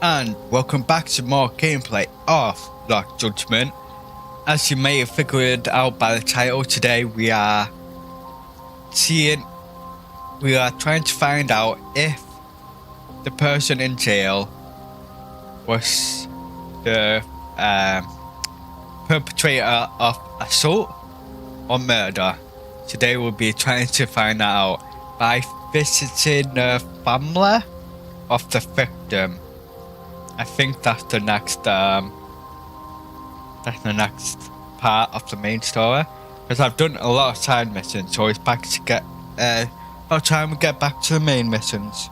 And welcome back to more gameplay of Judgement. As you may have figured out by the title, today we are trying to find out if the person in jail was the perpetrator of assault or murder. Today we'll be trying to find that out by visiting the family of the victim. I think that's the next part of the main story, because I've done a lot of side missions, so it's back to get about time we get back to the main missions.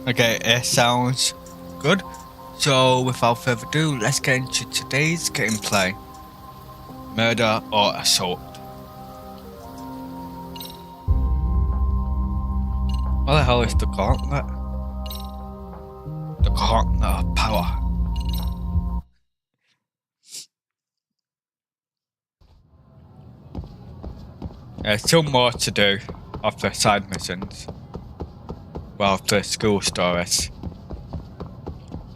Okay, it sounds good. So without further ado, let's get into today's gameplay. Murder or assault. What the hell is the gauntlet? The gauntlet of power. There's still more to do of the side missions. Well, the school stories.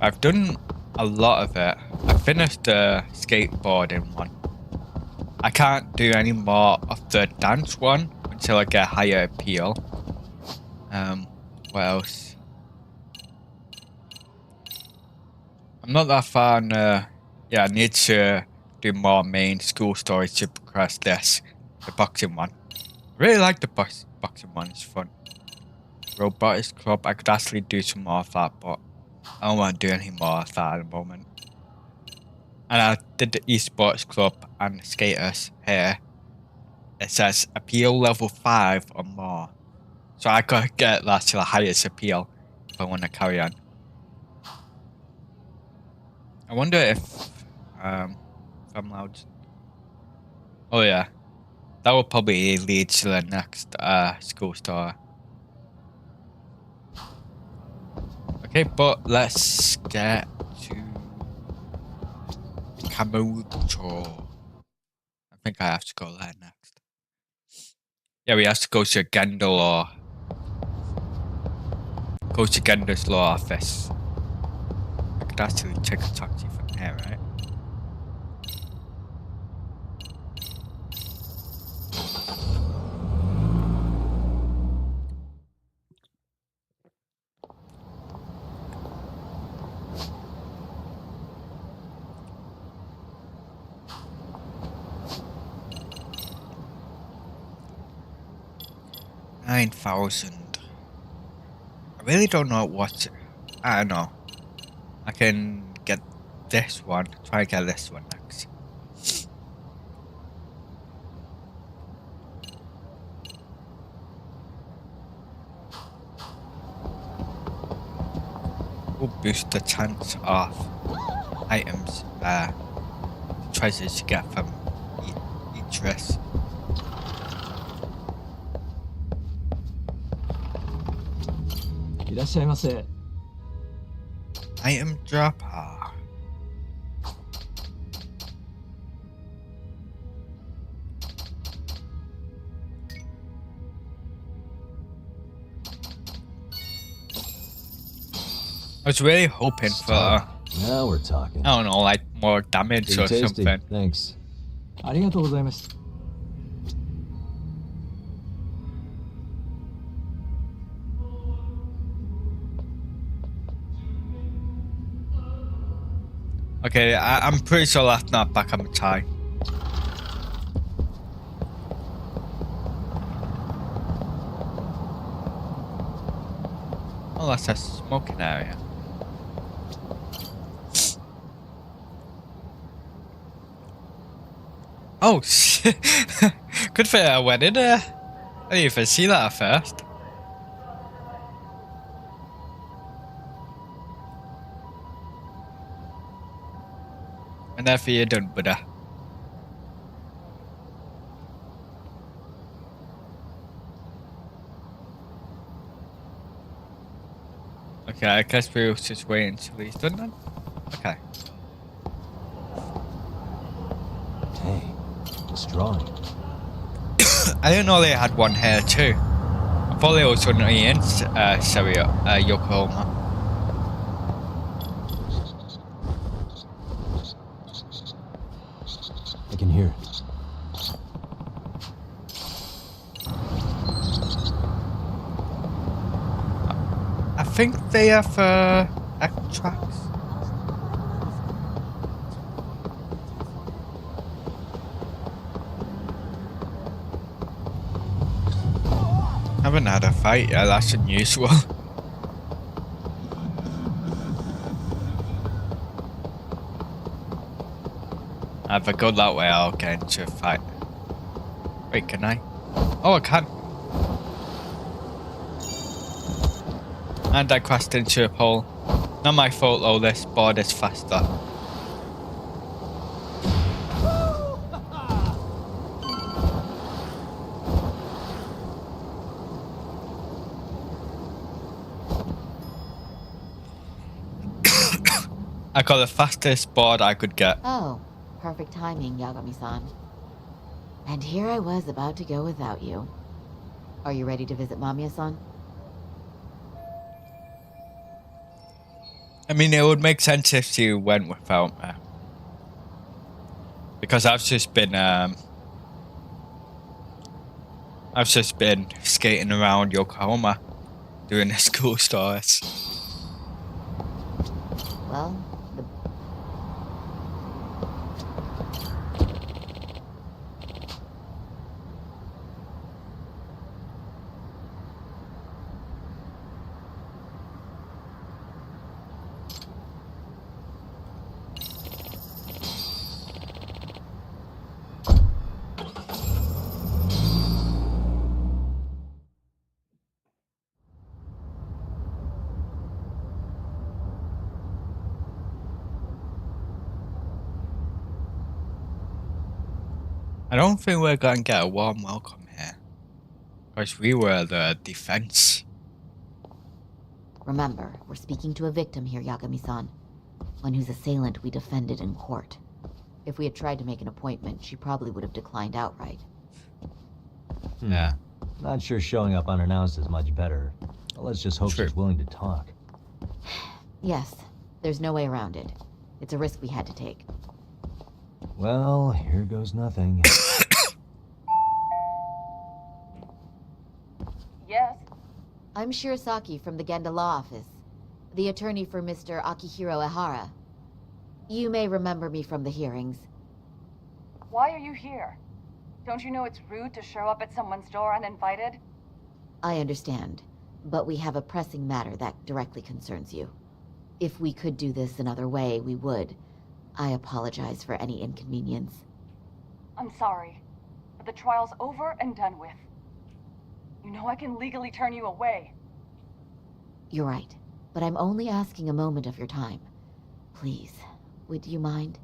I've done a lot of it. I finished the skateboarding one. I can't do any more of the dance one until I get higher appeal. What else? I'm not that far on, yeah, I need to do more main school stories to progress this. The boxing one. I really like the boxing one, it's fun. Robotics Club, I could actually do some more of that, but I don't want to do any more of that at the moment. And I did the esports club and the skaters here. It says appeal level 5 or more. So I gotta get that to the highest appeal if I want to carry on. I wonder if I'm allowed. Oh yeah, that will probably lead to the next school story. Okay, but let's get to Kamuto. I think I have to go there next. Yeah, we have to go to Gendel or go to Gendel's law office. I could actually take a taxi from here, right? $9,000. I really don't know what. I don't know. I can get this one. Try and get this one next. Will boost the chance of items, treasures you get from each race. Item dropper. I was really hoping for, now we're talking. I don't know, like more damage or something. Thanks. Okay, I'm pretty sure that's not back on the tie. Oh, that's a smoking area. Oh shit! Good thing I went in there. I didn't even see that at first. And therefore you're done with that. Okay, I guess we'll just wait until he's done then. Okay. Hey, this drawing. I didn't know they had one here too. I thought they was only in Yokohama. I can hear it. I think they have tracks. Haven't had a fight yet, that's unusual. If I go that way, I'll get into a fight. Wait, can I? Oh, I can. And I crashed into a pole. Not my fault though, this board is faster. I got the fastest board I could get. Oh, perfect timing, Yagami-san. And here I was about to go without you. Are you ready to visit Mamiya-san? I mean, it would make sense if you went without me. Because I've just been skating around Yokohama doing the school stores. Well, I don't think we're going to get a warm welcome here. Because we were the defense. remember, we're speaking to a victim here, Yagami-san. One whose assailant we defended in court. If we had tried to make an appointment, she probably would have declined outright. Yeah. Not sure showing up unannounced is much better. But let's just hope she's willing to talk. Yes, there's no way around it. It's a risk we had to take. Well, here goes nothing. Yes? I'm Shirasaki from the Genda Law Office, the attorney for Mr. Akihiro Ehara. You may remember me from the hearings. Why are you here? Don't you know it's rude to show up at someone's door uninvited? I understand, but we have a pressing matter that directly concerns you. If we could do this another way, we would. I apologize for any inconvenience. I'm sorry, but the trial's over and done with. You know I can legally turn you away. You're right, but I'm only asking a moment of your time. Please, would you mind?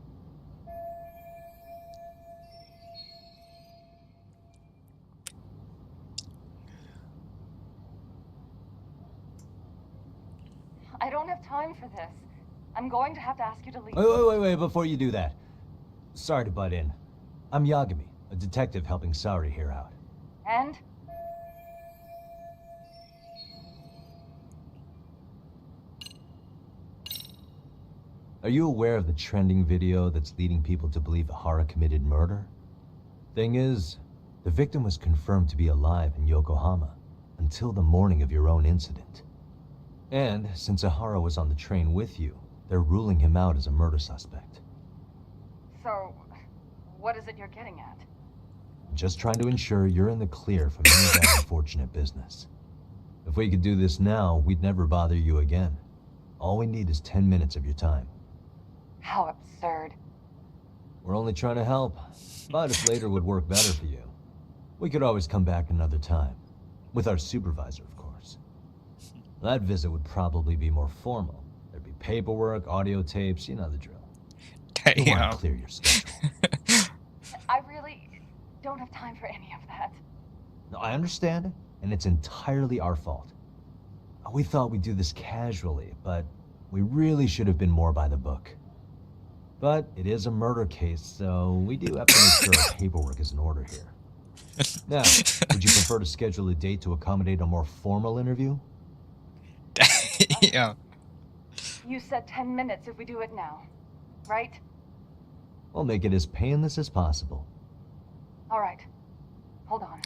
I don't have time for this. I'm going to have to ask you to leave. Wait, before you do that. Sorry to butt in. I'm Yagami, a detective helping Saori here out. And? Are you aware of the trending video that's leading people to believe Ehara committed murder? Thing is, the victim was confirmed to be alive in Yokohama until the morning of your own incident. And since Ehara was on the train with you, they're ruling him out as a murder suspect. So, what is it you're getting at? Just trying to ensure you're in the clear from any of that unfortunate business. If we could do this now, we'd never bother you again. All we need is 10 minutes of your time. How absurd. We're only trying to help, but if later would work better for you, we could always come back another time. With our supervisor, of course. That visit would probably be more formal. There'd be paperwork, audio tapes, you know the drill. You want to clear your schedule. I really don't have time for any of that. No, I understand, and it's entirely our fault. We thought we'd do this casually, but we really should have been more by the book. But it is a murder case, so we do have to make sure our paperwork is in order here. Now, would you prefer to schedule a date to accommodate a more formal interview? Yeah. You said 10 minutes if we do it now, right? I'll make it as painless as possible. All right. Hold on.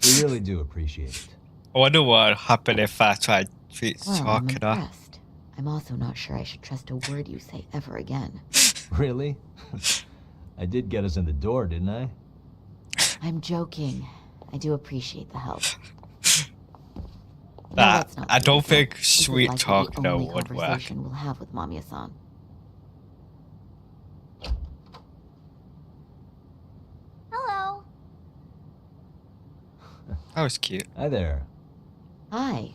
We really do appreciate it. I wonder what would happen if I tried to Well, I'm talk it up. impressed. I'm also not sure I should trust a word you say ever again. Really? I did get us in the door, didn't I? I'm joking. I do appreciate the help. Now That let's not I beat don't this up. think This is sweet likely talking the only would work. conversation we'll have with Mamiya-san. Hello. That was cute. Hi there. Hi.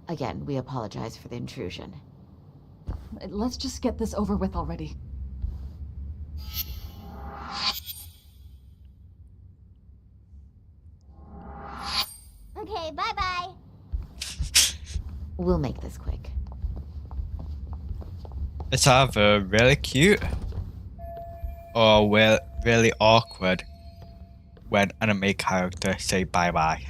Again, we apologize for the intrusion. Let's just get this over with already. Okay, bye-bye. We'll make this quick. It's either really cute or really awkward when anime characters say bye bye.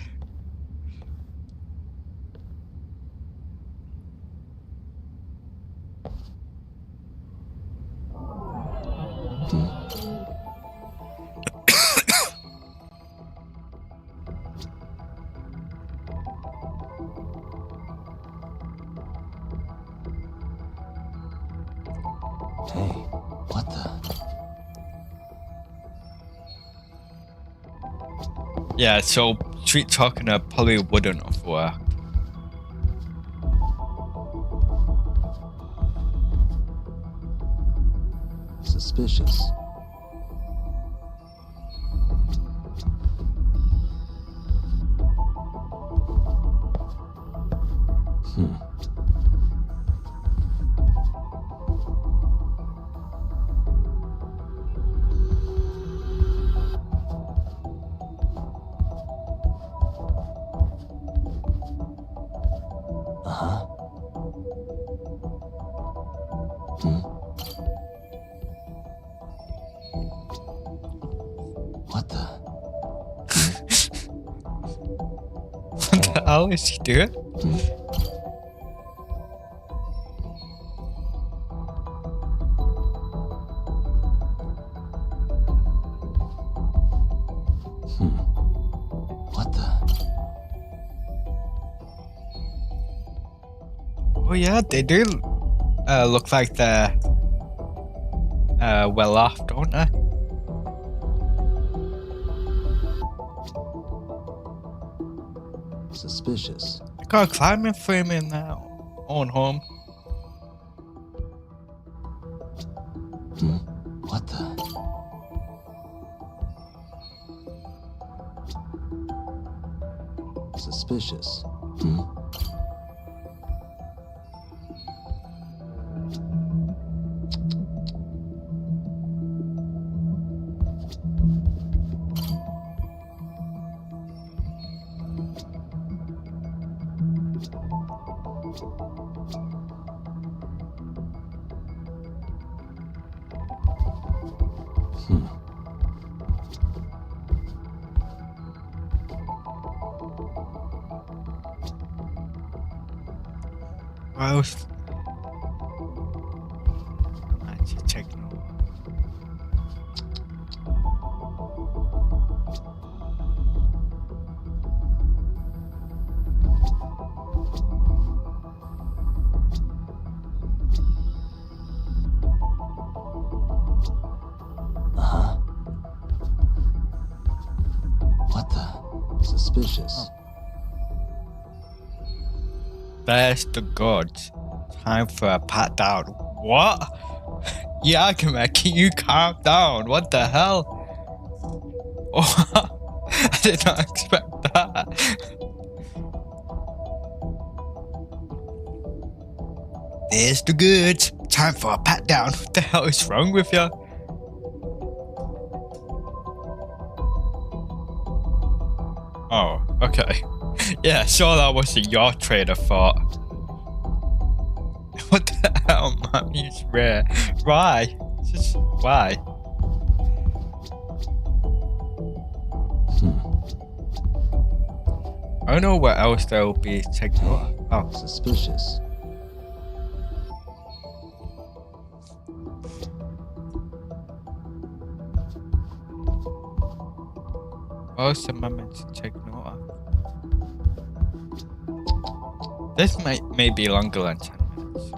Hey, what the? Yeah, so sweet talking probably wouldn't have worked. Suspicious. Uh-huh. What the? What the hell is he doing? What the? Oh yeah, they do look like they're well off, don't they? Suspicious. They got a climbing frame in their own home. What the? Suspicious. What else? I'm actually checking over. Uh-huh. What the? Suspicious. There's the gods. Time for a pat down. What? Yakima, can you calm down? What the hell? Oh, I did not expect that. There's the goods. Time for a pat down. What the hell is wrong with you? Oh, okay. Yeah, sure that wasn't your train of thought. What the hell, man? He's rare. Why? Just why? I don't know what else there will be taken Hey, out. Oh, suspicious. what else am I meant to take note of? This may be longer than 10 minutes.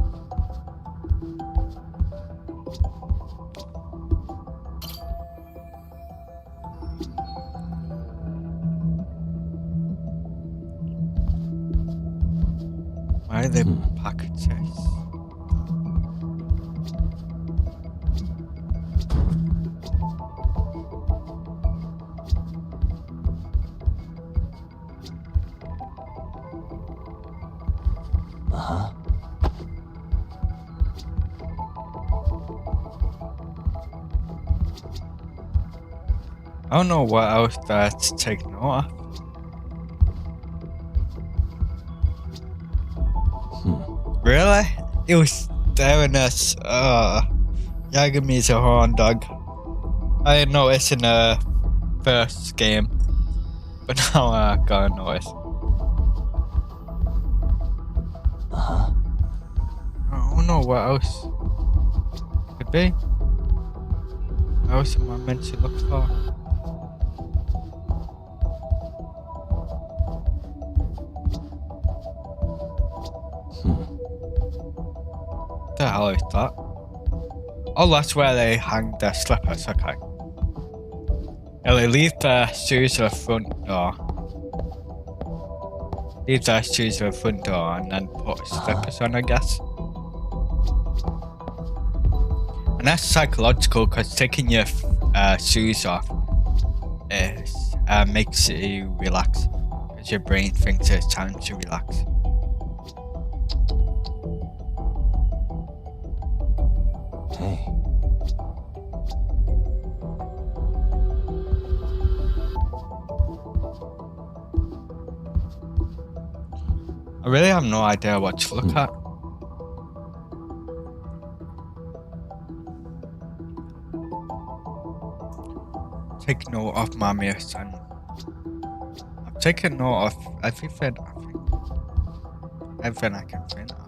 Why are they packet tests? Uh-huh. I don't know what else there to take note of. Really? It was staring us. Yagami's a horn dog. I didn't notice in the first game, but now I gotta notice. Uh-huh. I don't know what else could be. What else am I meant to look for? What the hell is that? Oh, that's where they hang their slippers, okay. Yeah, they leave their shoes at the front door. Leave their shoes at the front door and then put slippers on, I guess. And that's psychological because taking your shoes off makes you relax. Because your brain thinks it's time to relax. Hey. I really have no idea what to look at. Take note of my mates and I've taken note of everything, I think. Everything I can think of.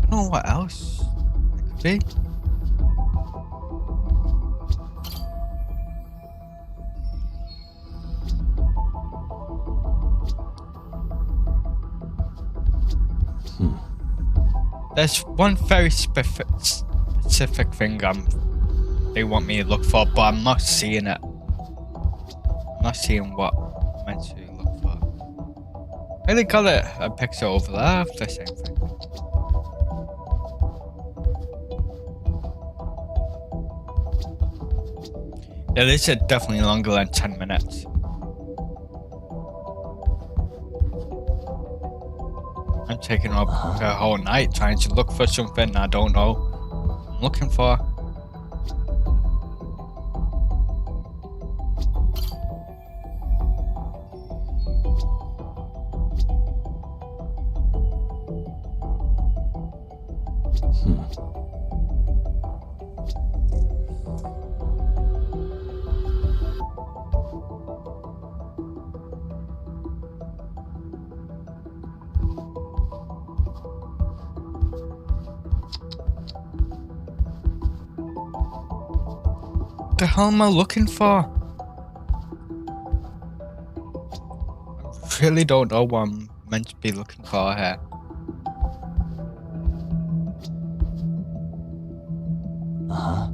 I don't know what else it could be. There's one very specific thing they want me to look for, but I'm not seeing it. I'm not seeing what I'm meant to look for. Really got a picture over there of the same thing. Yeah, this is definitely longer than 10 minutes. I'm taking up the whole night trying to look for something I don't know I'm looking for. What the hell am I looking for? I really don't know what I'm meant to be looking for here. Uh-huh.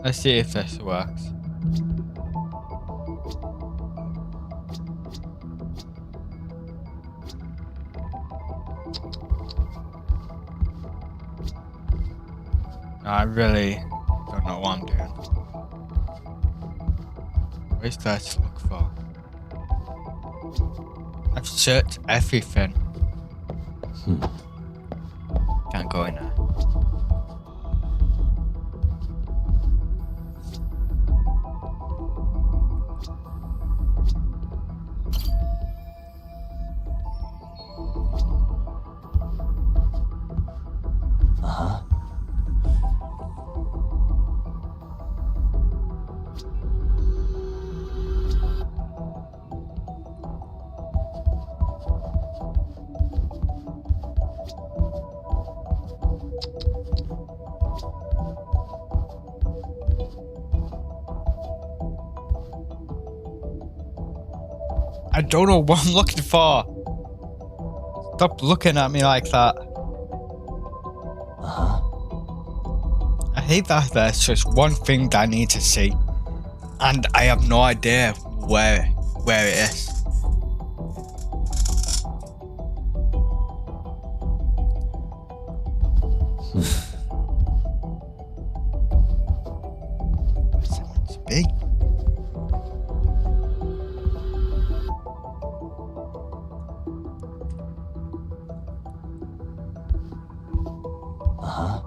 Let's see if this works. I really don't know what I'm doing. Where's there to look for? I've searched everything. Can't go in there. Uh-huh. I don't know what I'm looking for. Stop looking at me like that. Uh-huh. I hate that there's just one thing that I need to see. And I have no idea where it is. What's it meant to be? Uh-huh.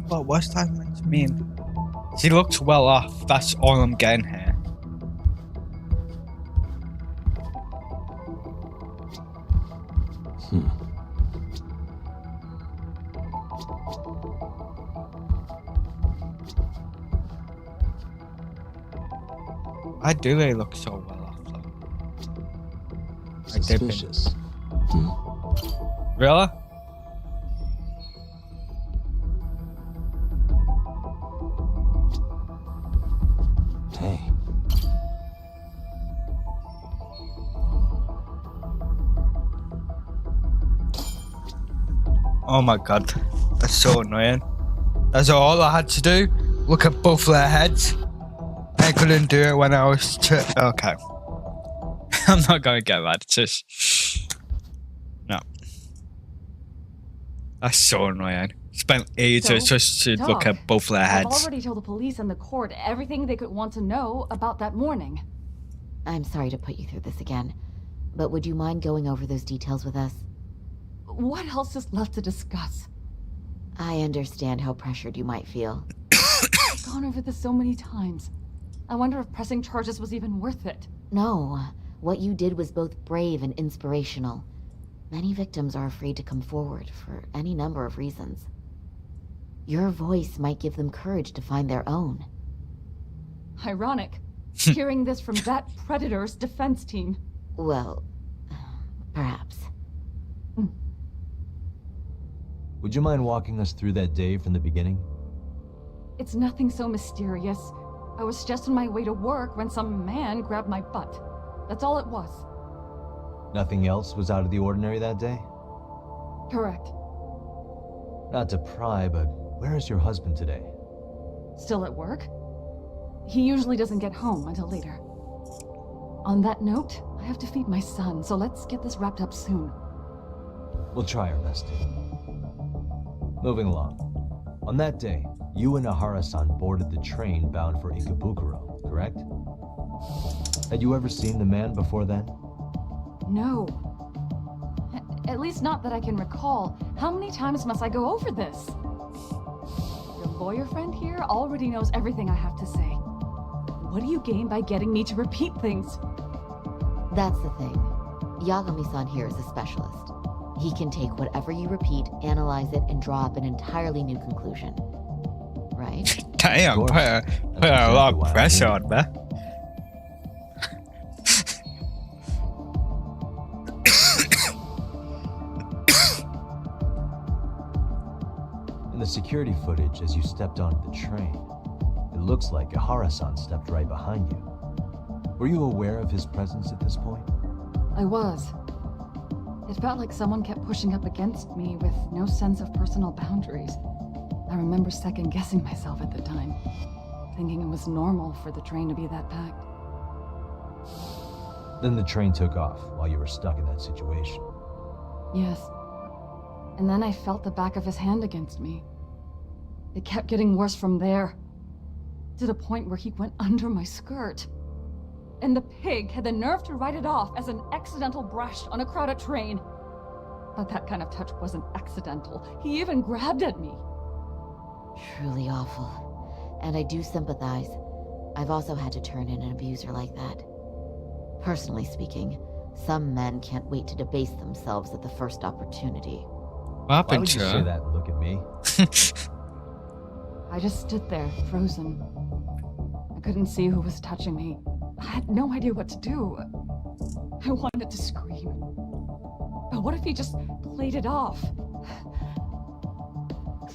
But what's that meant to mean? She looks well off, that's all I'm getting here. Why do they look so well off though? Like they've been- Suspicious. Really? Hey. Oh my god, that's so annoying. That's all I had to do. Look at both their heads. I couldn't do it when I was okay. I'm not gonna get that. It's just no. That's so annoying. Spent ages So, just to look Doc, at both their I've heads. already told the police and the court everything they could want to know about that morning. I'm sorry to put you through this again, but would you mind going over those details with us? What else is left to discuss? I understand how pressured you might feel. I've gone over this so many times. I wonder if pressing charges was even worth it. No, what you did was both brave and inspirational. Many victims are afraid to come forward for any number of reasons. Your voice might give them courage to find their own. Ironic, hearing this from that predator's defense team. Well, perhaps. Would you mind walking us through that day from the beginning? It's nothing so mysterious. I was just on my way to work when some man grabbed my butt. That's all it was. Nothing else was out of the ordinary that day? Correct. Not to pry, but where is your husband today? Still at work? He usually doesn't get home until later. On that note, I have to feed my son, so let's get this wrapped up soon. We'll try our best to. Moving along. On that day, you and Ahara-san boarded the train bound for Ikebukuro, correct? Had you ever seen the man before then? No. At least not that I can recall. How many times must I go over this? Your lawyer friend here already knows everything I have to say. What do you gain by getting me to repeat things? That's the thing. Yagami-san here is a specialist. He can take whatever you repeat, analyze it, and draw up an entirely new conclusion. Right? Damn, Of put course. a lot of why I'm pressure here. on me. In the security footage as you stepped onto the train, it looks like Ahara-san stepped right behind you. Were you aware of his presence at this point? I was. It felt like someone kept pushing up against me with no sense of personal boundaries. I remember second-guessing myself at the time, thinking it was normal for the train to be that packed. Then the train took off while you were stuck in that situation. Yes. And then I felt the back of his hand against me. It kept getting worse from there, to the point where he went under my skirt. And the pig had the nerve to write it off as an accidental brush on a crowded train. But that kind of touch wasn't accidental. He even grabbed at me. Truly awful. And I do sympathize. I've also had to turn in an abuser like that. Personally speaking, some men can't wait to debase themselves at the first opportunity. What Why happened would to you say her? that and look at me? I just stood there, frozen. I couldn't see who was touching me. I had no idea what to do. I wanted to scream. But what if he just played it off?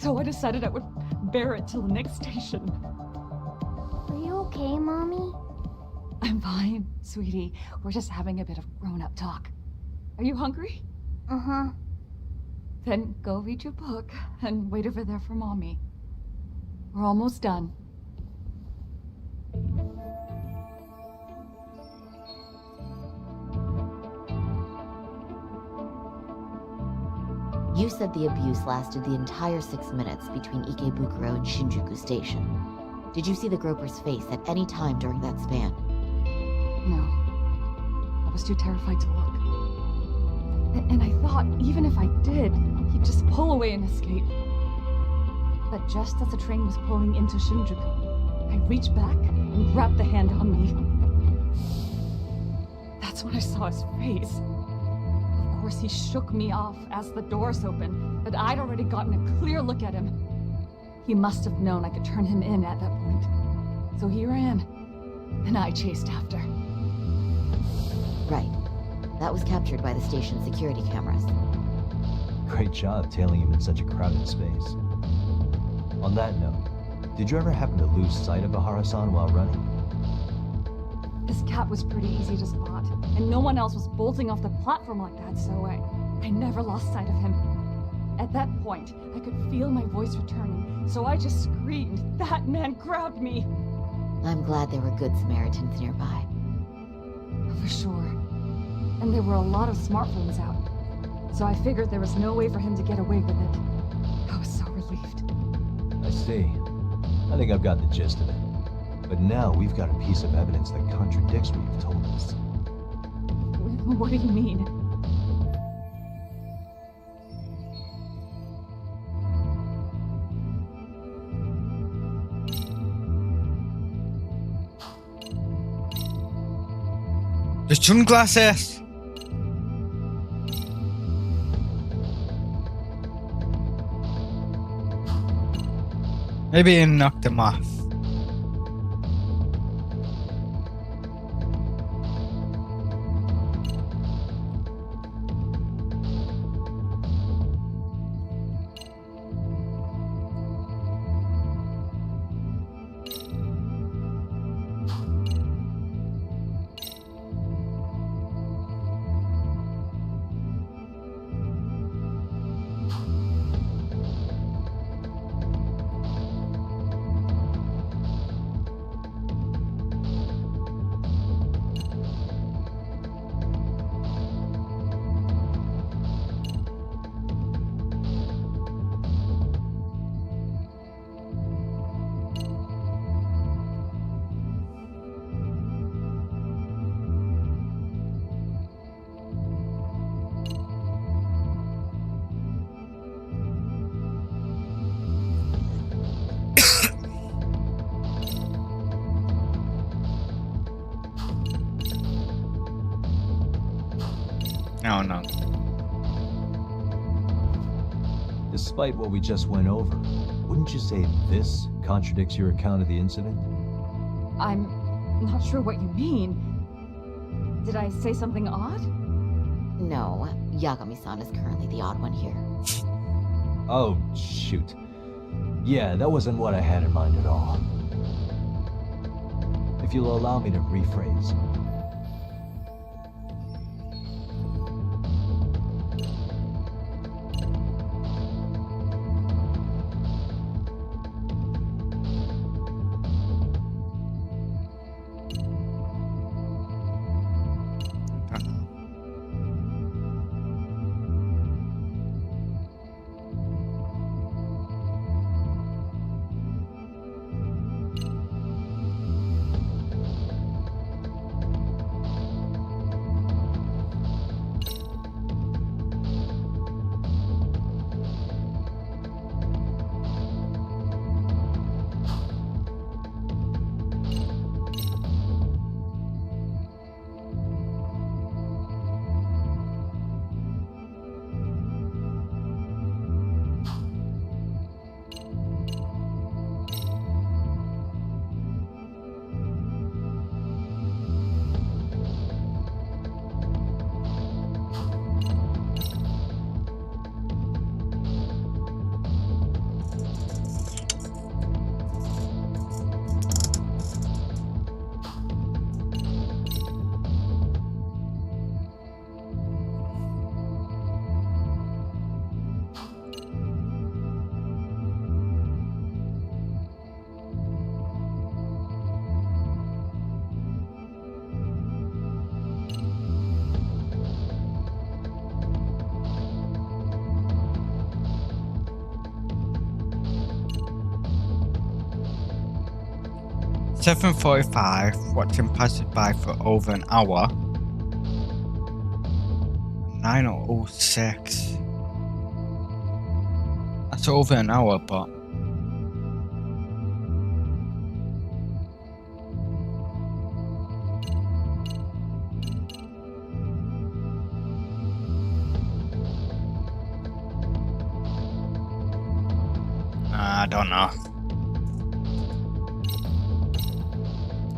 So I decided I would bear it till the next station. Are you okay, Mommy? I'm fine, sweetie. We're just having a bit of grown-up talk. Are you hungry? Uh-huh. Then go read your book and wait over there for Mommy. We're almost done. You said the abuse lasted the entire 6 minutes between Ikebukuro and Shinjuku Station. Did you see the groper's face at any time during that span? No. I was too terrified to look. And I thought, even if I did, he'd just pull away and escape. But just as the train was pulling into Shinjuku, I reached back and grabbed the hand on me. That's when I saw his face. Of course, he shook me off as the doors opened, but I'd already gotten a clear look at him. He must have known I could turn him in at that point. So he ran, and I chased after. Right. That was captured by the station's security cameras. Great job tailing him in such a crowded space. On that note, did you ever happen to lose sight of Ahara-san while running? His cat was pretty easy to spot, and no one else was bolting off the platform like that, so I never lost sight of him. At that point, I could feel my voice returning, so I just screamed, "That man grabbed me!" I'm glad there were good Samaritans nearby. For sure. And there were a lot of smartphones out, so I figured there was no way for him to get away with it. I was so relieved. I see. I think I've got the gist of it. But now we've got a piece of evidence that contradicts what you've told us. What do you mean? The sunglasses. Maybe he knocked them off. No. Despite what we just went over, wouldn't you say this contradicts your account of the incident? I'm not sure what you mean. Did I say something odd? No, Yagami-san is currently the odd one here. Oh, shoot. Yeah, that wasn't what I had in mind at all. If you'll allow me to rephrase, 7:45, watching passersby for over an hour. 9:06. That's over an hour, but I don't know.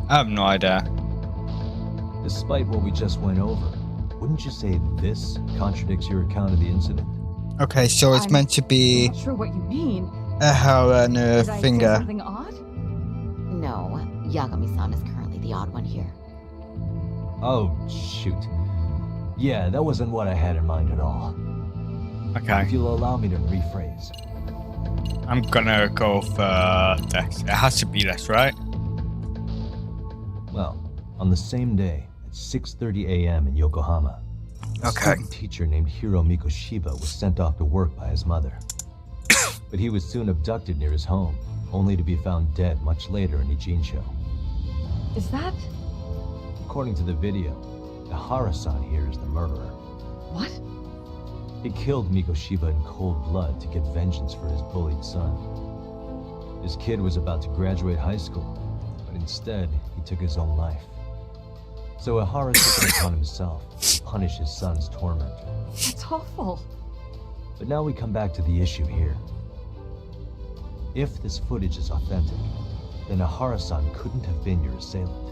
I have no idea. Despite what we just went over, wouldn't you say this contradicts your account of the incident? Okay, so it's I'm meant to be Not sure what you mean. a hair and a Did I say finger. something odd? No, Yagami-san is currently the odd one here. Oh, shoot. Yeah, that wasn't what I had in mind at all. Okay, If you'll allow me to rephrase. I'm gonna go for this. It has to be this, right? Well, on the same day, at 6:30 a.m. in Yokohama, a Okay. student teacher named Hiro Mikoshiba was sent off to work by his mother. But he was soon abducted near his home, only to be found dead much later in Ijincho. Is that... According to the video, Ihara-san here is the murderer. what? He killed Mikoshiba in cold blood to get vengeance for his bullied son. His kid was about to graduate high school, but instead, he took his own life. So Ihara took it upon himself to punish his son's tormentor. That's awful. But now we come back to the issue here. If this footage is authentic, then Ihara-san couldn't have been your assailant.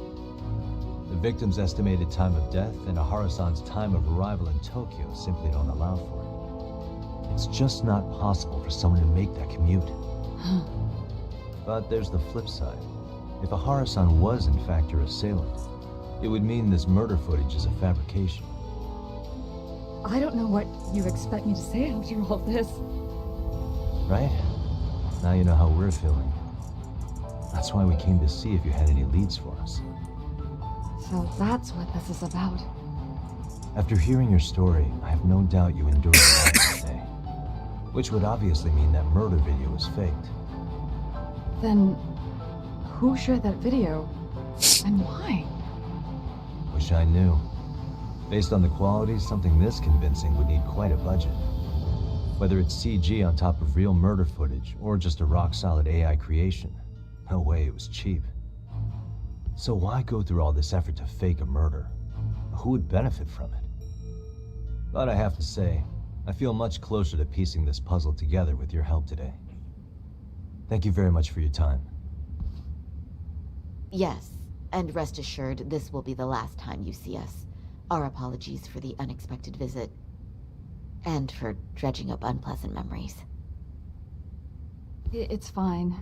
The victim's estimated time of death and Ihara-san's time of arrival in Tokyo simply don't allow for it. It's just not possible for someone to make that commute. But there's the flip side. If Ihara-san was in fact your assailant, it would mean this murder footage is a fabrication. I don't know what you expect me to say after all this. Right? Now you know how we're feeling. That's why we came to see if you had any leads for us. So that's what this is about. After hearing your story, I have no doubt you endured a lot today. Which would obviously mean that murder video was faked. Then, who shared that video? And why? Wish I knew. Based on the quality, something this convincing would need quite a budget. Whether it's CG on top of real murder footage, or just a rock-solid AI creation, no way it was cheap. So why go through all this effort to fake a murder? Who would benefit from it? But I have to say, I feel much closer to piecing this puzzle together with your help today. Thank you very much for your time. Yes, and rest assured, this will be the last time you see us. Our apologies for the unexpected visit. And for dredging up unpleasant memories. It's fine.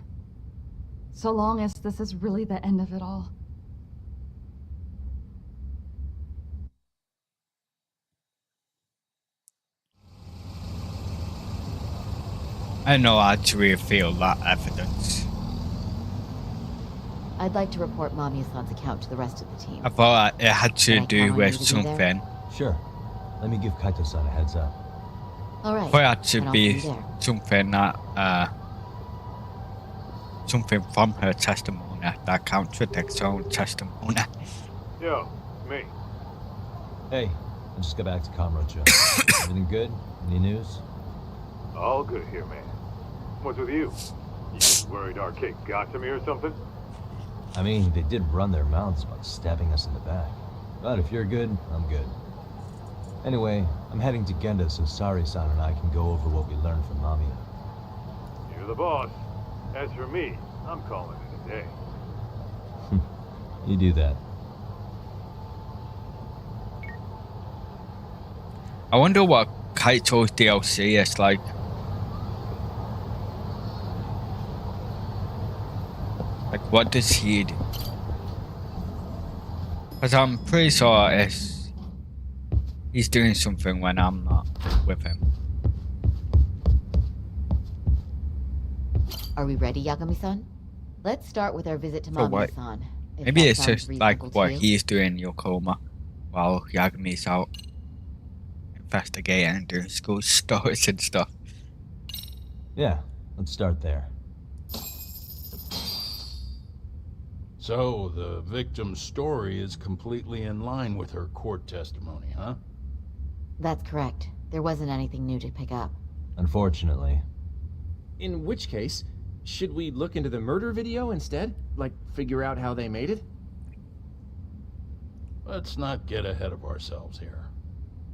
So long as this is really the end of it all. I know how to reveal that evidence. I'd like to report Mamiya-san's account to the rest of the team. I thought it had to Can I do count on with you to be there? something. Sure. Let me give Kaito-san a heads up. All right. I thought it had to then I'll see be you there. something that, something from her testimony that contradicts her own testimony. Yo, me. Hey, I just got back to Kamurocho. Everything good? Any news? All good here, man. What's with you? You worried Arcade got to me or something? I mean, they did run their mouths about stabbing us in the back. But if you're good, I'm good. Anyway, I'm heading to Genda so Sari-san and I can go over what we learned from Mamiya. You're the boss. As for me, I'm calling it a day. You do that. I wonder what Kaito's DLC is like. Like, what does he do? Because I'm pretty sure he's doing something when I'm not with him. Are we ready, Yagami-san? Let's start with our visit to So what? Mamiya-san. if Maybe that it's sounds just like reasonable to what you. he's doing in Yokohama while Yagami's out investigating and doing school stories and stuff. Yeah, let's start there. So, the victim's story is completely in line with her court testimony, huh? That's correct. There wasn't anything new to pick up. Unfortunately. In which case, should we look into the murder video instead? Like, figure out how they made it? Let's not get ahead of ourselves here.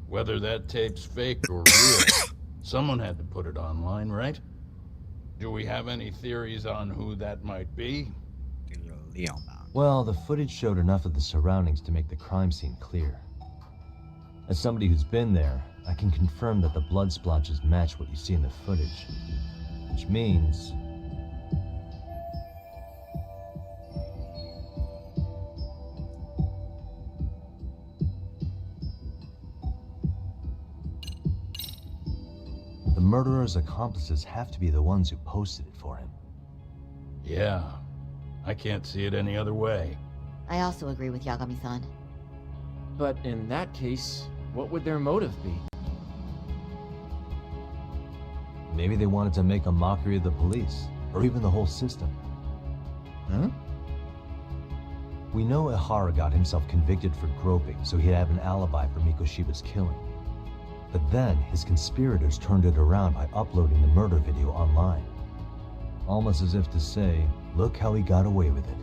Whether that tape's fake or real, someone had to put it online, right? Do we have any theories on who that might be? Well, the footage showed enough of the surroundings to make the crime scene clear. As somebody who's been there, I can confirm that the blood splotches match what you see in the footage. Which means... the murderer's accomplices have to be the ones who posted it for him. Yeah, I can't see it any other way. I also agree with Yagami-san. But in that case, what would their motive be? Maybe they wanted to make a mockery of the police, or even the whole system. Huh? We know Ihara got himself convicted for groping, so he'd have an alibi for Mikoshiba's killing. But then, his conspirators turned it around by uploading the murder video online. Almost as if to say, look how he got away with it.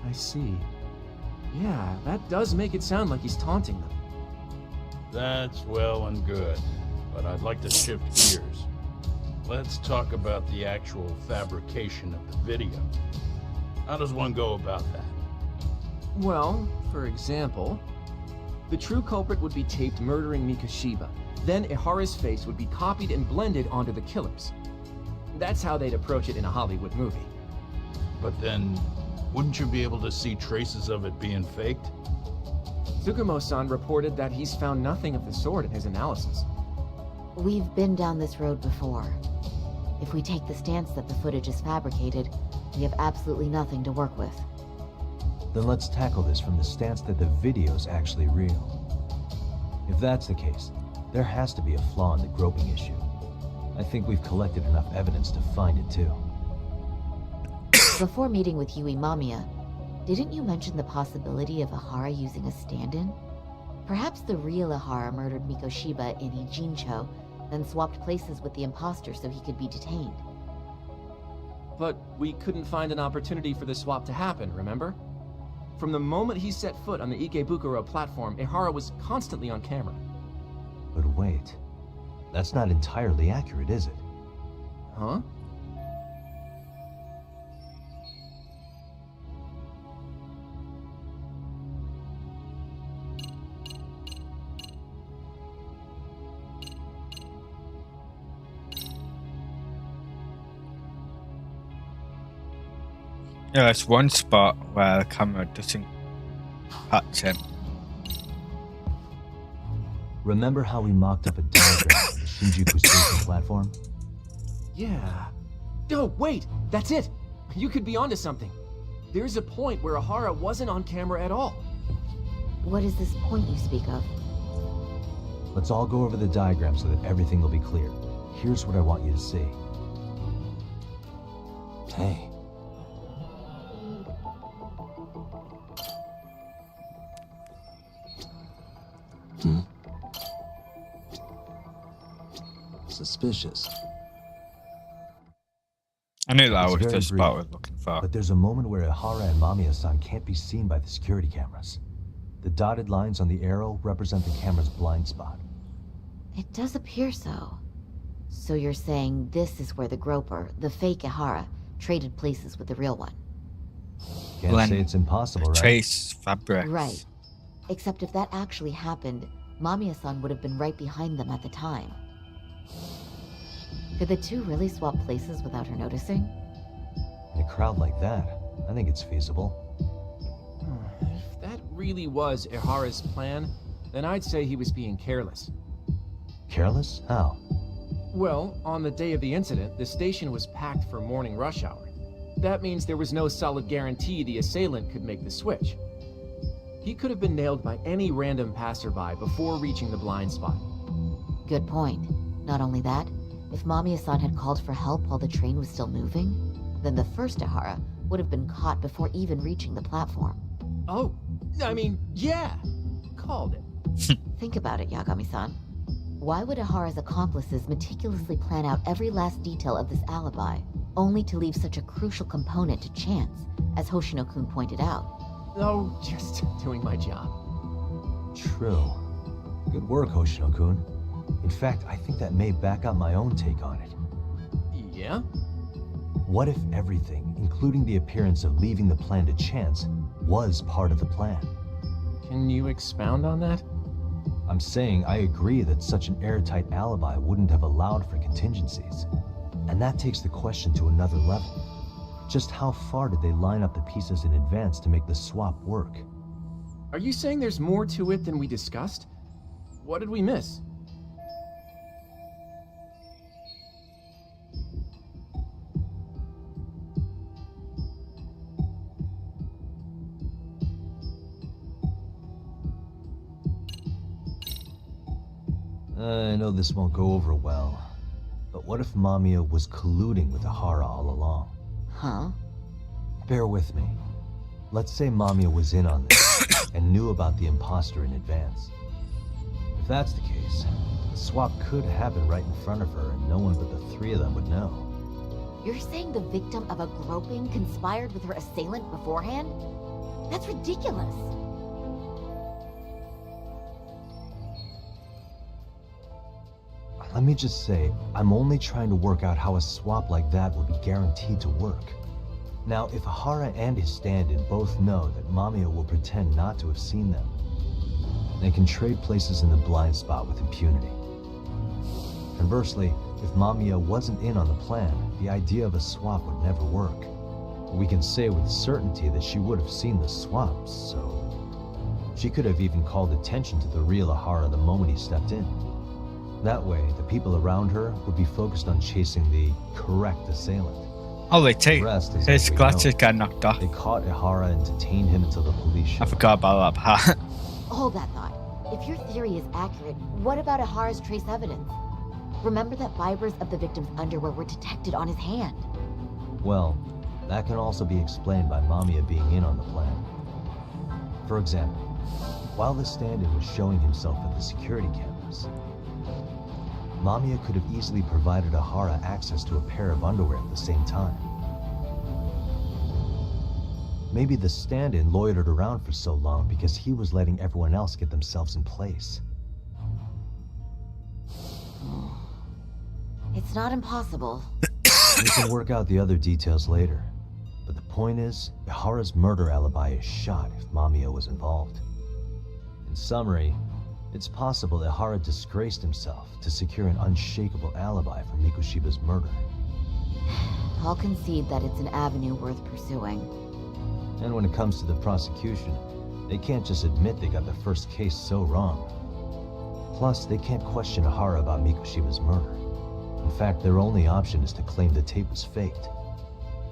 I see. Yeah, that does make it sound like he's taunting them. That's well and good, but I'd like to shift gears. Let's talk about the actual fabrication of the video. How does one go about that? Well, for example, the true culprit would be taped murdering Mikoshiba. Then Ihara's face would be copied and blended onto the killers. That's how they'd approach it in a Hollywood movie. But then, wouldn't you be able to see traces of it being faked? Tsukumo-san reported that he's found nothing of the sort in his analysis. We've been down this road before. If we take the stance that the footage is fabricated, we have absolutely nothing to work with. Then let's tackle this from the stance that the video's actually real. If that's the case, there has to be a flaw in the groping issue. I think we've collected enough evidence to find it too. Before meeting with Yui Mamiya, didn't you mention the possibility of Ihara using a stand-in? Perhaps the real Ihara murdered Mikoshiba in Ijincho, then swapped places with the imposter so he could be detained. But we couldn't find an opportunity for the swap to happen, remember? From the moment he set foot on the Ikebukuro platform, Ihara was constantly on camera. But wait, that's not entirely accurate, is it? Huh? Yeah, there's one spot where the camera doesn't catch him. Remember how we mocked up a diagram of the Shinjuku station platform? Yeah. Oh, wait! That's it! You could be onto something. There's a point where Ihara wasn't on camera at all. What is this point you speak of? Let's all go over the diagram so that everything will be clear. Here's what I want you to see. Hey. Suspicious. I knew that It's was very the spot brief, we're looking for. But there's a moment where Ihara and Mamiya-san can't be seen by the security cameras. The dotted lines on the arrow represent the camera's blind spot. It does appear so. So you're saying this is where the groper, the fake Ihara, traded places with the real one? Can't Blend- say it's impossible, right? Trace fabrics. Right. Except if that actually happened, Mamiya-san would have been right behind them at the time. Could the two really swap places without her noticing? In a crowd like that, I think it's feasible. If that really was Ihara's plan, then I'd say he was being careless. Careless? How? Well, on the day of the incident, the station was packed for morning rush hour. That means there was no solid guarantee the assailant could make the switch. He could have been nailed by any random passerby before reaching the blind spot. Good point. Not only that, if Mamiya-san had called for help while the train was still moving, then the first Ihara would have been caught before even reaching the platform. Oh, I mean, yeah. Called it. Think about it, Yagami-san. Why would Ahara's accomplices meticulously plan out every last detail of this alibi, only to leave such a crucial component to chance, as Hoshino-kun pointed out? Oh, just doing my job. True. Good work, Hoshino-kun. In fact, I think that may back up my own take on it. Yeah? What if everything, including the appearance of leaving the plan to chance, was part of the plan? Can you expound on that? I'm saying I agree that such an airtight alibi wouldn't have allowed for contingencies. And that takes the question to another level. Just how far did they line up the pieces in advance to make the swap work? Are you saying there's more to it than we discussed? What did we miss? I know this won't go over well, but what if Mamiya was colluding with Ahara all along? Huh? Bear with me. Let's say Mamiya was in on this and knew about the imposter in advance. If that's the case, the swap could happen right in front of her and no one but the three of them would know. You're saying the victim of a groping conspired with her assailant beforehand? That's ridiculous. Let me just say, I'm only trying to work out how a swap like that would be guaranteed to work. Now, if Ahara and his stand-in both know that Mamiya will pretend not to have seen them, they can trade places in the blind spot with impunity. Conversely, if Mamiya wasn't in on the plan, the idea of a swap would never work. But we can say with certainty that she would have seen the swaps, so she could have even called attention to the real Ahara the moment he stepped in. That way, the people around her would be focused on chasing the correct assailant. Oh, they take The rest is his what we glasses know. got knocked off. They caught Ihara and detained him until the police showed I up. forgot about that part. Hold that thought. If your theory is accurate, what about Ahara's trace evidence? Remember that fibers of the victim's underwear were detected on his hand. Well, that can also be explained by Mamiya being in on the plan. For example, while the stand-in was showing himself at the security cameras, Mamiya could have easily provided Ahara access to a pair of underwear at the same time. Maybe the stand-in loitered around for so long because he was letting everyone else get themselves in place. It's not impossible. We can work out the other details later. But the point is, Ihara's murder alibi is shot if Mamiya was involved. In summary, it's possible that Ihara disgraced himself to secure an unshakable alibi for Mikushiba's murder. I'll concede that it's an avenue worth pursuing. And when it comes to the prosecution, they can't just admit they got the first case so wrong. Plus, they can't question Ihara about Mikushiba's murder. In fact, their only option is to claim the tape was faked.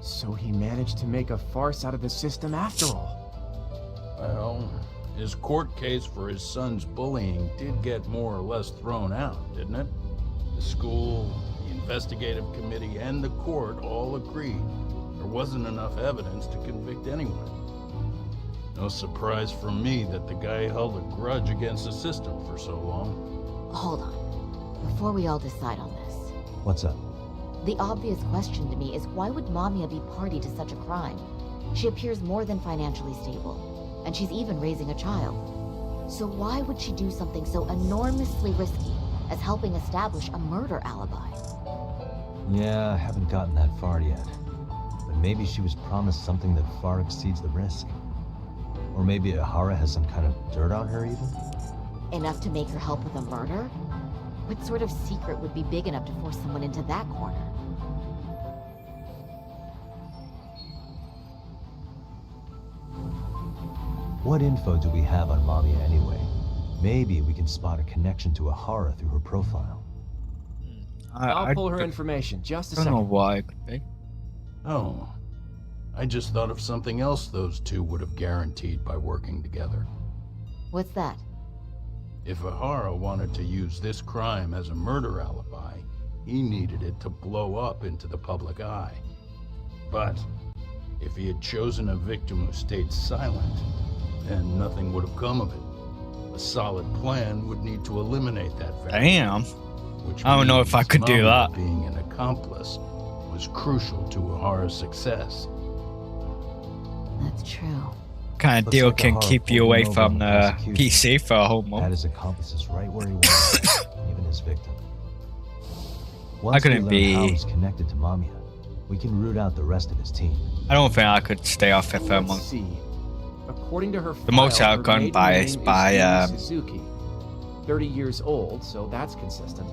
So he managed to make a farce out of the system after all. Well, his court case for his son's bullying did get more or less thrown out, didn't it? The school, the investigative committee, and the court all agreed there wasn't enough evidence to convict anyone. No surprise for me that the guy held a grudge against the system for so long. Hold on. Before we all decide on this, What's up? the obvious question to me is why would Mamiya be party to such a crime? She appears more than financially stable, and she's even raising a child. So why would she do something so enormously risky as helping establish a murder alibi? Yeah, I haven't gotten that far yet. But maybe she was promised something that far exceeds the risk. Or maybe Ihara has some kind of dirt on her even? Enough to make her help with a murder? What sort of secret would be big enough to force someone into that corner? What info do we have on Mamiya anyway? Maybe we can spot a connection to Ihara through her profile. I'll pull her I information. Just a don't know second. why it could be. Oh, I just thought of something else those two would have guaranteed by working together. What's that? If Ihara wanted to use this crime as a murder alibi, he needed it to blow up into the public eye. But If he had chosen a victim who stayed silent, then nothing would have come of it. A solid plan would need to eliminate that fact. Damn. Which I don't know if I means could do Mamiya that. Being an accomplice was crucial to Ahara's success. That's true. Kind of Looks deal like can Ahara keep you pulled away him over from on the prosecution. PC for a whole Had month. his accomplices right where he wanted, even his victim. I Once we couldn't learn be- how he's connected to Mamiya, we can root out the rest of his team. I don't think I could stay off it for a Let's month. see. According to her The most file, I've her gone maiden by name is by, Yumi Suzuki. 30 years old, so that's consistent.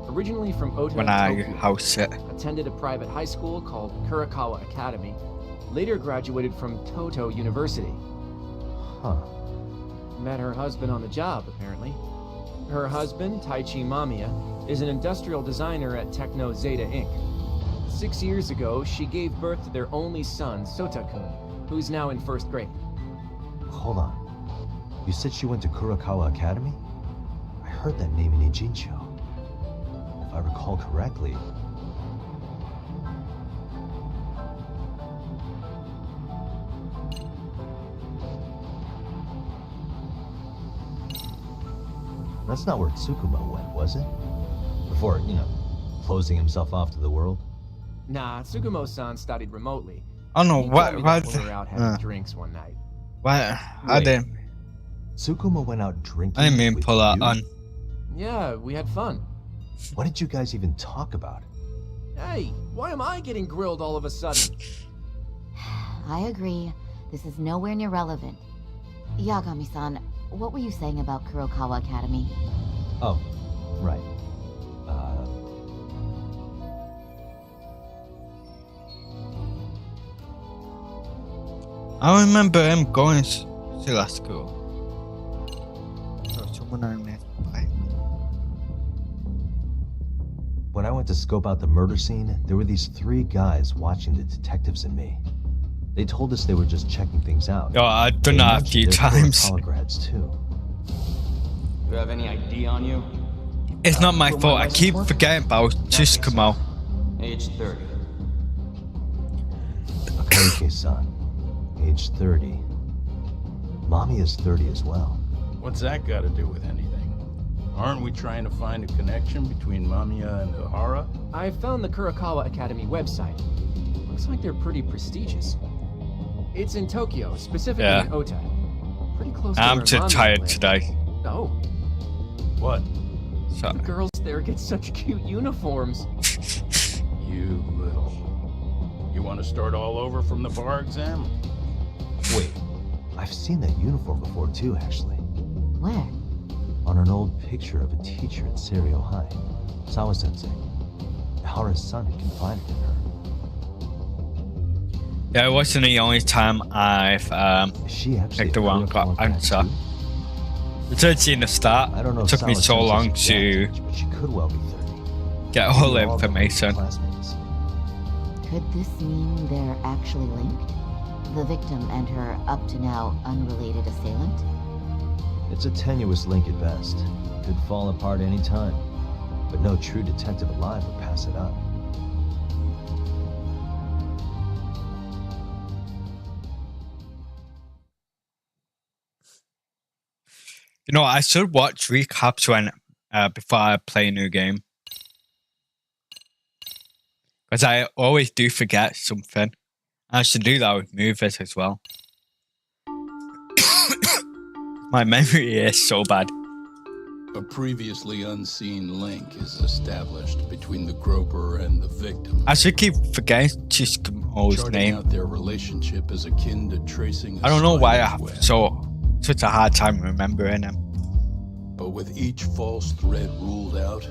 Originally from Ota, When I Tokyo. house it. Attended a private high school called Kurakawa Academy. Later graduated from Toto University. Huh. Met her husband on the job, apparently. Her husband, Taichi Mamiya, is an industrial designer at Techno Zeta Inc. 6 years ago, she gave birth to their only son, Sota-kun, who's now in first grade. Hold on. You said she went to Kurakawa Academy? I heard that name in Ijincho. If I recall correctly... That's not where Tsukuma went, was it? Before, closing himself off to the world? Nah, Tsukumo-san studied remotely. I don't know He what. told me What? that when we were out having drinks one night. What? I Wait. didn't. Tsukuma went out drinking. I didn't mean with pull that you? on. Yeah, we had fun. What did you guys even talk about? Hey, why am I getting grilled all of a sudden? I agree. This is nowhere near relevant. Yagami-san, what were you saying about Kurokawa Academy? Oh, right. I remember him going to that school. So someone on there. When I went to scope out the murder scene, there were these 3 guys watching the detectives and me. They told us they were just checking things out. Yo, I've done They that a mentioned few they're times. Kurokawa grads too. You have any ID on you? It's not my Will fault. I license keep work? forgetting about just come out. Age 30. Akane-san, age 30. Mommy is 30 as well. What's that got to do with anything? Aren't we trying to find a connection between Mamiya and Ahara? I found the Kurakawa Academy website. Looks like they're pretty prestigious. It's in Tokyo, specifically Yeah. in Ota. Pretty close to I'm where too Mamiya tired lived. today. Oh, What? So, the girls there get such cute uniforms. You little... You want to start all over from the bar exam? Wait, I've seen that uniform before too, actually. Where? On an old picture of a teacher at Seiryo High, Sawa-sensei. Ahara's son had confided in her. yeah, it wasn't the only time I've Is she actually picked the a wrong Kurokawa grad answer. too? It's actually in the start. I don't know It if took me so Sawa-sensei's long exact to age, but she could well be 30. get all the Maybe all of them were information. classmates. Could this mean they're actually linked? The victim and her up to now unrelated assailant? It's a tenuous link at best. Could fall apart any time. But no true detective alive would pass it up. You know, I should watch recaps when before I play a new game. Because I always do forget something. I should do that with movies as well. My memory is so bad. A previously unseen link is established between the groper and the victim. I should keep forgetting Chisco's Charting name. out their relationship is akin to tracing a I don't know why I spider's have web. such a hard time remembering him. But with each false thread ruled out,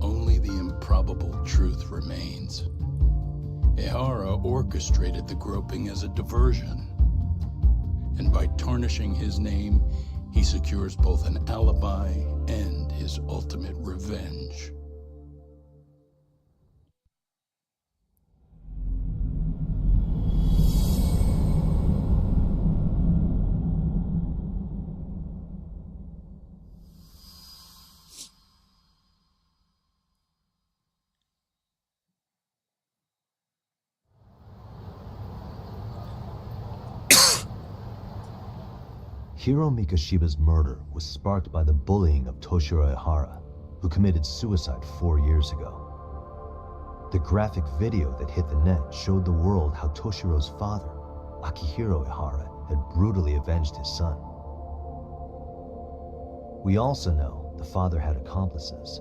only the improbable truth remains. Ehara orchestrated the groping as a diversion. And by tarnishing his name, he secures both an alibi and his ultimate revenge. Hiro Mikoshiba's murder was sparked by the bullying of Toshiro Ihara, who committed suicide 4 years ago. The graphic video that hit the net showed the world how Toshiro's father, Akihiro Ihara, had brutally avenged his son. We also know the father had accomplices.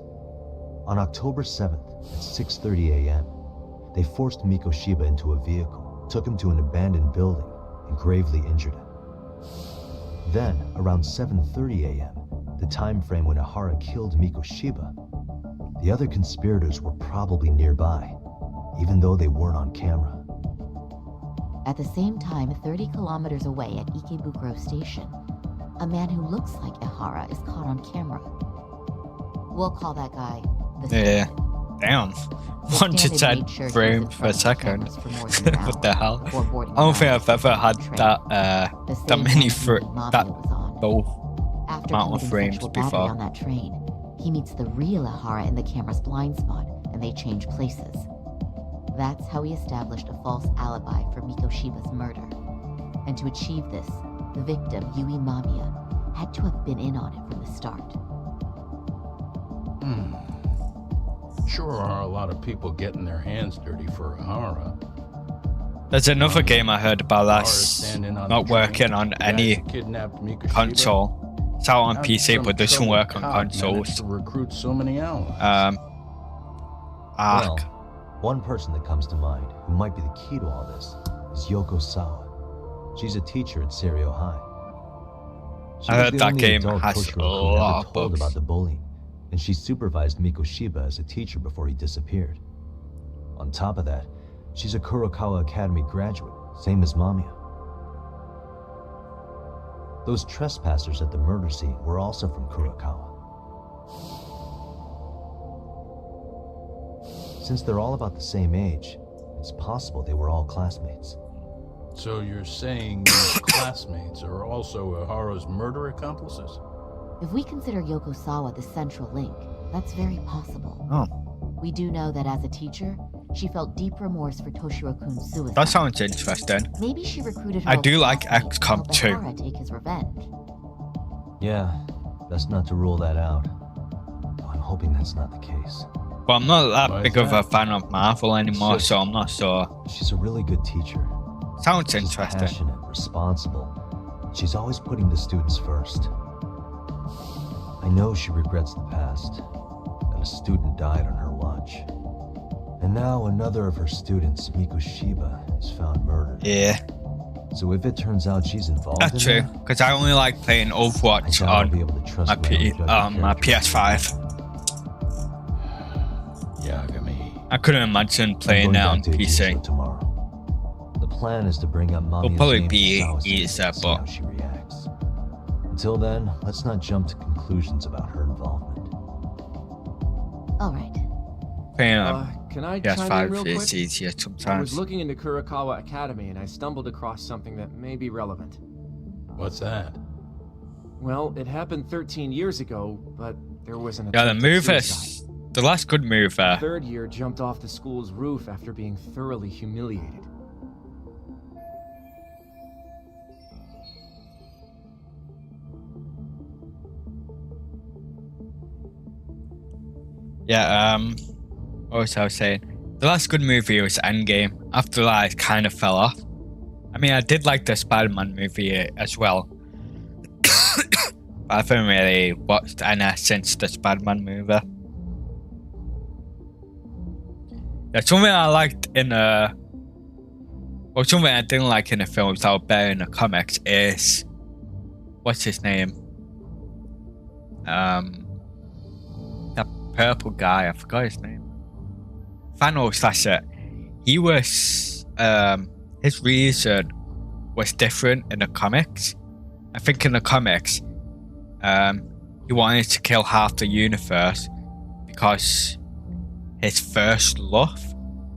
On October 7th at 6:30 a.m., they forced Mikoshiba into a vehicle, took him to an abandoned building, and gravely injured him. Then, around 7:30 a.m., the time frame when Ihara killed Mikoshiba, the other conspirators were probably nearby, even though they weren't on camera. At the same time, 30 kilometers away at Ikebukuro Station, a man who looks like Ihara is caught on camera. We'll call that guy the Yeah. Stand. Damn. The 1 to Stand 10 made sure he was in frames per front of second. cameras for more than an What hour the hell? before boarding I don't think the I've ever had train. that The that same many man for Yumi Mafia that was on. both After amount of committing frames sexual battery before. on that train, he meets the real Ihara in the camera's blind spot, and they change places. That's how he established a false alibi for Mikoshiba's murder. And to achieve this, the victim, Yui Mamiya, had to have been in on it from the start. Sure are a lot of people getting their hands dirty for Ihara. There's another game I heard about Ihara that's standing on not the train, working on the guy any who kidnapped Mikoshiba. console. It's out on How'd PC, some but doesn't troubled work on cop manage consoles. to recruit so many allies. Ark. Well, one person that comes to mind who might be the key to all this is Yoko Sawa. She's a teacher at Serio High. She I was heard the that only game adult has a Toshiro-kun ever lot of told bugs. about the bullying, and she supervised Mikoshiba as a teacher before he disappeared. On top of that, she's a Kurokawa Academy graduate, same as Mamiya. Those trespassers at the murder scene were also from Kurokawa. Since they're all about the same age, it's possible they were all classmates. So you're saying these classmates are also Ihara's murder accomplices? If we consider Yoko Sawa the central link, that's very possible. Oh, We do know that as a teacher, she felt deep remorse for Toshiro-kun's suicide. that sounds interesting. Maybe she recruited her I old do like classmate to XCOM help 2. Ihara take his revenge. Yeah, best not to rule that out. Though I'm hoping that's not the case. But I'm not Why that is big of a that? fan of Marvel anymore, It's just- so I'm not sure. She's a really good teacher. Sounds She's interesting. passionate, responsible. She's always putting the students first. I know she regrets the past, that a student died on her watch. And now another of her students, Mikoshiba, is found murdered. Yeah, So if it turns out she's involved that's in true. that, Because I only like playing I Overwatch doubt I'll be on able to trust my my own judgment my character. PS5. Yagami. I couldn't imagine I'm playing going that back on to PC. Ajiso tomorrow. The plan is to bring up Mamiya's probably name be to Sawa's easier, and see but- how she reacts. Until then, let's not jump to conclusions about her involvement. All right. Playing on Can I chime in PS5 real is quick? easier I was sometimes. looking into Kurokawa Academy and I stumbled across something that may be relevant. What's that? Well, it happened 13 years ago, but there was an Yeah, the attempted move suicide. is the last good move there. Third year jumped off the school's roof after being thoroughly humiliated. Yeah, what was I saying? The last good movie was Endgame. After that, it kind of fell off. I mean, I did like the Spider-Man movie as well. But I haven't really watched any since the Spider-Man movie. Yeah, something I liked in well, something I didn't like in the films that were better in the comics is, what's his name? That purple guy, I forgot his name. Thanos, that's it. He was, his reason was different in the comics. I think in the comics, he wanted to kill half the universe because his first love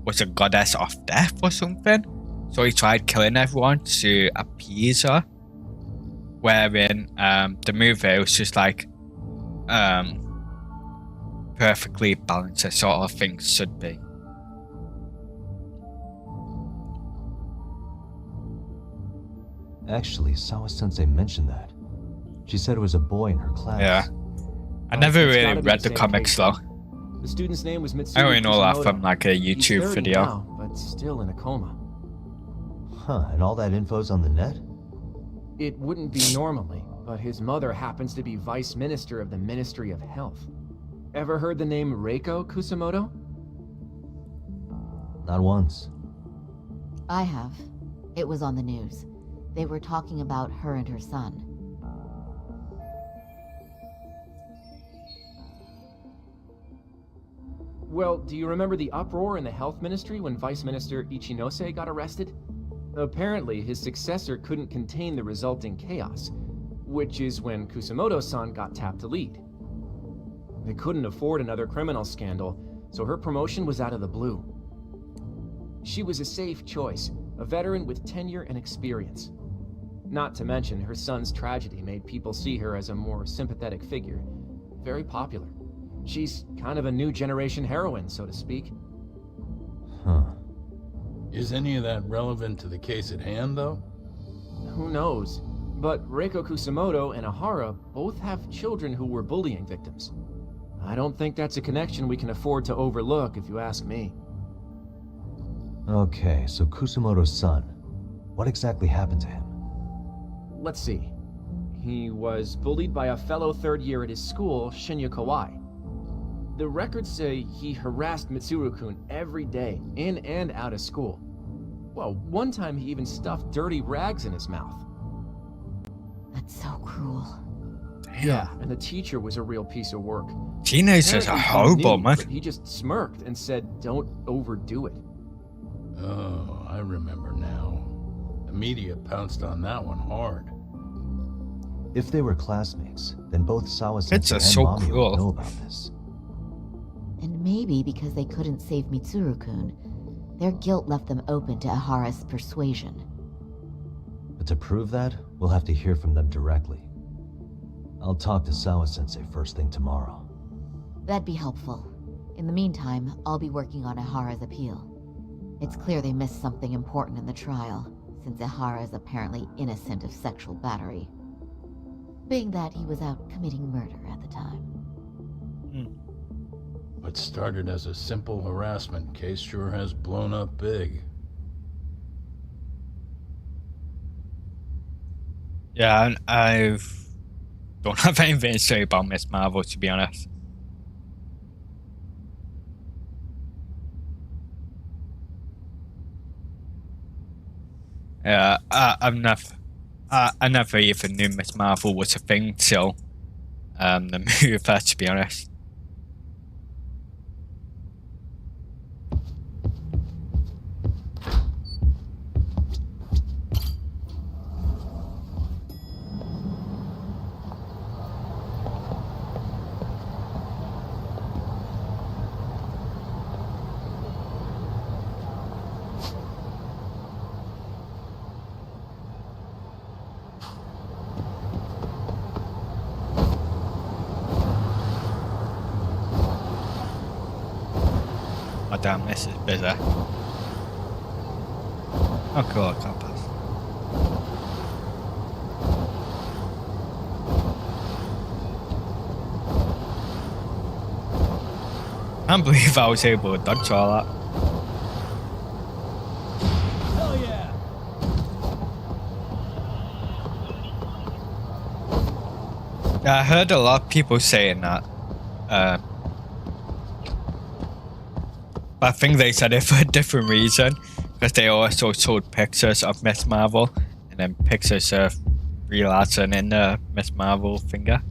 was a goddess of death or something. So he tried killing everyone to appease her. Wherein the movie was just like perfectly balanced, as sort of things should be. Actually, Sawa-sensei mentioned that. She said it was a boy in her class. Yeah. I never It's really gotta be read the the same comics case. though. The student's name was Mitsuru I only know that Kishimoto. from like a He's YouTube 30 video. now, but still in a coma. Huh, and all that info's on the net? It wouldn't be normally, but his mother happens to be Vice Minister of the Ministry of Health. Ever heard the name Reiko Kusamoto? Not once. I have. It was on the news. They were talking about her and her son. Well, do you remember the uproar in the health ministry when Vice Minister Ichinose got arrested? Apparently, his successor couldn't contain the resulting chaos, which is when Kusamoto-san got tapped to lead. They couldn't afford another criminal scandal, so her promotion was out of the blue. She was a safe choice, a veteran with tenure and experience. Not to mention, her son's tragedy made people see her as a more sympathetic figure. Very popular. She's kind of a new generation heroine, so to speak. Huh. Is any of that relevant to the case at hand, though? Who knows? But Reiko Kusamoto and Ahara both have children who were bullying victims. I don't think that's a connection we can afford to overlook, if you ask me. Okay, so Kusamoto's son. What exactly happened to him? Let's see. He was bullied by a fellow third year at his school, Shinya Kawai. The records say he harassed Mitsuru-kun every day, in and out of school. Well, one time he even stuffed dirty rags in his mouth. That's so cruel. Yeah, and the teacher was a real piece of work. Teenagers are Apparently he horrible, knew, man. but he just smirked and said, "Don't overdo it." Oh, I remember now. The media pounced on that one hard. If they were classmates, then both Sawa Kids Sensei are and so Mami cruel. would know about this. And maybe because they couldn't save Mitsuru-kun, their guilt left them open to Ahara's persuasion. But to prove that, we'll have to hear from them directly. I'll talk to Sawa Sensei first thing tomorrow. That'd be helpful. In the meantime, I'll be working on Ahara's appeal. It's clear they missed something important in the trial, since Ahara is apparently innocent of sexual battery. Being that he was out committing murder at the time. What started as a simple harassment case sure has blown up big. Yeah, I don't have anything to say about Miss Marvel, to be honest. Yeah, I never even knew Miss Marvel was a thing till the movie, to be honest. Oh damn, this is busy. Oh cool, I can't pass. I can't believe I was able to dodge all that. Hell yeah! Yeah, I heard a lot of people saying that. But I think they said it for a different reason, because they also showed pictures of Miss Marvel, and then pictures of Brie Larson in the Miss Marvel finger.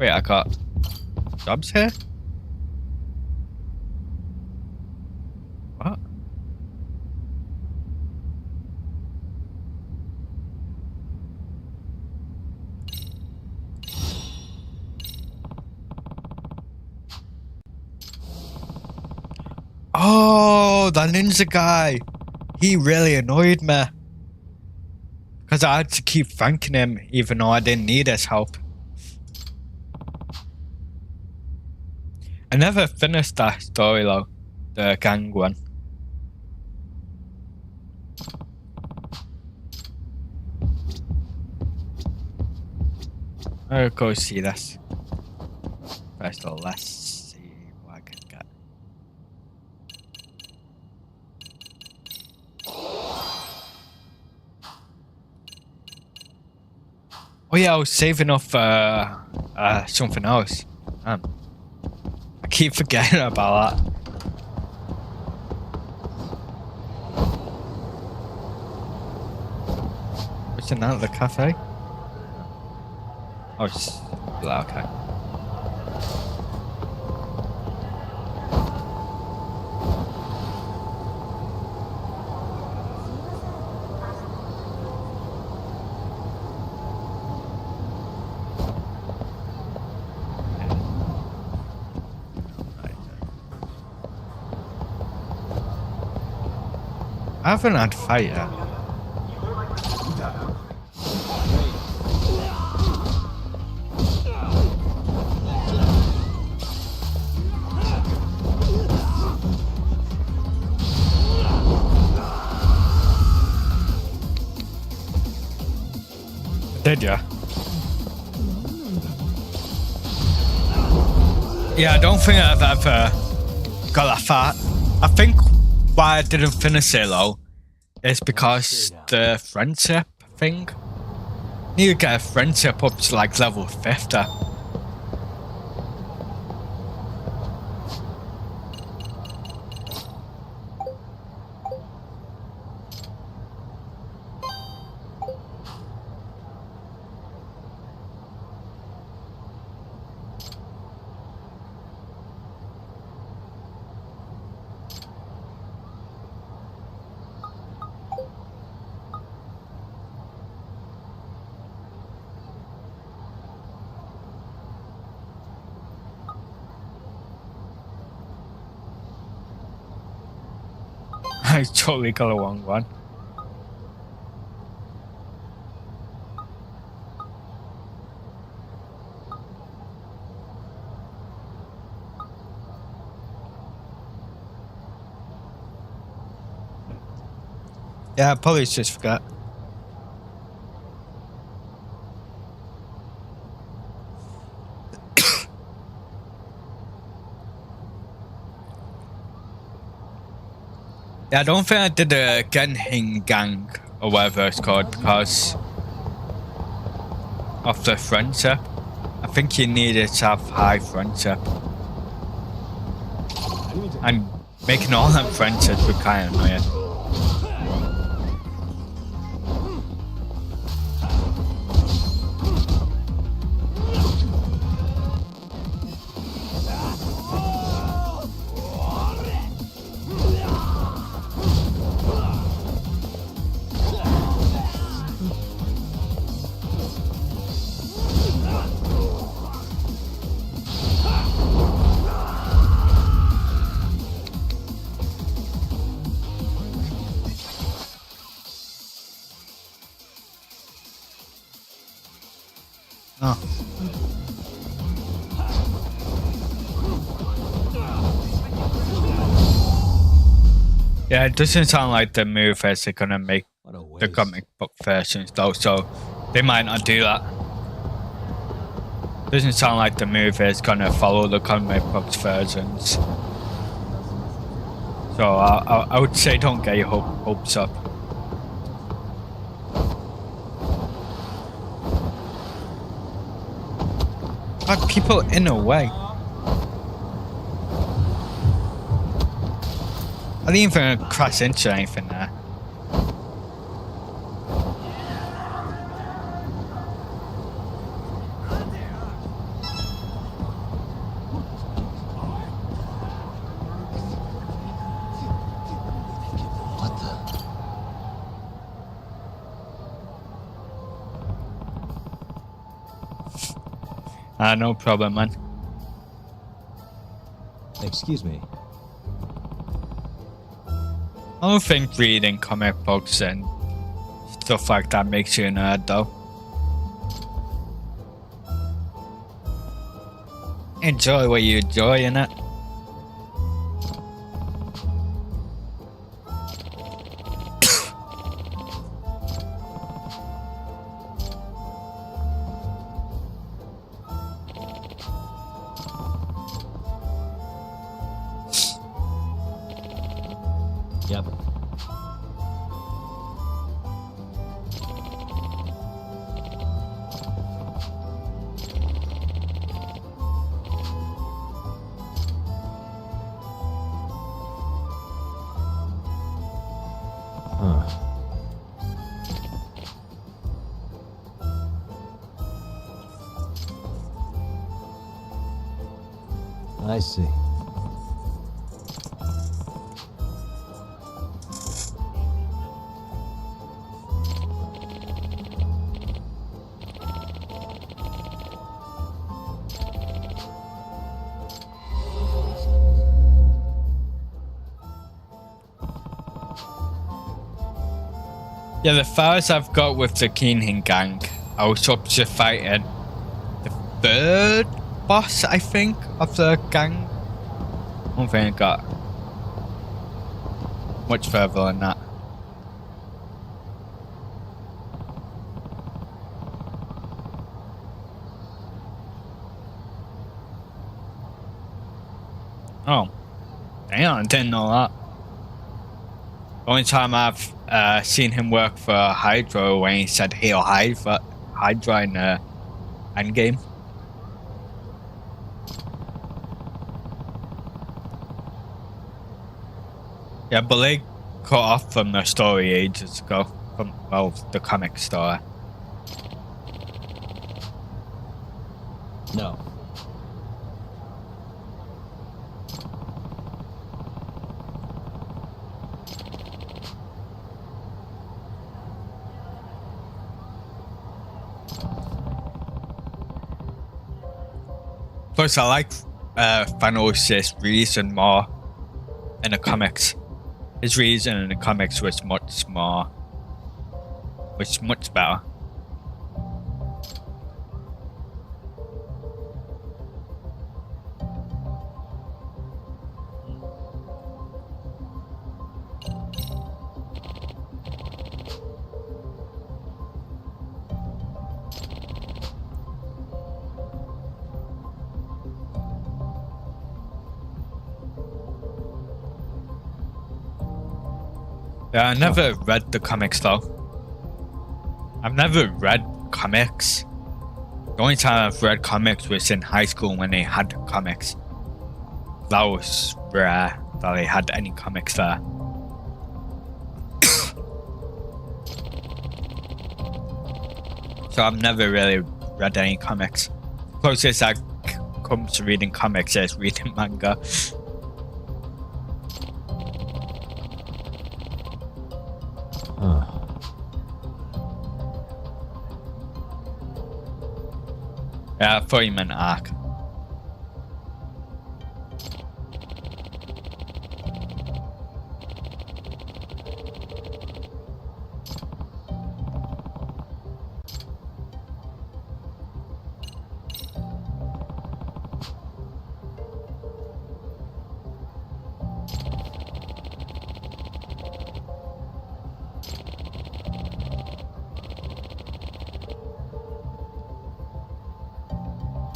Wait, I got jobs here? What? Oh, that ninja guy. He really annoyed me. Because I had to keep thanking him even though I didn't need his help. I never finished that story though. The gang one. I'll go see this. First of all, let's see what I can get. Oh yeah, I was saving up something else. I keep forgetting about that. What's in that? The cafe? Oh, it's okay. I haven't had a fight yet. Did ya? Yeah, I don't think I've ever got that far. I think why I didn't finish it though is because the friendship thing. You need to get a friendship up to like level 50. I totally got a wrong one. Yeah, I probably just forgot. Yeah, I don't think I did the Genhin gang or whatever it's called because of the friendship. I think you needed to have high friendship. And making all them friendships would kind of annoying. Oh. Yeah, it doesn't sound like the movers are gonna make the comic book versions though, so they might not do that. Doesn't sound like the movie is gonna follow the comic books versions. So I would say don't get your hopes up. Are people in a way? I didn't even crash into anything there. No problem, man. Excuse me. I don't think reading comic books and stuff like that makes you a nerd, though. Enjoy what you enjoy in it. Huh. I see. Yeah, the farthest I've got with the Keenan gang, I was up to fighting the third boss, I think, of the gang. I don't think I got much further than that. Oh, damn, I didn't know that. The only time I've seen him work for Hydra when he said he'll hide for Hydra in Endgame. Yeah, but they cut off from the story ages ago, from, well, the comic story. No. Plus, I like Thanos' reason more in the comics. His reason in the comics was much better. Yeah, I never read the comics though. I've never read comics. The only time I've read comics was in high school when they had comics. That was rare that they had any comics there. So I've never really read any comics. Closest I come to reading comics is reading manga. Huh. Yeah, I thought you meant arc.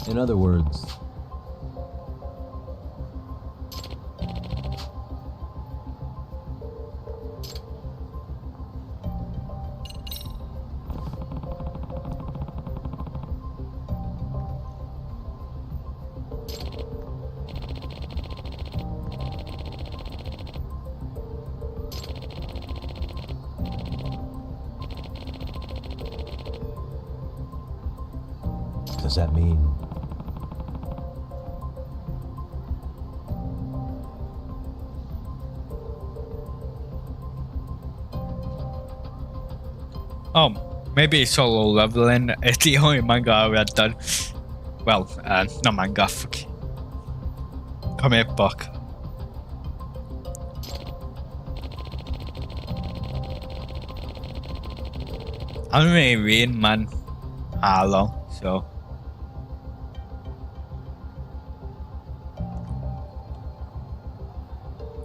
In other words, does that mean maybe solo leveling is the only manga I read done. Well, not manga, fuck. Comic book. I don't really read man Harlow, so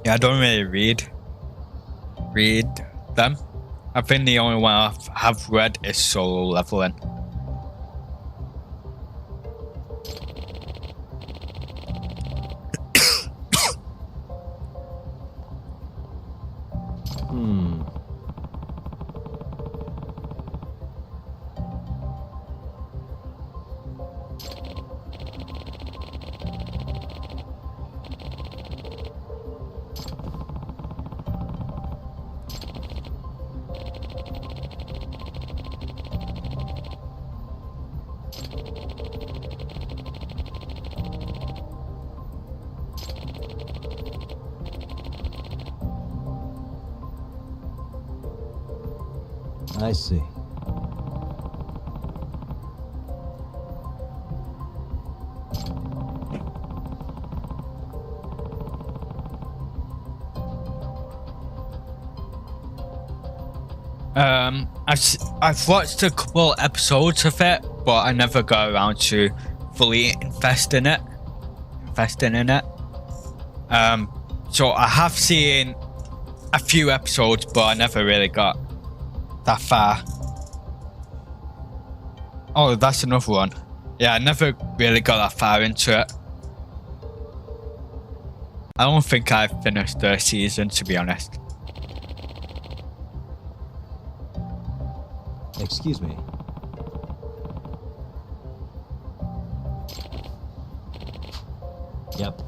yeah, I don't really read them. I think the only one I have read is Solo Leveling. I see. I've watched a couple episodes of it, but I never got around to fully investing in it. So I have seen a few episodes, but I never really got that far. Oh, that's another one. Yeah, I never really got that far into it. I don't think I finished the season, to be honest. Excuse me. Yep.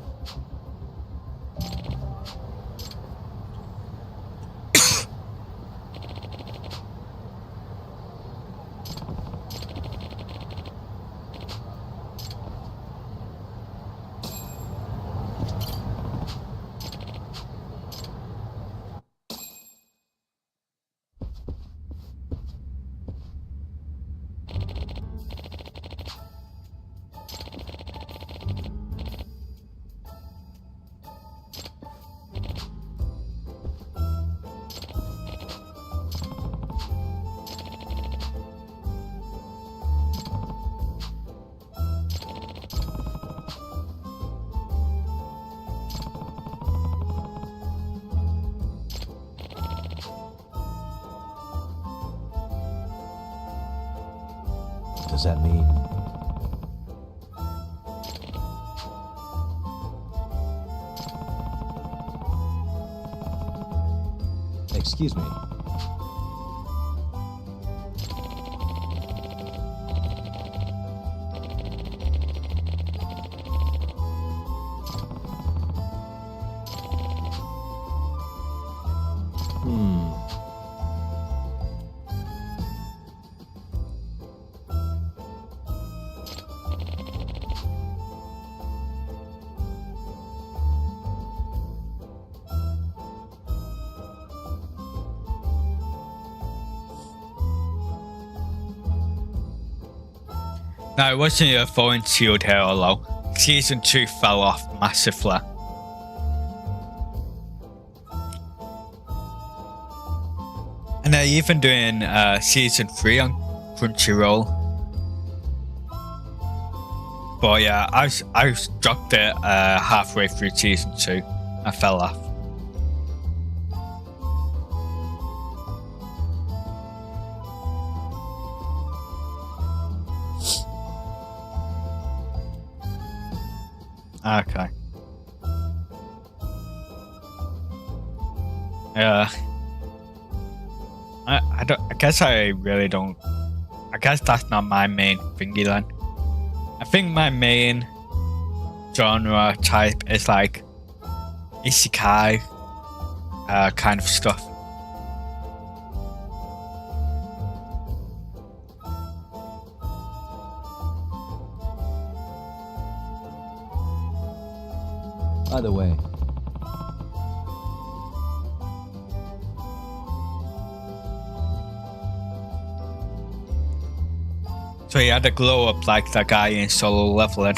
Does that mean... Excuse me. Now, it wasn't your phone sealed here, although season 2 fell off massively. And they're even doing season 3 on Crunchyroll. But yeah, I dropped it halfway through season 2. I fell off. Okay. Yeah. I guess I really don't. I guess that's not my main thingy then. I think my main genre type is like isekai kind of stuff. By the way, so he had a glow up like that guy in Solo Leveling.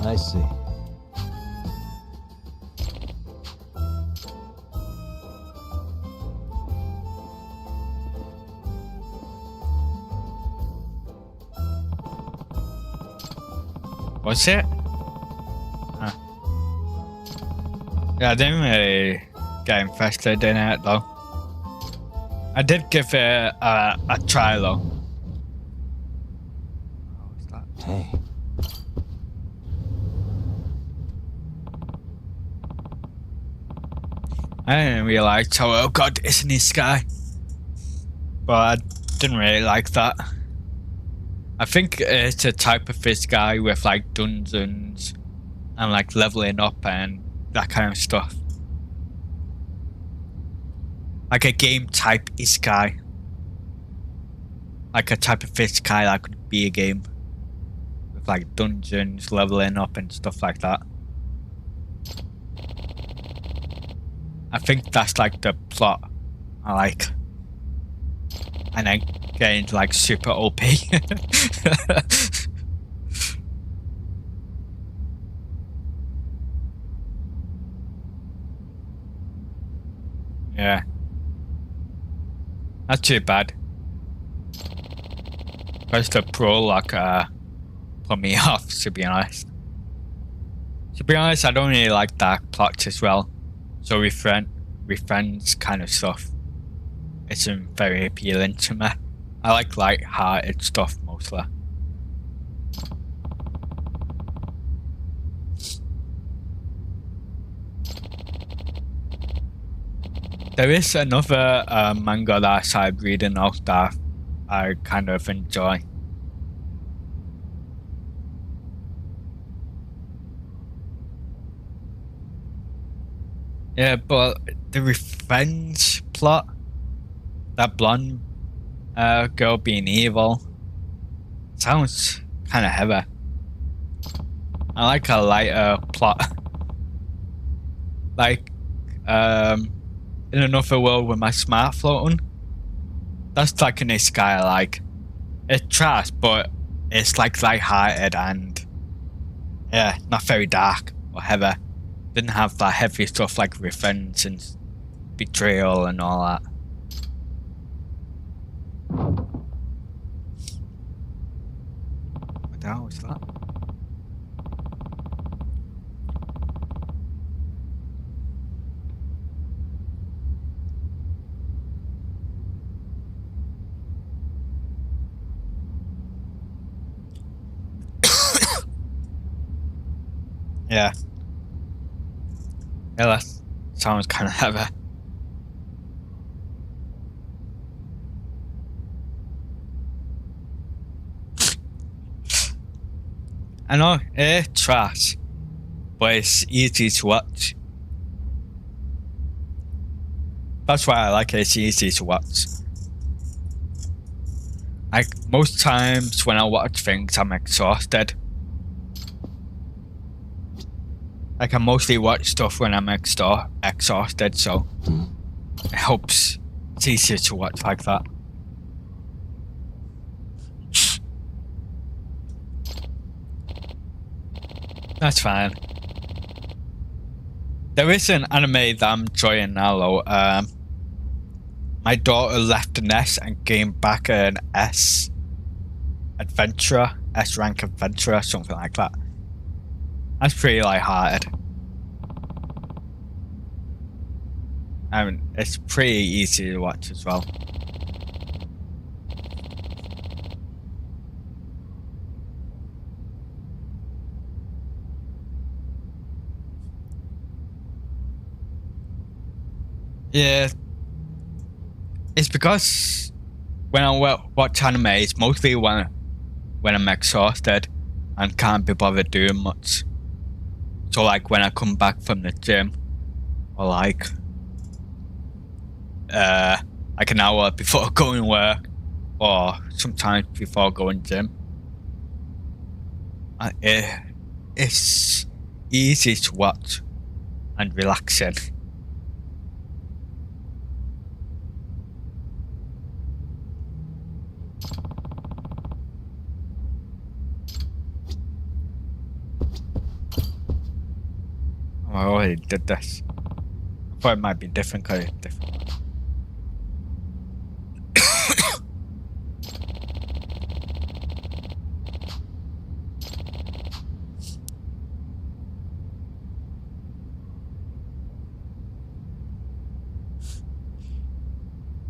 I see. Was it? Huh. Yeah, I didn't really get invested in it though. I did give it a try though. What's that? Hey. I didn't really like how oh god it's in the sky. But I didn't really like that. I think it's a type of this guy with like dungeons and like leveling up and that kind of stuff. Like a game type isekai. Like a type of isekai that could be a game. With like dungeons, leveling up and stuff like that. I think that's like the plot I like. And then getting like super OP. Yeah. Not too bad. Because the prologue put me off, to be honest. To be honest, I don't really like dark plots as well. So with friends kind of stuff isn't very appealing to me. I like light-hearted stuff mostly. There is another manga that I started reading out that I kind of enjoy. Yeah, but the revenge plot, that blonde girl being evil, sounds kind of heavy. I like a lighter plot. Like, in another world with my smart floating. That's like in this guy I like. It's trash, but it's like light-hearted and yeah, not very dark or heavy. Didn't have that heavy stuff like revenge and betrayal and all that. What the hell was that? Yeah. Yeah, that sounds kind of heavy. I know, it's trash, but it's easy to watch. That's why I like it, it's easy to watch. Like, most times when I watch things, I'm exhausted. Like, I mostly watch stuff when I'm exhausted, so it helps. It's easier to watch like that. That's fine. There is an anime that I'm enjoying now, though. My daughter left the nest and came back an S rank adventurer, something like that. That's pretty light-hearted. I mean, it's pretty easy to watch as well. Yeah. It's because when I watch anime, it's mostly when I'm exhausted and can't be bothered doing much. So like when I come back from the gym, or like an hour before going to work, or sometimes before going gym, it's easy to watch and relaxing. I already did this. I thought it might be different because it's different.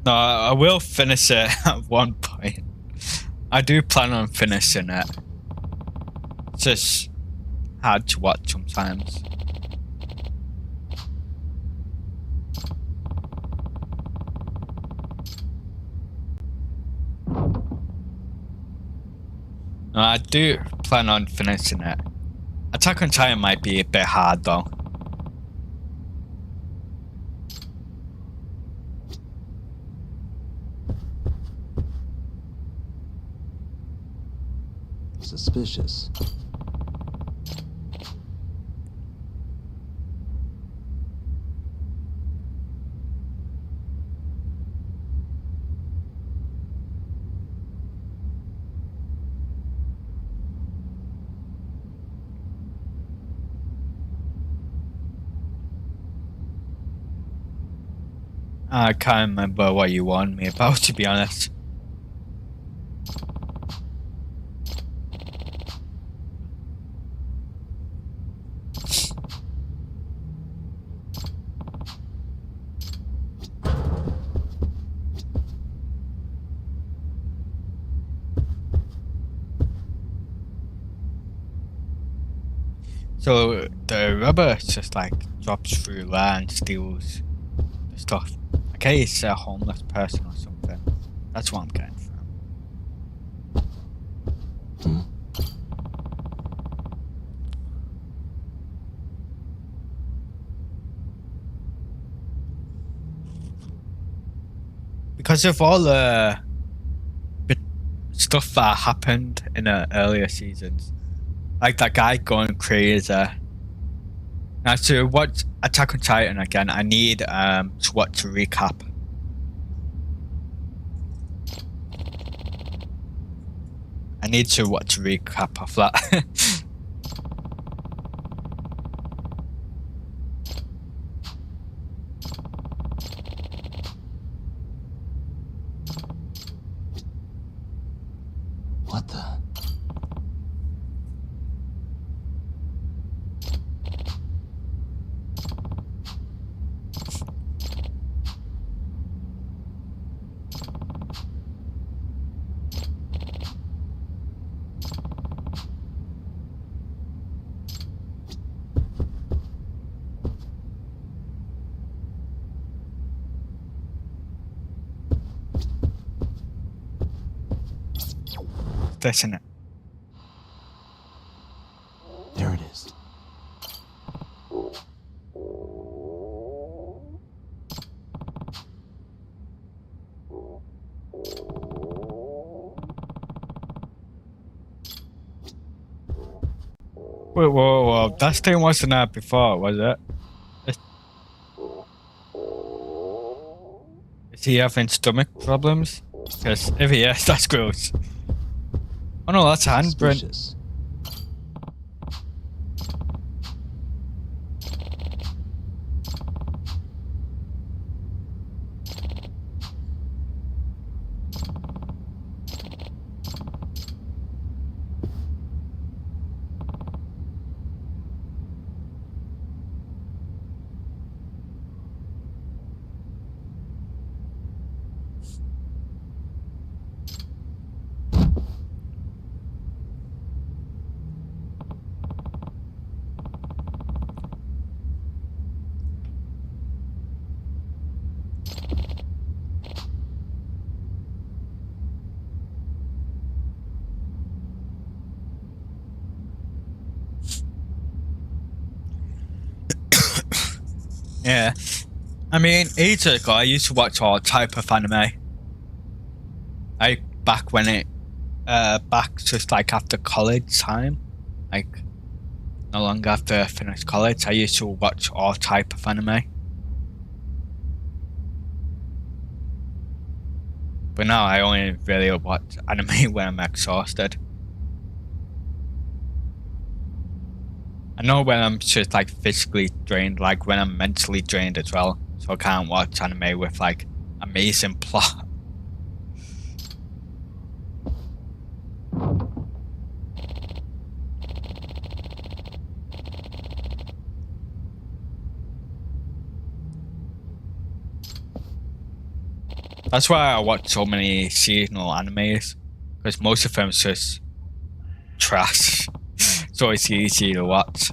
No, I will finish it at one point. I do plan on finishing it. It's just hard to watch sometimes. No, I do plan on finishing it. Attack on Titan might be a bit hard though. Suspicious. I can't remember what you warned me about, to be honest. So the rubber just like drops through there and steals the stuff. Okay, it's a homeless person or something. That's what I'm getting from. Because of all the stuff that happened in the earlier seasons, like that guy going crazy. Now to watch Attack on Titan again, I need to watch a recap. I need to watch a recap of that. What the? This in it. There it is. Wait, whoa. That thing wasn't there before, was it? Is he having stomach problems? Because if he is, that's gross. Oh no, that's a handprint. Suspicious. Yeah. I mean, ages ago, I used to watch all type of anime. Like, back when it, back just like after college time. Like, no longer after I finished college, I used to watch all type of anime. But now I only really watch anime when I'm exhausted. I know when I'm just like physically drained, like when I'm mentally drained as well. So I can't watch anime with like amazing plot. That's why I watch so many seasonal animes, because most of them is just trash. So it's easy to watch.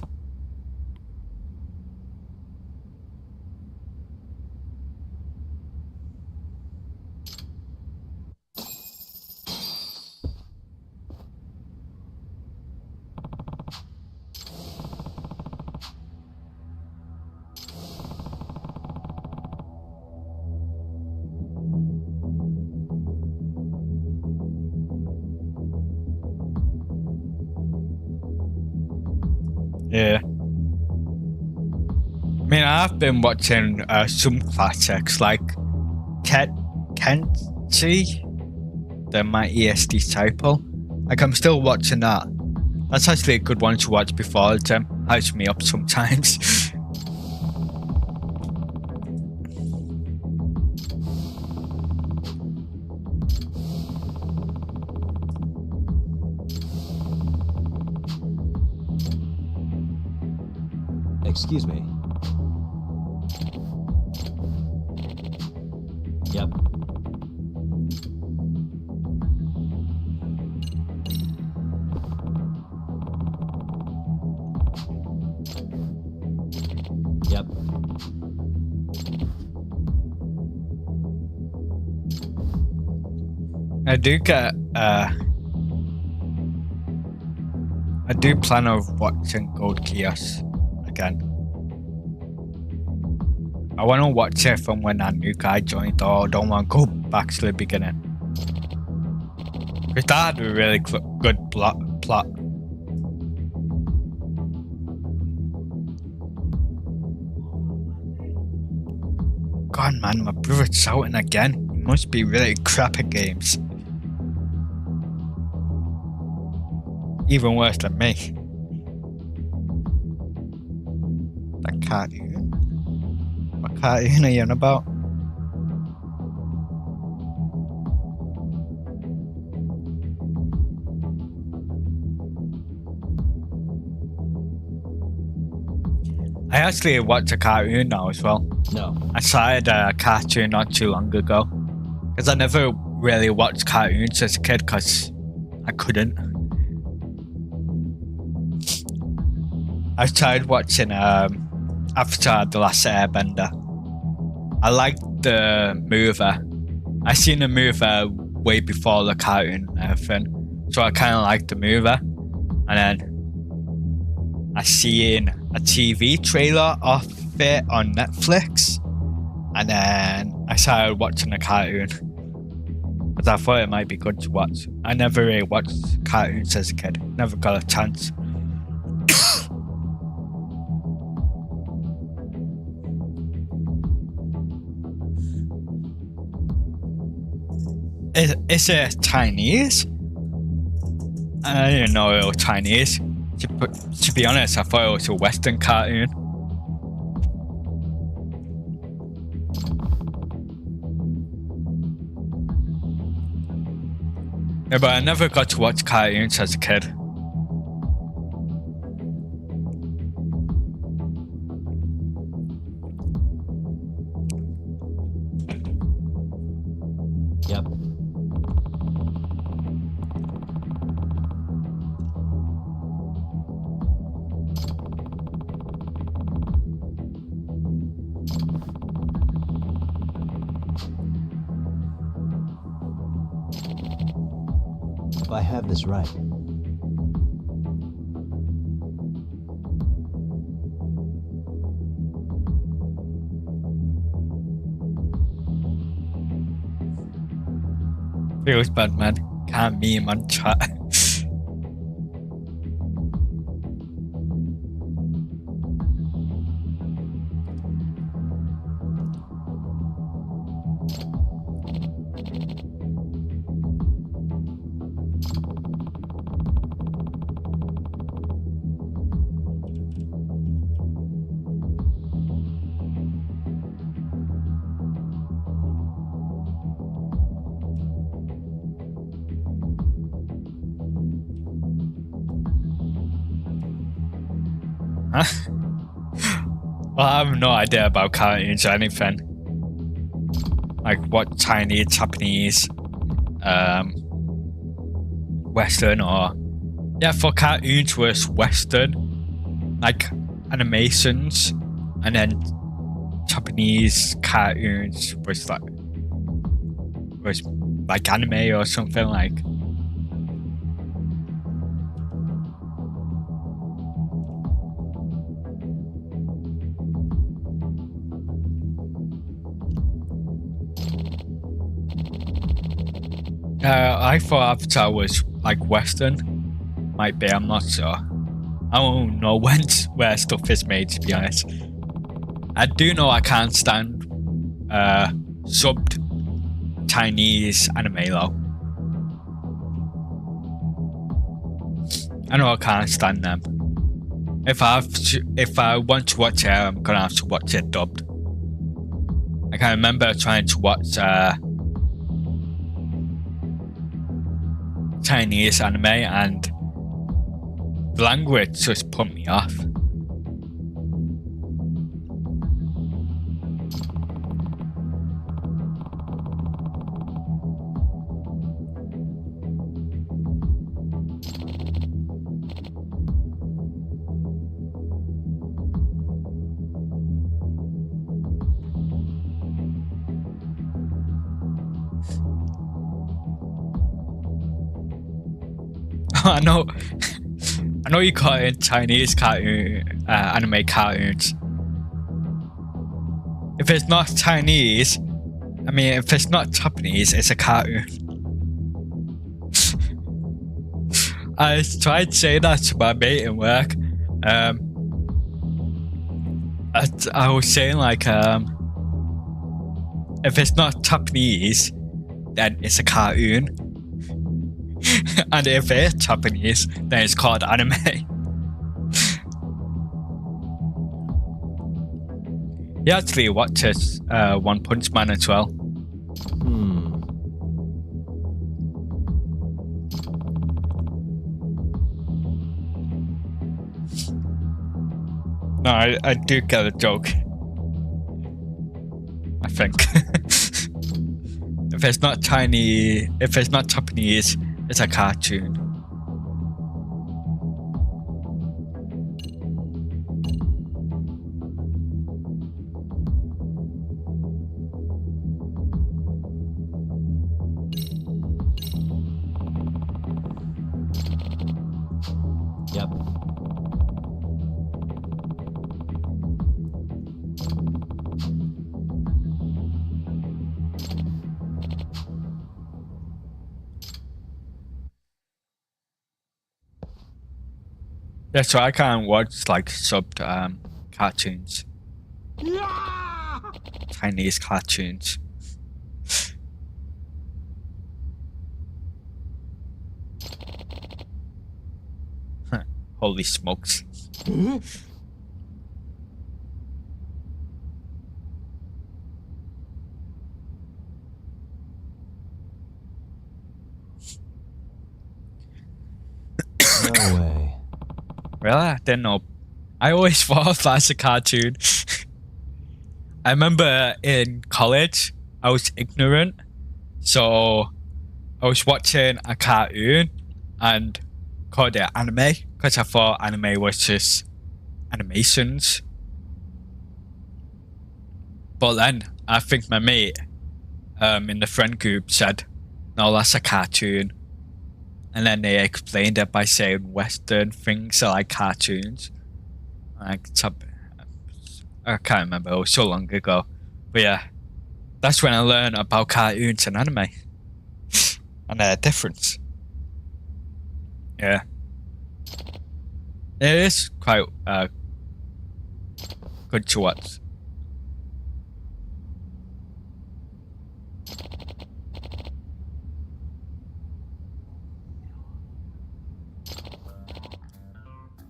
Yeah. I mean, I've been watching some classics like Kenshi, the Mightiest Disciple. Like, I'm still watching that. That's actually a good one to watch before it hypes me up sometimes. Excuse me. Yep. Yep. I do get I do plan on watching Gold Kiosk again. I want to watch it from when that new guy joined, though I don't want to go back to the beginning. Because that had a really good plot. God, man, my brother's shouting again. He must be really crap at games. Even worse than me. That cartoon? What cartoon are you on about? I actually watch a cartoon now as well. No. I started a cartoon not too long ago. Because I never really watched cartoons as a kid because I couldn't. I tried watching Avatar The Last Airbender. I liked the movie. I seen the movie way before the cartoon and everything. So I kind of liked the movie. And then I seen a TV trailer of it on Netflix. And then I started watching the cartoon. Because I thought it might be good to watch. I never really watched cartoons as a kid. Never got a chance. Is it Chinese? I didn't know it was Chinese. To be honest, I thought it was a Western cartoon. Yeah, but I never got to watch cartoons as a kid. Yep. If I have this right. Feels bad, man. Can't meme on chat. Huh? Well, I have no idea about cartoons or anything. Like what Chinese, Japanese, Western, or yeah, for cartoons was Western, like animations, and then Japanese cartoons was like anime or something like. I thought Avatar was like Western. Might be, I'm not sure. I don't know where stuff is made, to be honest. I do know I can't stand subbed Chinese anime though. I know I can't stand them. If I want to watch it, I'm gonna have to watch it dubbed. I can remember trying to watch Chinese anime and the language just put me off. I know you call it Chinese cartoon, anime cartoons. If it's not Chinese, if it's not Japanese, it's a cartoon. I tried saying that to my mate in work. I was saying like, if it's not Japanese, then it's a cartoon. And if it's Japanese, then it's called anime. He actually watches One Punch Man as well. No, I do get a joke. I think. If it's not Chinese, if it's not Japanese, it's a cartoon. Yep. Yeah, so I can't watch like subbed cartoons. Chinese cartoons. Holy smokes. No way. Really? I didn't know. I always thought that's a cartoon. I remember in college, I was ignorant. So I was watching a cartoon and called it anime because I thought anime was just animations. But then I think my mate in the friend group said, no, that's a cartoon. And then they explained it by saying Western things are like cartoons. I can't remember, it was so long ago. But yeah, that's when I learned about cartoons and anime. And their difference. Yeah. It is quite good to watch.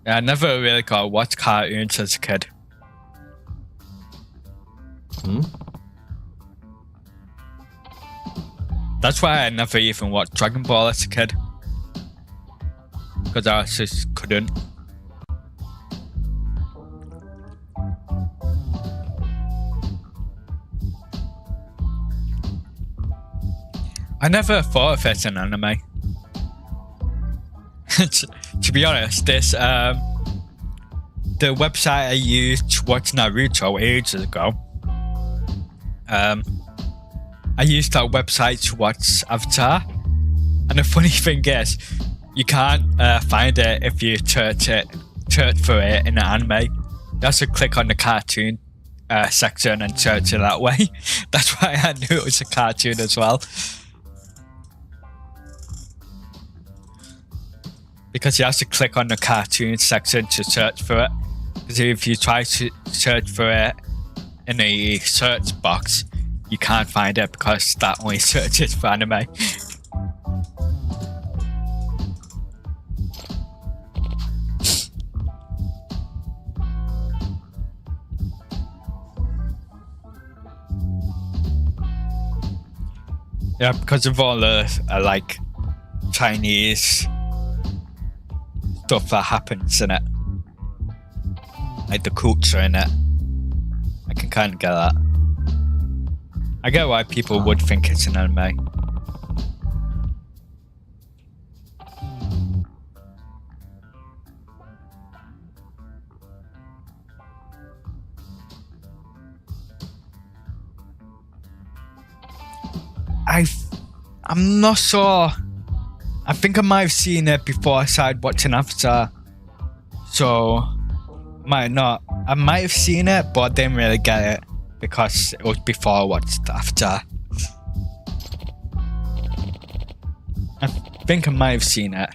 Yeah, I never really got to watch cartoons as a kid. That's why I never even watched Dragon Ball as a kid. Because I just couldn't. I never thought of it as an anime. To be honest, this the website I used to watch Naruto ages ago. I used that website to watch Avatar, and the funny thing is, you can't find it if you search for it in the anime. You have to click on the cartoon section and search it that way. That's why I knew it was a cartoon as well. Because you have to click on the cartoon section to search for it. Because if you try to search for it in a search box, you can't find it because that only searches for anime. Yeah, because of all the like Chinese stuff that happens in it, like the culture in it, I can kind of get that. I get why people would think it's an anime. I'm not sure I think I might have seen it before I started watching Avatar. So, might not. I might have seen it, but I didn't really get it because it was before I watched Avatar. I think I might have seen it,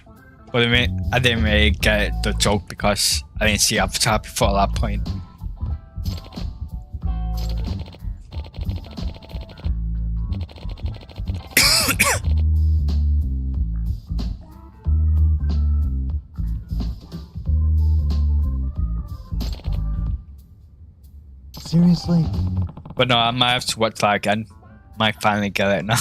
but I didn't really get the joke because I didn't see Avatar before that point. Seriously? But no, I might have to watch that again. Might finally get it now.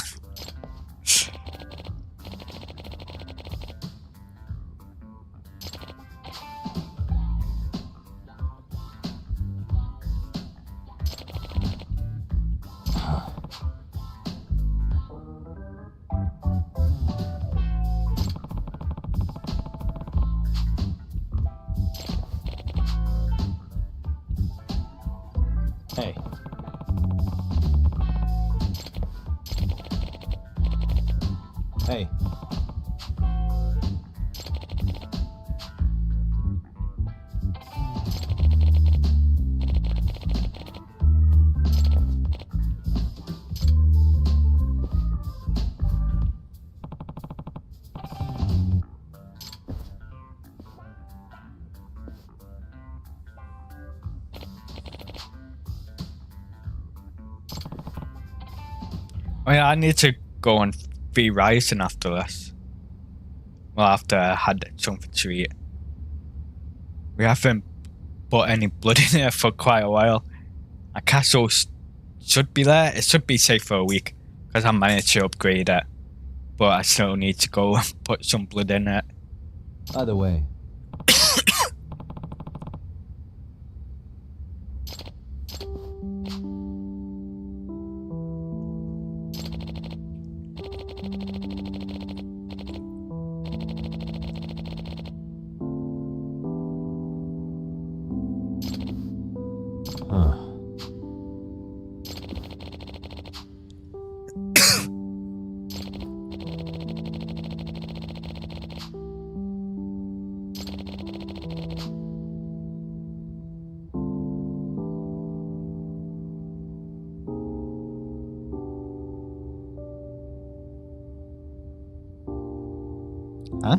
Hey. Hey. Oh yeah, I need to go on free rising after this. Well, after I had something to eat. We haven't put any blood in it for quite a while. Our castle should be there. It should be safe for a week because I managed to upgrade it. But I still need to go and put some blood in it. Either way. Huh. Huh?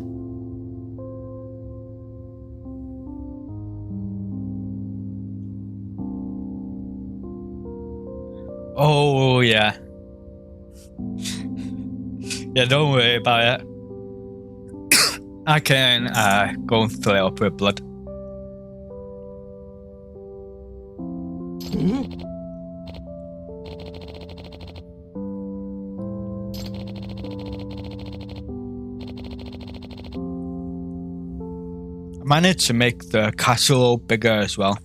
Oh yeah. Yeah, don't worry about it. I can go and fill it up with blood. I managed to make the castle bigger as well.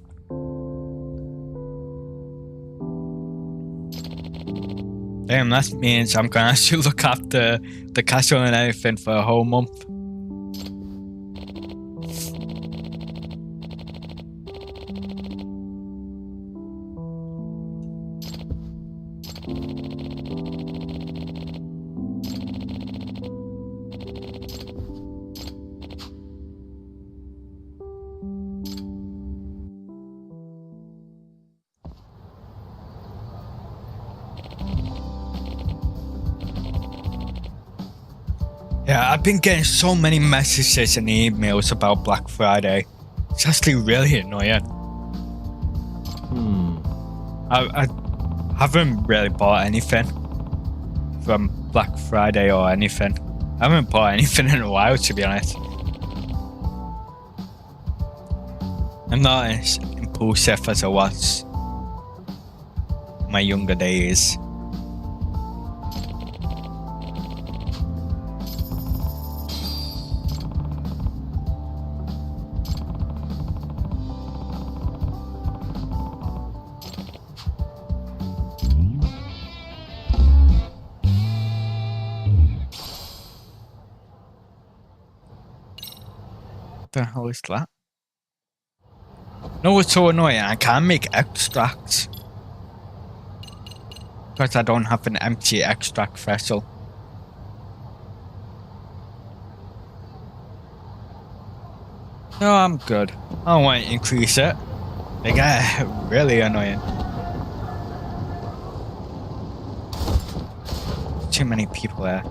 Damn, that means I'm gonna have to look after the castle and everything for a whole month. Yeah, I've been getting so many messages and emails about Black Friday. It's actually really annoying. I haven't really bought anything from Black Friday or anything. I haven't bought anything in a while, to be honest. I'm not as impulsive as I was in my younger days. What the hell is that? No, it's so annoying. I can't make extracts because I don't have an empty extract vessel. No, I'm good. I don't want to increase it. They get really annoying. Too many people there.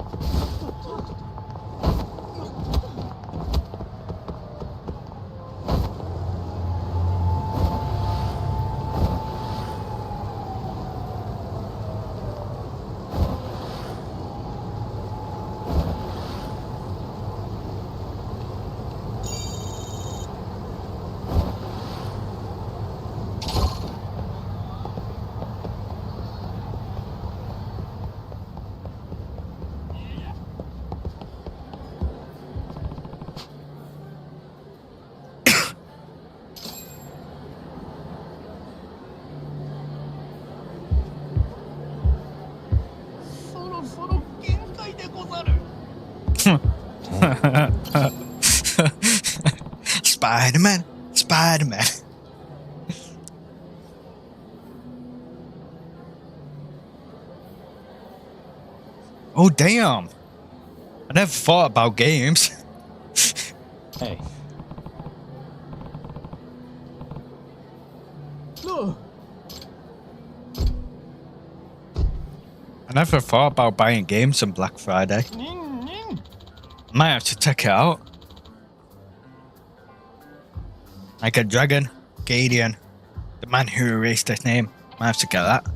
Spider-Man, Spider-Man. Oh damn! I never thought about games. Hey. I never thought about buying games on Black Friday. Might have to check it out. Like a dragon, Gadian, the man who erased his name. Might have to get that.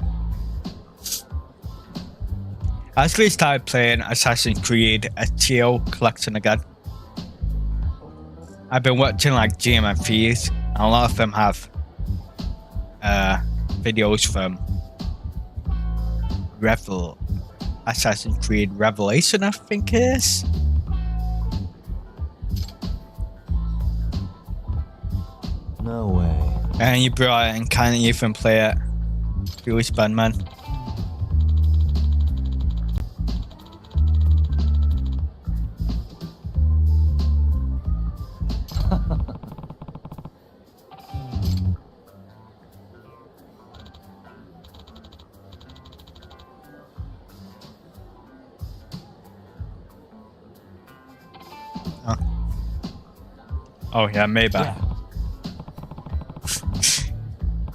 I actually started playing Assassin's Creed Ezio Collection again. I've been watching like GM feeds, and a lot of them have videos from Assassin's Creed Revelation, I think it is. No way. And you brought it and can't even play it. It was bad, man. Oh yeah, maybe. Yeah.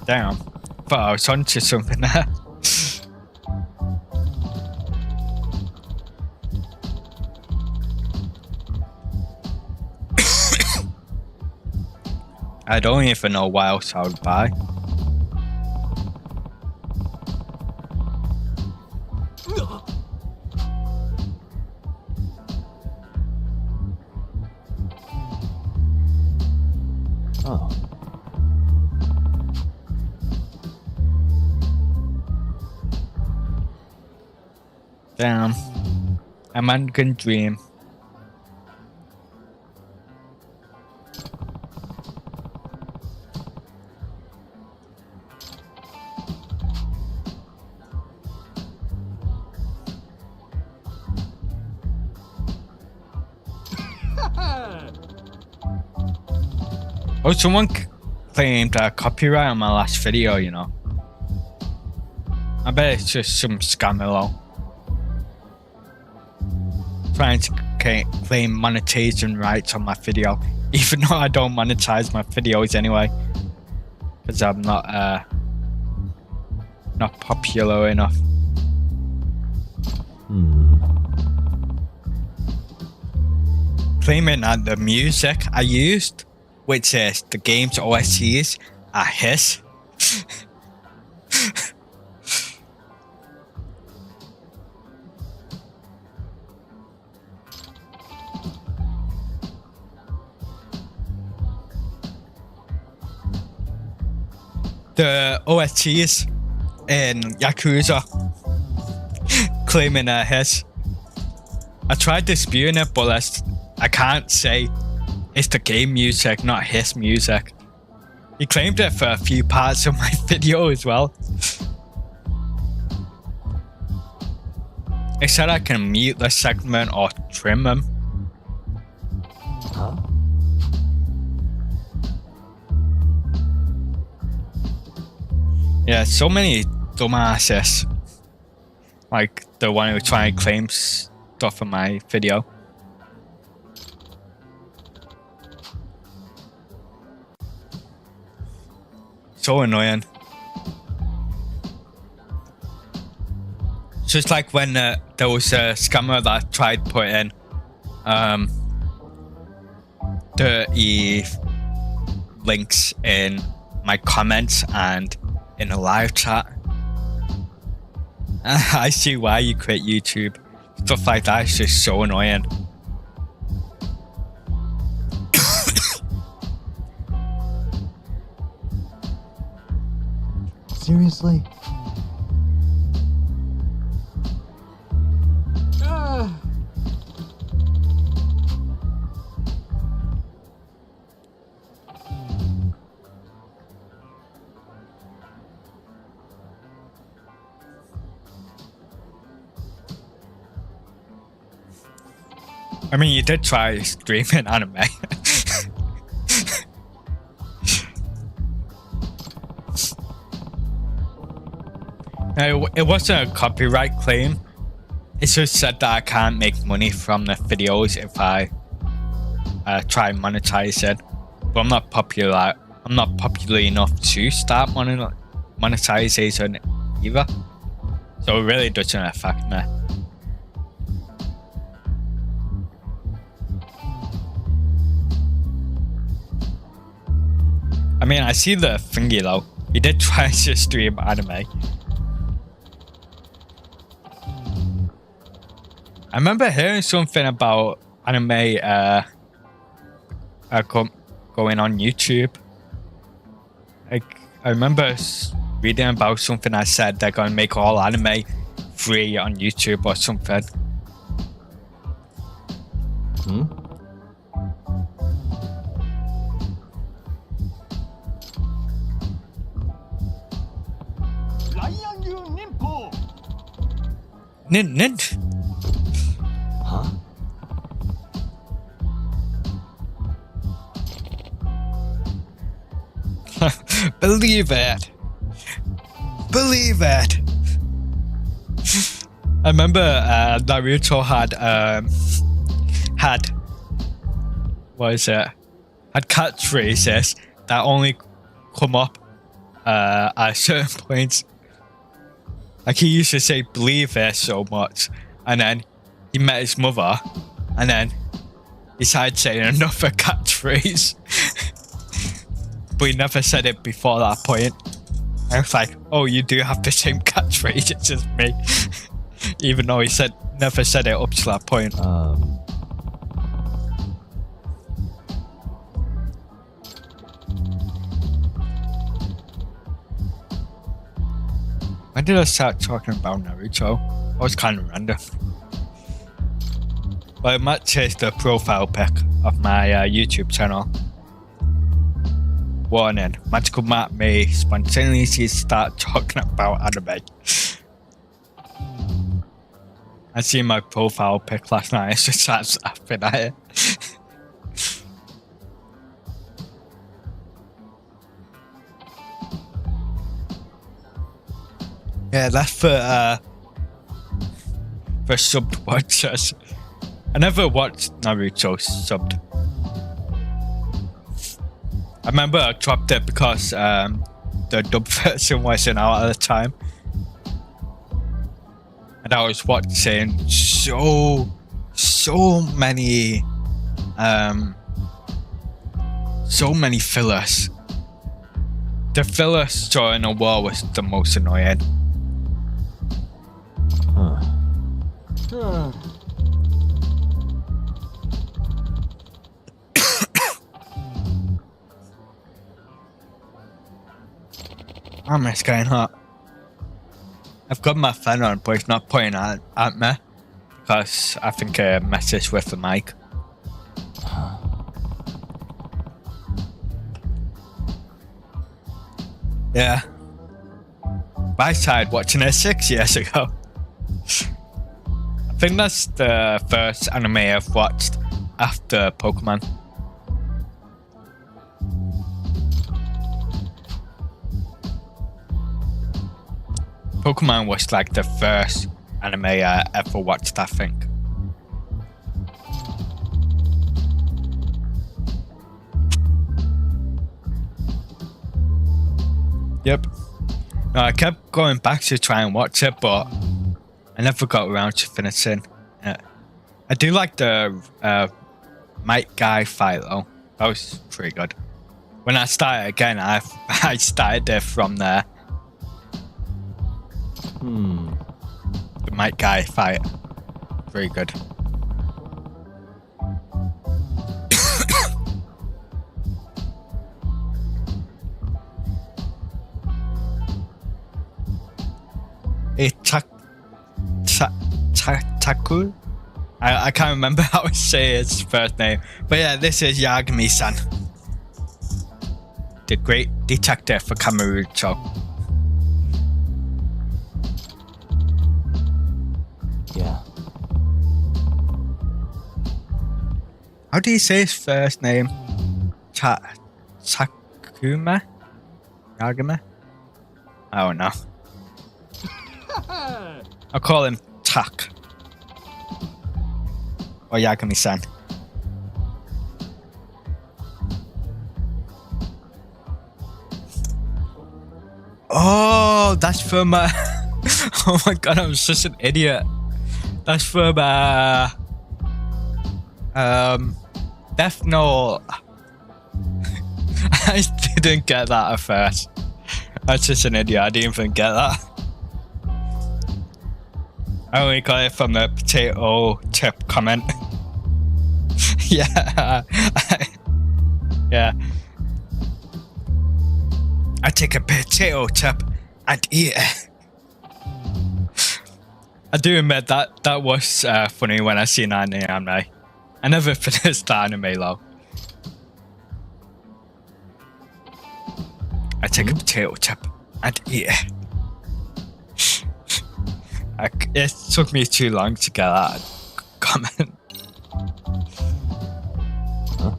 Damn. Thought I was onto something there. I don't even know what else I would buy. Oh. Damn. A man can dream. Oh, someone claimed copyright on my last video, you know. I bet it's just some scammer trying to claim monetization rights on my video, even though I don't monetize my videos anyway, because I'm not popular enough. Claiming that the music I used, which is the game's OSTs, are his. The OSTs in Yakuza claiming they're his. I tried disputing it, but I can't say it's the game music, not his music. He claimed it for a few parts of my video as well. He said I can mute the segment or trim them. Huh? Yeah, so many dumbasses. Like the one who trying to claim stuff in my video. So annoying. Just like when there was a scammer that tried putting dirty links in my comments and in a live chat. I see why you quit YouTube. Stuff like that is just so annoying. Seriously? I mean, you did try streaming anime. It wasn't a copyright claim. It just said that I can't make money from the videos if I try and monetize it. But I'm not popular enough to start monetization either. So it really doesn't affect me. I mean, I see the thingy though. He did try to stream anime. I remember hearing something about anime going on YouTube. Like, I remember reading about something that said they're going to make all anime free on YouTube or something. Nint. Huh? Believe it. Believe it. I remember Naruto had catchphrases that only come up at certain points. Like, he used to say believe it so much, and then he met his mother, and then he started saying another catchphrase. But he never said it before that point. I was like, oh, you do have the same catchphrase as me. Even though he never said it up to that point. When did I start talking about Naruto? That was kind of random. But it matches the profile pic of my YouTube channel. Warning, Magical Matt may spontaneously start talking about anime. I seen my profile pic last night, I just started laughing at it. Yeah, that's for subbed watchers. I never watched Naruto subbed. I remember I dropped it because the dub version wasn't out at the time. And I was watching so many fillers. The fillers during the war was the most annoying. Oh, it's getting hot. I've got my fan on, but it's not pointing at me because I think it messes with the mic. Yeah. But I started watching it 6 years ago. I think that's the first anime I've watched after Pokemon. Pokemon was like the first anime I ever watched, I think. No, I kept going back to try and watch it, but I never got around to finishing it. I do like the Mike Guy fight though. That was pretty good. When I started again, I started it from there. The Mike Guy fight. Very good. Takul? I can't remember how to say his first name. But yeah, this is Yagami-san. The great detective for Kamurocho. Yeah. How do you say his first name? Takuma? Yagami? I don't know. I'll call him Tak. Or Yagami-san. Oh, that's from oh my god, I'm such an idiot. That's from Death Note. I didn't get that at first. That's just an idiot. I didn't even get that. I only got it from the potato chip comment. Yeah. Yeah. I take a potato chip and eat it. I do admit that was funny when I seen that in the anime. I never finished the anime though. I take a potato chip and eat it. It took me too long to get that comment. Huh?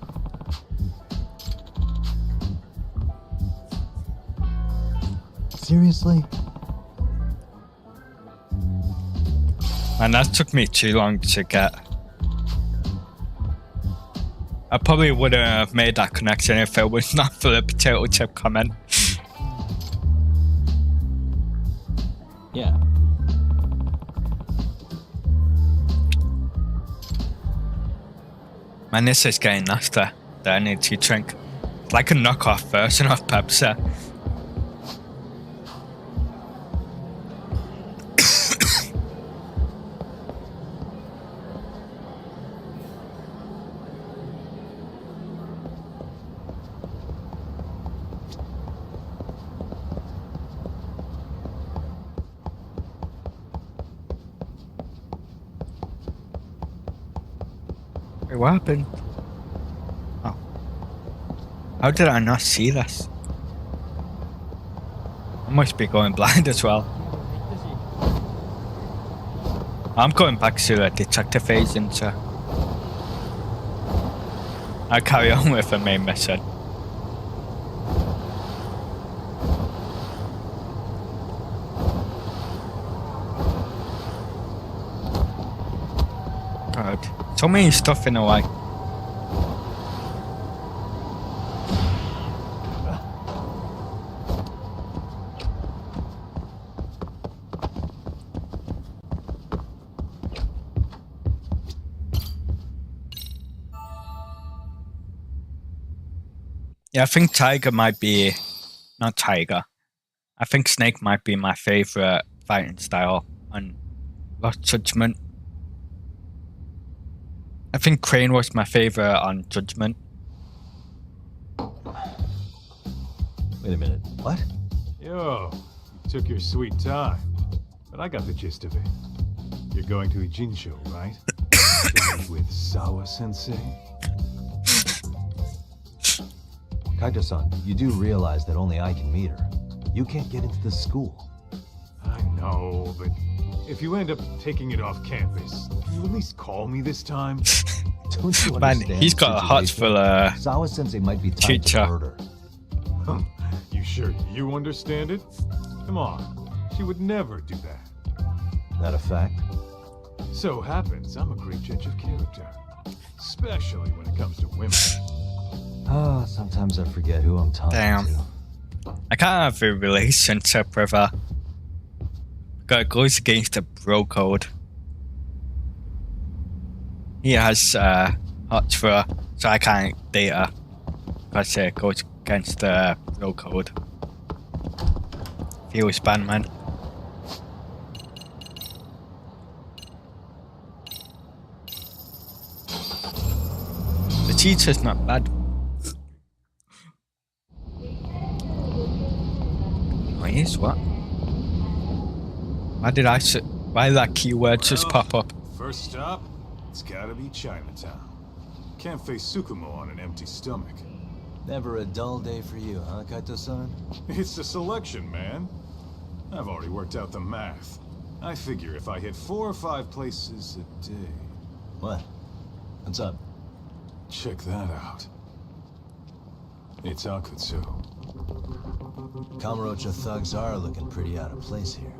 Seriously? And that took me too long to get. I probably wouldn't have made that connection if it was not for the potato chip comment. Yeah. Man, this is getting nasty. That I need to drink. It's like a knockoff version of Pepsi. Wait, what happened? Oh. How did I not see this? I must be going blind as well. I'm going back to the detective agent, so I'll carry on with the main mission. God, so many stuff in a way. Yeah, I think Tiger might be... Not Tiger. I think Snake might be my favorite fighting style on Lost Judgment. I think Crane was my favorite on Judgment. Wait a minute. What? Yo, you took your sweet time. But I got the gist of it. You're going to Ijinsho, right? To meet with Sawa-sensei? Kaito-san, you do realize that only I can meet her. You can't get into the school. I know, but if you end up taking it off campus, can you at least call me this time? Don't you Man, understand he's got a heart for Sawa-sensei might be tied teacher. to murder. You sure you understand it? Come on, she would never do that. That a fact? So happens I'm a great judge of character. Especially when it comes to women. Ah, sometimes I forget who I'm talking Damn. to. I can't have a relationship with her. Because it goes against the bro code. He has hots for her, so I can't date her. Because it goes against the bro code. Feels bad, man. The teacher's not bad. Oh, yes, what? Why did that keyword just pop up? First stop, it's gotta be Chinatown. Can't face Tsukumo on an empty stomach. Never a dull day for you, huh, Kaito-san? It's the selection, man. I've already worked out the math. I figure if I hit 4 or 5 places a day... What? What's up? Check that out. It's Akutsu. Kamurocho thugs are looking pretty out of place here.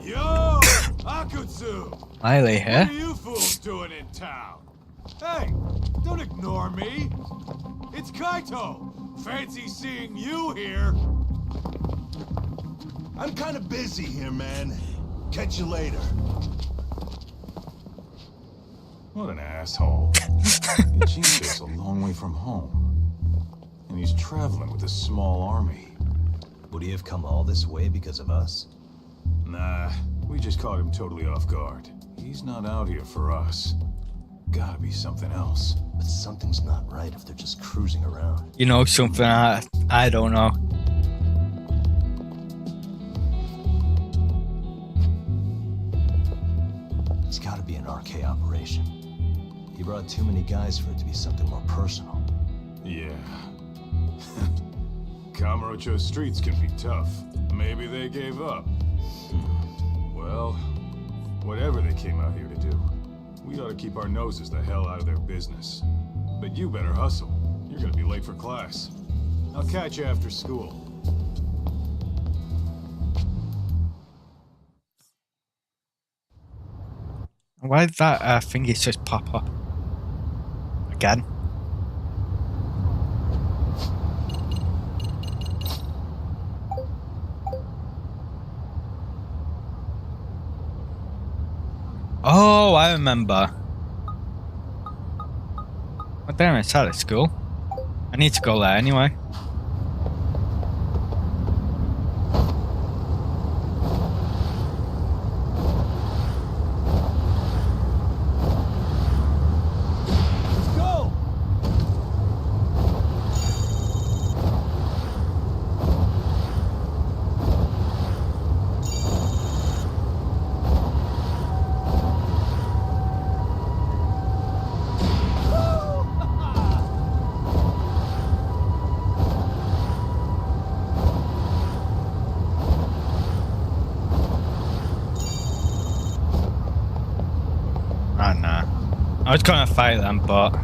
Yo! Akutsu! Miley here. What are you fools doing in town? Hey, don't ignore me. It's Kaito. Fancy seeing you here. I'm kind of busy here, man. Catch you later. What an asshole. Ichin's a long way from home. And he's traveling with a small army. Would he have come all this way because of us? Nah, we just caught him totally off guard. He's not out here for us. Gotta be something else. But something's not right if they're just cruising around. You know something I don't know. It's gotta be an RK operation. He brought too many guys for it to be something more personal. Yeah. Kamurocho streets can be tough. Maybe they gave up. Well, whatever they came out here to do, we ought to keep our noses the hell out of their business. But you better hustle. You're gonna be late for class. I'll catch you after school. Why did that thingy just pop up? Again? Oh, I remember. Oh damn, it's out of school. I need to go there anyway. Let's go! Oh nah. I was gonna fight them, but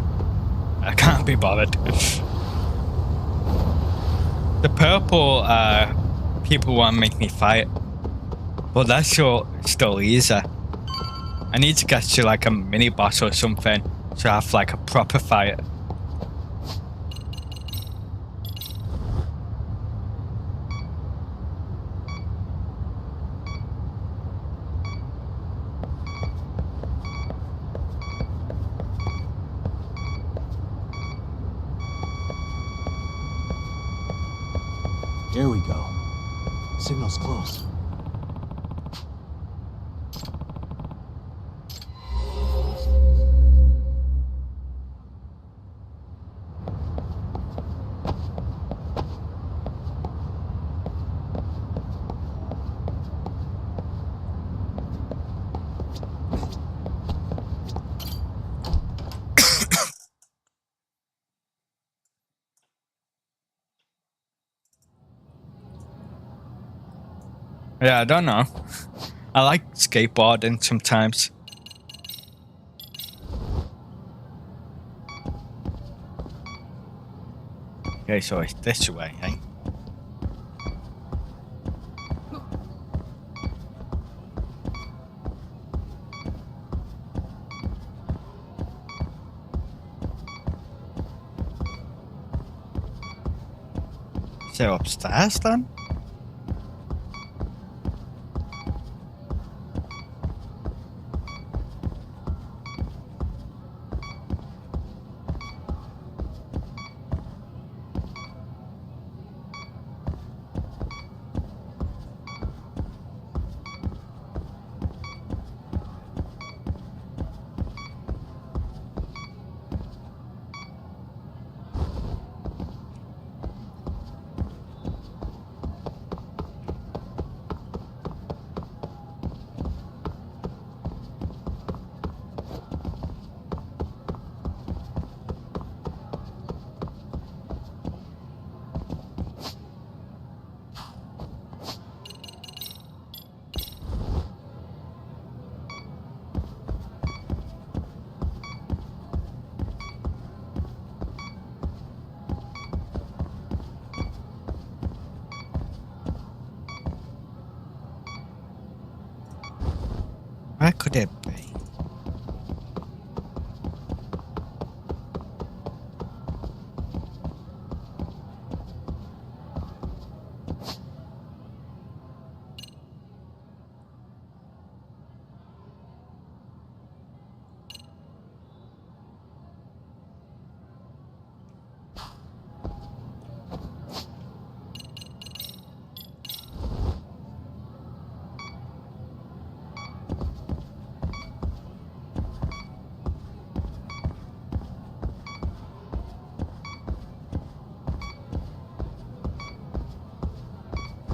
I can't be bothered. The purple people want to make me fight, but that's still easy. I need to get to like a mini boss or something to have like a proper fight. Here we go. Signal's close. Yeah, I don't know. I like skateboarding sometimes. Okay, so it's this way, eh? it upstairs then? Where could it be?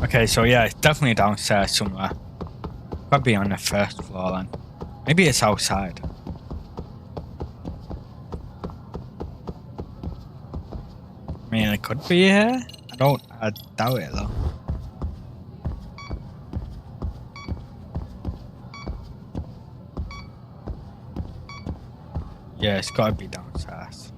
Okay, so yeah, it's definitely downstairs somewhere. Could be on the first floor then. Maybe it's outside. I mean, it could be here. I doubt it though. Yeah, it's gotta be downstairs.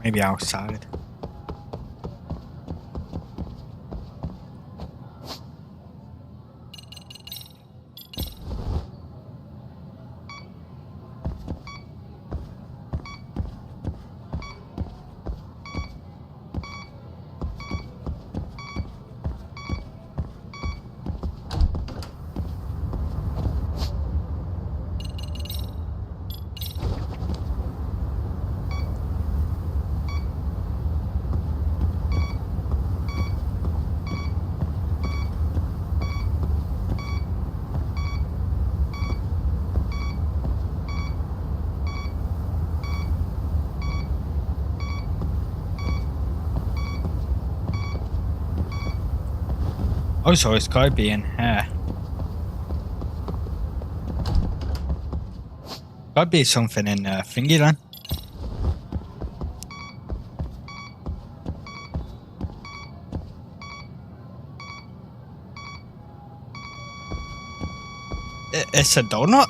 Maybe outside. Oh, so it's gotta be in here. Gotta be something in thingy then. It's a donut?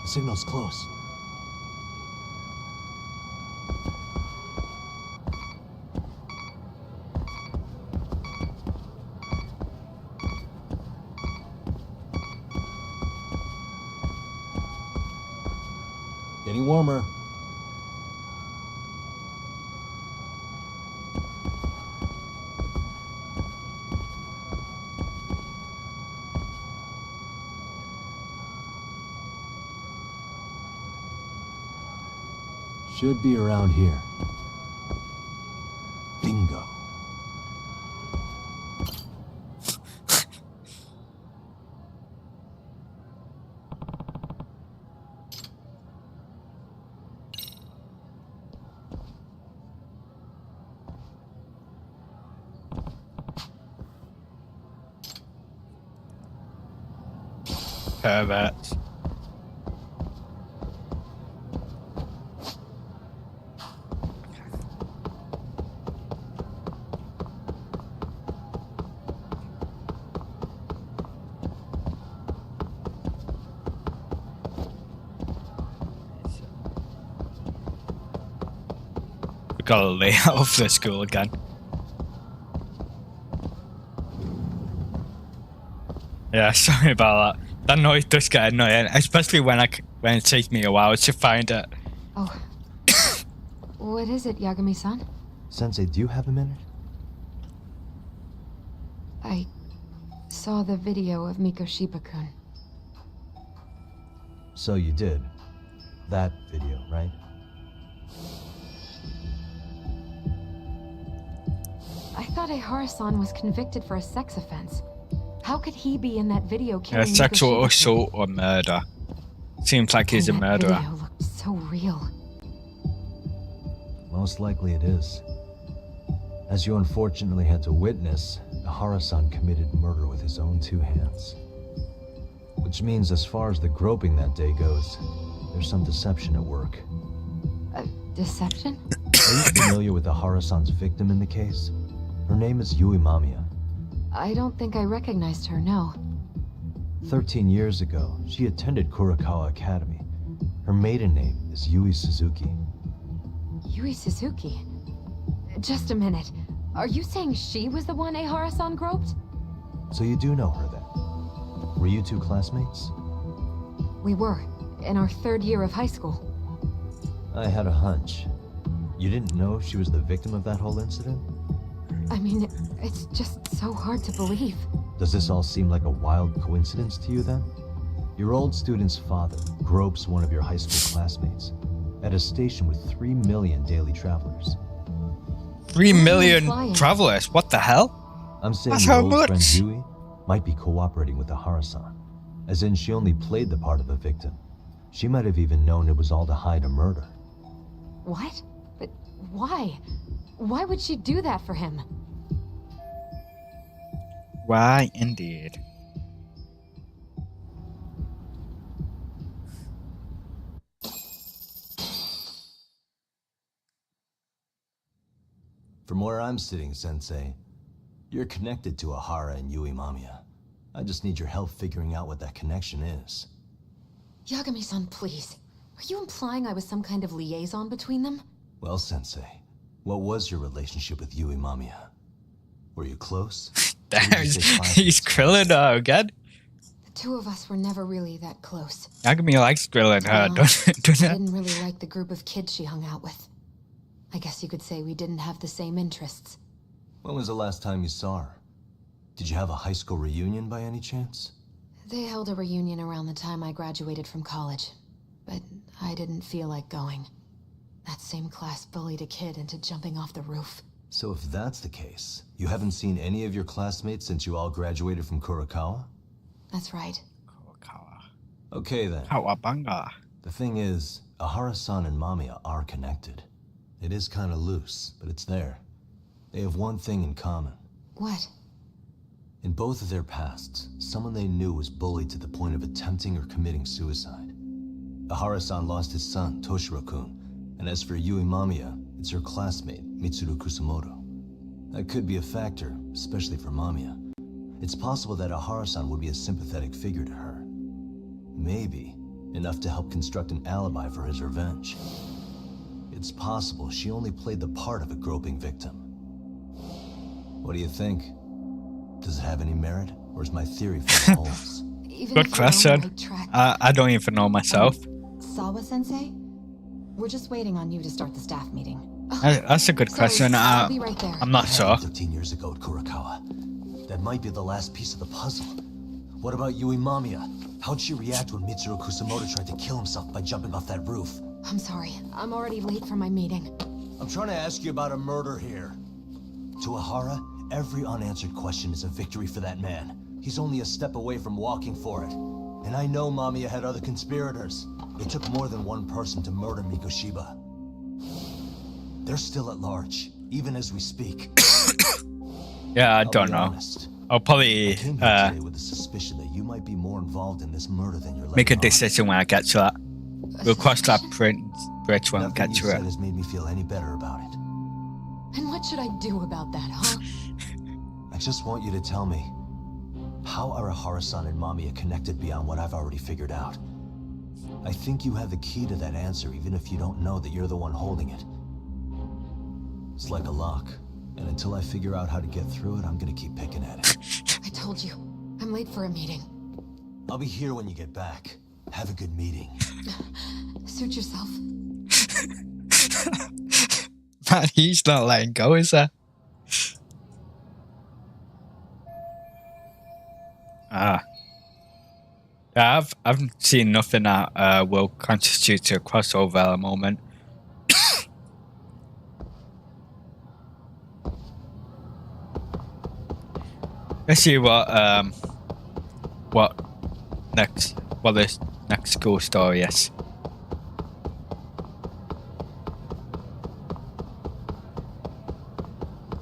The signal's close. Getting warmer. Should be around here. Bingo. Perverts. We got a layout of the school again. Yeah, sorry about that. That noise does get annoying, especially when it takes me a while to find it. Oh. What is it, Yagami-san? Sensei, do you have a minute? I saw the video of Mikoshiba-kun. So you did. That video, right? I thought Ehara-san was convicted for a sex offense. How could he be in that video killing Sexual Mikoshiba-kun? assault or murder. Seems like he's a And that murderer. video looked so real. Most likely it is. As you unfortunately had to witness, Ehara-san committed murder with his own two hands. Which means as far as the groping that day goes, there's some deception at work. Deception? Are you familiar with Ehara-san's victim in the case? Her name is Yui Mamiya. I don't think I recognized her, no. 13 years ago, she attended Kurakawa Academy. Her maiden name is Yui Suzuki. Yui Suzuki? Just a minute. Are you saying she was the one Ehara-san groped? So you do know her then? Were you two classmates? We were, in our 3rd year of high school. I had a hunch. You didn't know she was the victim of that whole incident? I mean, it's just so hard to believe. Does this all seem like a wild coincidence to you then? Your old student's father gropes one of your high school classmates at a station with 3 million daily travelers. 3 million flying. travelers? What the hell? I'm saying That's your how old much? friend Yui might be cooperating with Ehara-san. As in, she only played the part of a victim. She might have even known it was all to hide a murder. What? But why? Why would she do that for him? Why, indeed. From where I'm sitting, Sensei, you're connected to Ehara and Yui Mamiya. I just need your help figuring out what that connection is. Yagami-san, please. Are you implying I was some kind of liaison between them? Well, Sensei, what was your relationship with Yui Mamiya? Were you close? Damn, he's grilling her again. The two of us were never really that close. Yagami likes grilling her, I doesn't it? didn't really like the group of kids she hung out with. I guess you could say we didn't have the same interests. When was the last time you saw her? Did you have a high school reunion by any chance? They held a reunion around the time I graduated from college, but I didn't feel like going. That same class bullied a kid into jumping off the roof. So if that's the case, you haven't seen any of your classmates since you all graduated from Kurakawa? That's right. Okay then. Kawabanga. The thing is, Ehara-san and Mamiya are connected. It is kind of loose, but it's there. They have one thing in common. What? In both of their pasts, someone they knew was bullied to the point of attempting or committing suicide. Ehara-san lost his son, Toshiro-kun, and as for Yui Mamiya, it's her classmate, Mitsuru Kusamoto. That could be a factor, especially for Mamiya. It's possible that Ehara-san would be a sympathetic figure to her. Maybe enough to help construct an alibi for his revenge. It's possible she only played the part of a groping victim. What do you think? Does it have any merit, or is my theory full of holes? Good question. I don't even know myself. Sawa-sensei? We're just waiting on you to start the staff meeting. That's a good question. I'll be right there. I'm not sure. 13 years ago at Kurakawa. That might be the last piece of the puzzle. What about Yui Mamiya? How'd she react when Mitsuru Kusamoto tried to kill himself by jumping off that roof? I'm sorry. I'm already late for my meeting. I'm trying to ask you about a murder here. To Ehara, every unanswered question is a victory for that man. He's only a step away from walking for it. And I know Mamiya had other conspirators. It took more than one person to murder Mikoshiba. They're still at large, even as we speak. Yeah, I don't know. Honest. I'll probably I came here today with the suspicion that you might be more involved in this murder than you're make a letting on. decision when I get to that. We'll cross that bridge when we Nothing get you to said it. has made me feel any better about it. And what should I do about that, huh? I just want you to tell me, how are Ehara-san and Mamiya connected beyond what I've already figured out? I think you have the key to that answer, even if you don't know that you're the one holding it. It's like a lock, and until I figure out how to get through it, I'm gonna keep picking at it. I told you. I'm I'm late for a meeting. I'll be here when you get back. Have a good meeting. Suit yourself. Man, he's not letting go, is there? Ah. Yeah, I've seen nothing that will constitute a crossover at the moment. Let's see what this next school story is.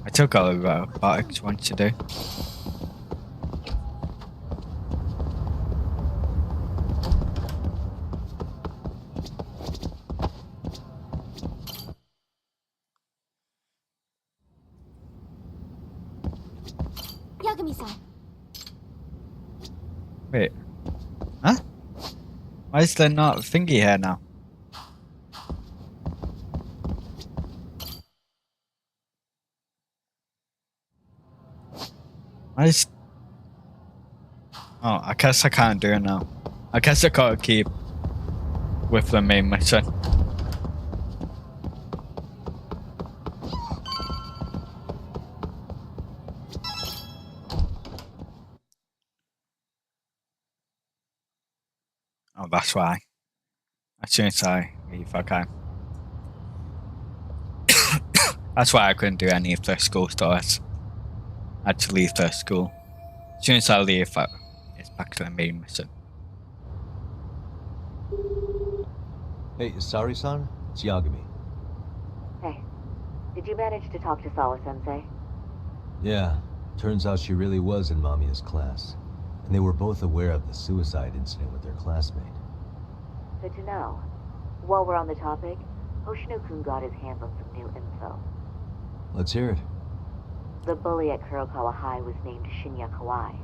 I took all the robotics one to do. Yagami-san. Wait. Huh? Why is there not a thingy here now? Why is... Oh, I guess I can't do it now. I guess I gotta keep with the main mission. Oh, that's why. As soon as I leave, I can. That's why I couldn't do any of the school stories. I had to leave the school. As soon as I leave, it's back to the main mission. Hey, Sari-san? It's Yagami. Hey, did you manage to talk to Sawa-sensei? Yeah, turns out she really was in Mamiya's class. And they were both aware of the suicide incident with their classmate. Good to know. While we're on the topic, Hoshino-kun got his hands on some new info. Let's hear it. The bully at Kurokawa High was named Shinya Kawai.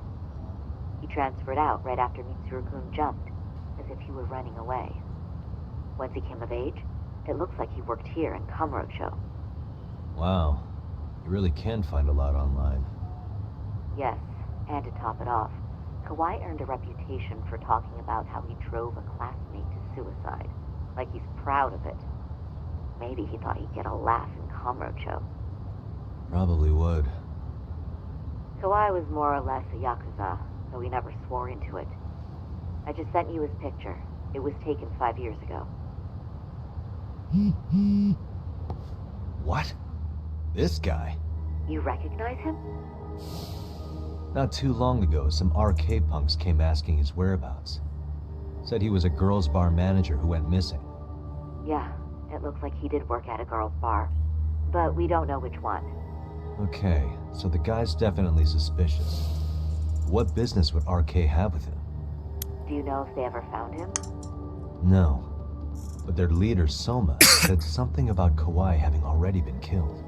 He transferred out right after Mitsuru-kun jumped, as if he were running away. Once he came of age, it looks like he worked here in Kamurocho. Wow. You really can find a lot online. Yes, and to top it off, Kawai earned a reputation for talking about how he drove a classmate to suicide, like he's proud of it. Maybe he thought he'd get a laugh in Kamurocho. Probably would. Kawai was more or less a Yakuza, though he never swore into it. I just sent you his picture. It was taken 5 years ago. What? This guy? You recognize him? Not too long ago, some RK punks came asking his whereabouts. Said he was a girls' bar manager who went missing. Yeah, it looks like he did work at a girls' bar. But we don't know which one. Okay, so the guy's definitely suspicious. What business would RK have with him? Do you know if they ever found him? No. But their leader, Soma, said something about Kawai having already been killed.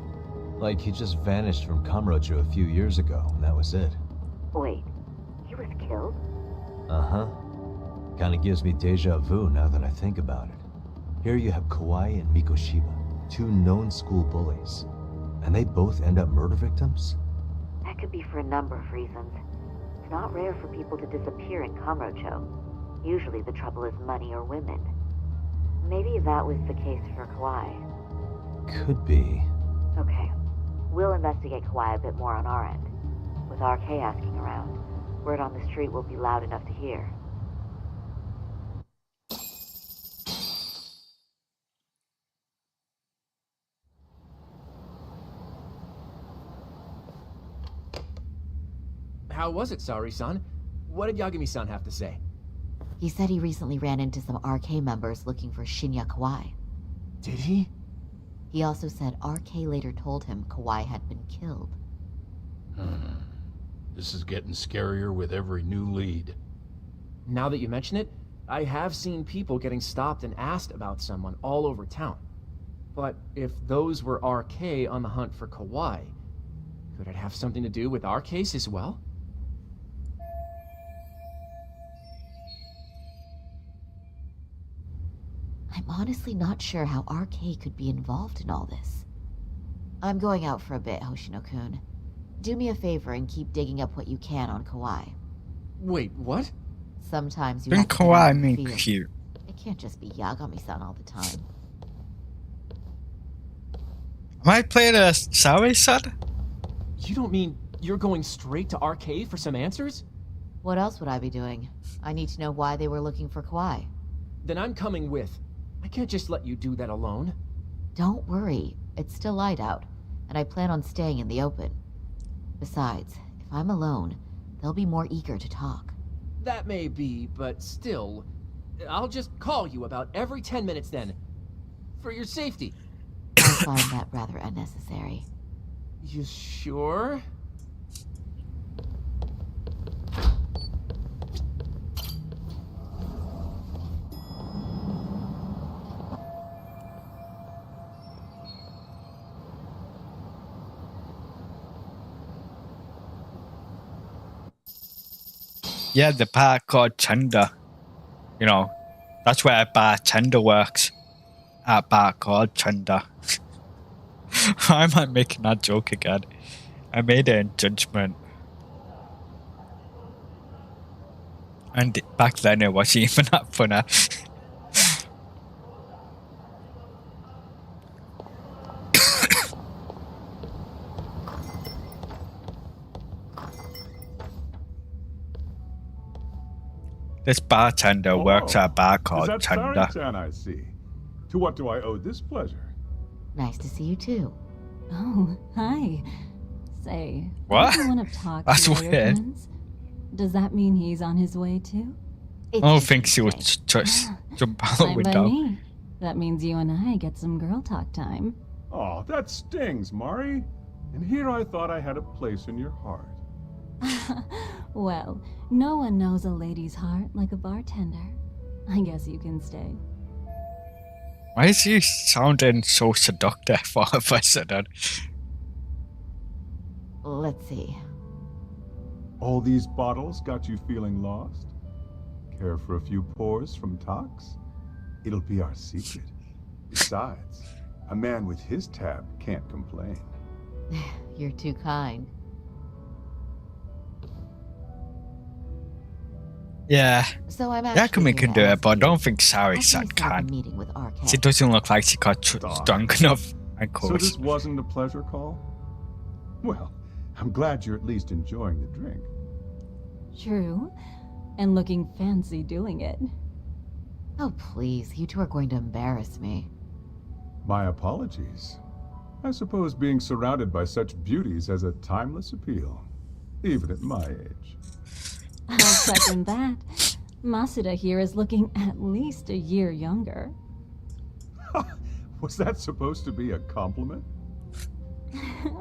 Like he just vanished from Kamurocho a few years ago, and that was it. Wait, he was killed? Uh-huh. Kinda gives me deja vu now that I think about it. Here you have Kawai and Mikoshiba, two known school bullies. And they both end up murder victims? That could be for a number of reasons. It's not rare for people to disappear in Kamurocho. Usually the trouble is money or women. Maybe that was the case for Kawai. Could be. Okay. We'll investigate Kawai a bit more on our end. With RK asking around, word on the street will be loud enough to hear. How was it, Sari-san? What did Yagami-san have to say? He said he recently ran into some RK members looking for Shinya Kawai. Did he? He also said RK later told him Kawai had been killed. This is getting scarier with every new lead. Now that you mention it, I have seen people getting stopped and asked about someone all over town. But if those were RK on the hunt for Kawai, could it have something to do with our case as well? I'm honestly not sure how RK could be involved in all this. I'm going out for a bit, Hoshino-kun. Do me a favor and keep digging up what you can on Kawai. Wait, what? Sometimes you Doesn't have to get kawaii out mean and feel. cute? It can't just be Yagami-san all the time. Am I playing a Saori-san? You don't mean you're going straight to RK for some answers? What else would I be doing? I need to know why they were looking for Kawaii. Then I'm coming with. I can't just let you do that alone. Don't worry. It's still light out, and I plan on staying in the open. Besides, if I'm alone, they'll be more eager to talk. That may be, but still, I'll just call you about every 10 minutes then. For your safety. I find that rather unnecessary. You sure? Yeah, the part called Tender. You know, that's where a bartender works. At bar called Tender. Why am I making that joke again? I made it in Judgement. And back then it wasn't even that funny. This bartender works at a bar called Is that Tender. Sari-chan I see? To what do I owe this pleasure? Nice to see you too. Oh, hi. Say, What? do you want to talk That's to lawyer weird. friends? Does that mean he's on his way too? I don't think she would just jump out the Fine by window. me. That means you and I get some girl talk time. Oh, that stings, Mari. And here I thought I had a place in your heart. Well, no one knows a lady's heart like a bartender. I guess you can stay. Why is he sounding so seductive all of a sudden? Let's see. All these bottles got you feeling lost? Care for a few pours from Tox? It'll be our secret. Besides, a man with his tab can't complain. You're too kind. Yeah, So I'm actually Yakumi here can to do it, ask but I you, don't think how Sari-san can you set up a can. meeting with RK? She doesn't look like she got strong enough So ankles. this wasn't a pleasure call? Well, I'm glad you're at least enjoying the drink. True. And looking fancy doing it. Oh, please. You two are going to embarrass me. My apologies. I suppose being surrounded by such beauties has a timeless appeal, even at my age. I'll second that. Masuda here is looking at least a year younger. Was that supposed to be a compliment?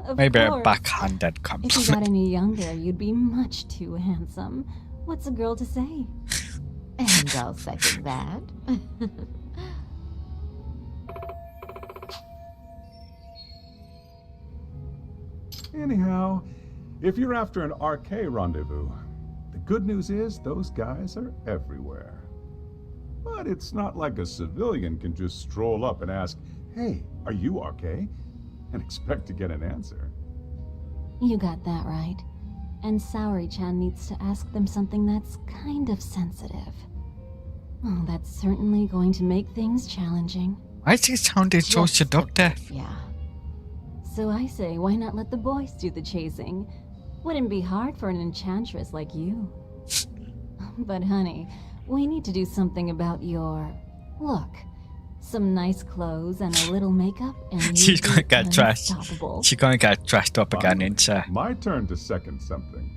Of Maybe a course. backhanded If you got compliment. any younger, you'd be much too handsome. What's a girl to say? And I'll second that. Anyhow, if you're after an RK rendezvous, the good news is those guys are everywhere. But it's not like a civilian can just stroll up and ask, "Hey, are you RK?" and expect to get an answer. You got that right. And Saori-chan needs to ask them something that's kind of sensitive. Oh, that's certainly going to make things challenging. Why is he sounding so Just a seductive? bit, yeah. So I say, why not let the boys do the chasing? Wouldn't be hard for an enchantress like you. But honey, we need to do something about your look. Some nice clothes and a little makeup, and you'd She's gonna be get dressed. unstoppable. She's gonna get dressed up again, Finally, isn't she? my turn to second something.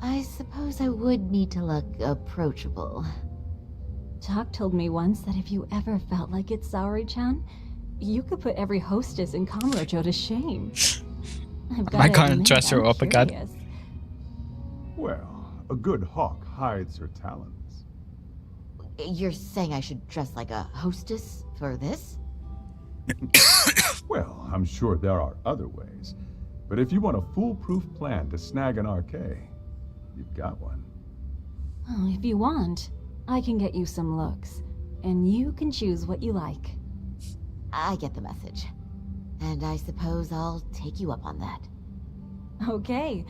I suppose I would need to look approachable. Talk told me once that if you ever felt like it, Saori-chan, you could put every hostess in Kamurocho to shame. I've I gotta gonna admit, dress her I'm up again? curious. Well, a good hawk hides her talons. You're saying I should dress like a hostess for this? Well, I'm sure there are other ways. But if you want a foolproof plan to snag an RK, you've got one. Oh, if you want, I can get you some looks, and you can choose what you like. I get the message. And I suppose I'll take you up on that. Okay,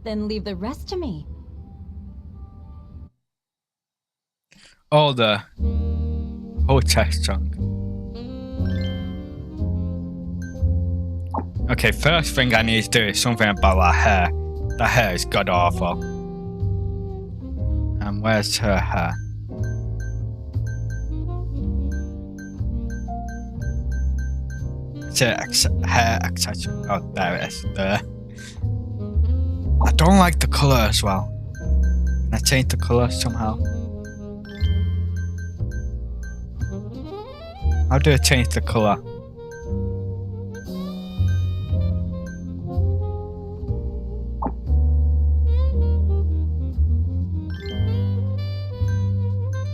then leave the rest to me. Oh, the whole test song. Okay, first thing I need to do is something about that hair. That hair is god awful. And where's her hair? It's a hair accessory. Oh, there it is. There. I don't like the colour as well. Can I change the colour somehow? How do I change the colour?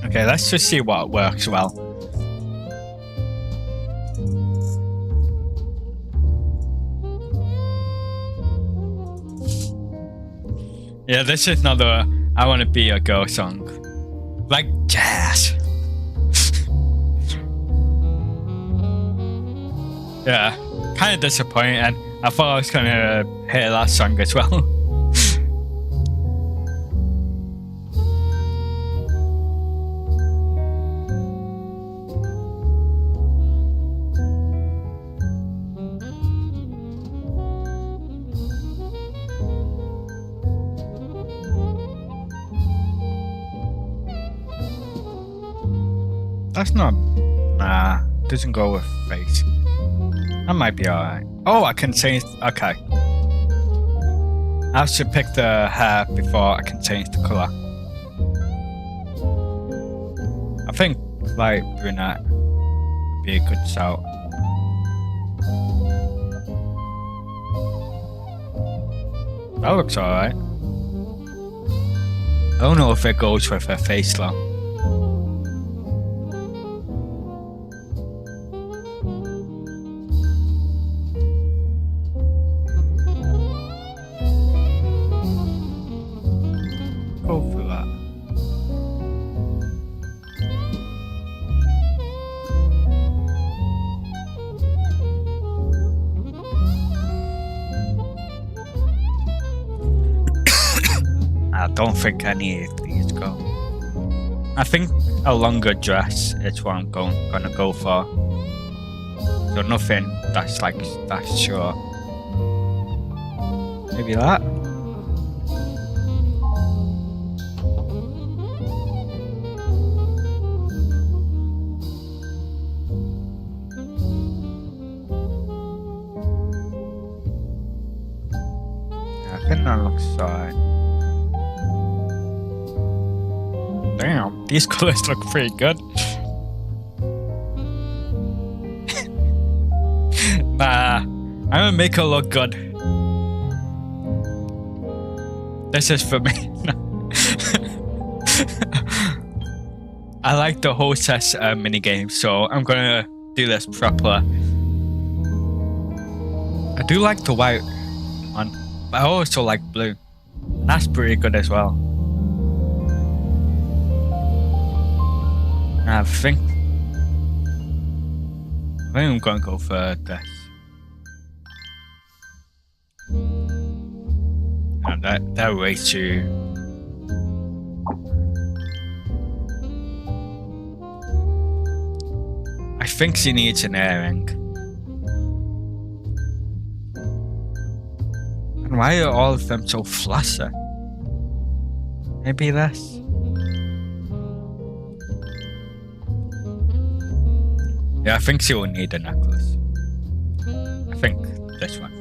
Okay, let's just see what works well. Yeah, this is another I Want to Be a Girl song. Like jazz. Yeah, kind of disappointing. I thought I was going to hear that song as well. That's not... Nah, doesn't go with face. That might be alright. Oh, I can change... Okay. I should pick the hair before I can change the colour. I think, like, brunette would be a good shout. That looks alright. I don't know if it goes with her face though. I don't think any of these go. I think a longer dress is what I'm gonna go for. So nothing that's like that's short. Maybe that. Yeah, I think that looks alright. Damn, these colors look pretty good. Nah, I'm gonna make her look good. This is for me. I like the hostess minigame, so I'm gonna do this proper. I do like the white one, but I also like blue. That's pretty good as well. I think I'm gonna go for this. No, that way too. I think she needs an earring. And why are all of them so flashy? Maybe this. Yeah, I think she will need a necklace. I think this one.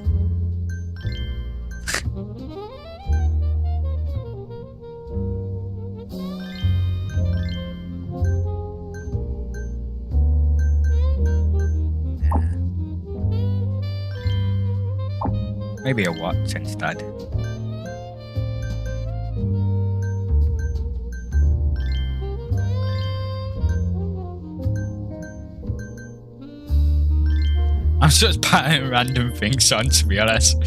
Yeah. Maybe a watch instead. I'm just patting random things on, to be honest.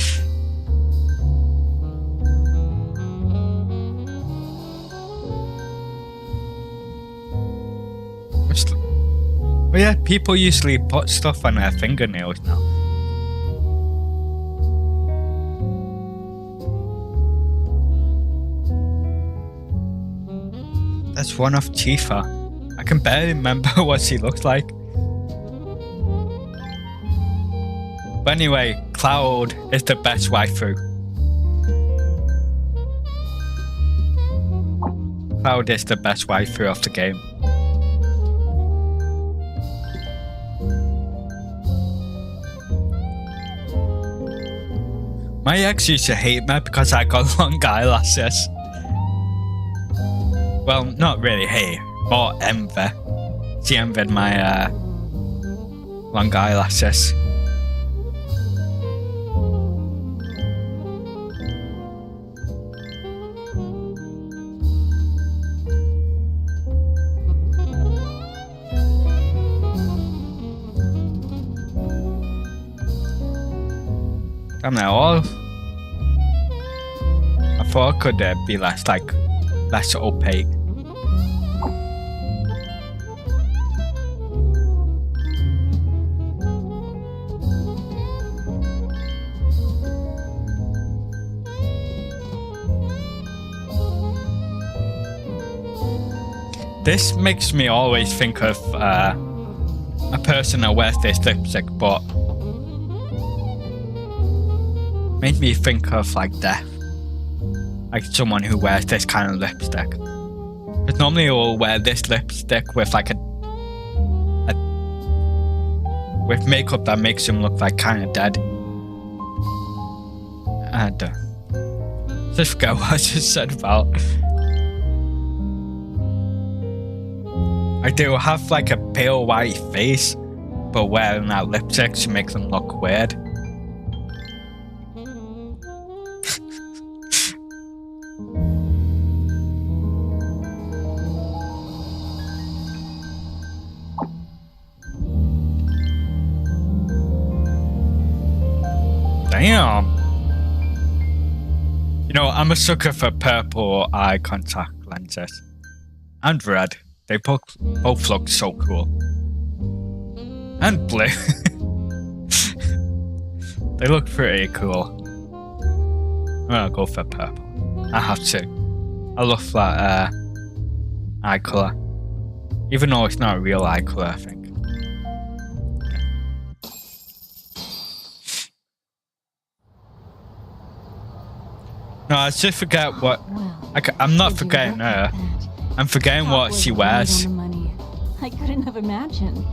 Oh yeah, people usually put stuff on their fingernails now. That's one of Tifa. I can barely remember what she looks like. But anyway, Cloud is the best waifu. Cloud is the best waifu of the game. My ex used to hate me because I got long eyelashes. Well, not really hate, more envy. She envied my long eyelashes. Damn it all. I thought it could be less opaque. This makes me always think of a person that wears this lipstick, but made me think of like death. Like someone who wears this kind of lipstick. Because normally you'll wear this lipstick with like with makeup that makes him look like kind of dead. And just forget what I just said about. I do have like a pale white face, but wearing that lipstick to make them look weird. Damn. You know, I'm a sucker for purple eye contact lenses. And red. They both look so cool. And blue. They look pretty cool. I'm gonna go for purple. I have to. I love that eye colour. Even though it's not a real eye colour, I think. No, I just forget what. I'm not forgetting her. I'm forgetting what she wears. I couldn't have imagined.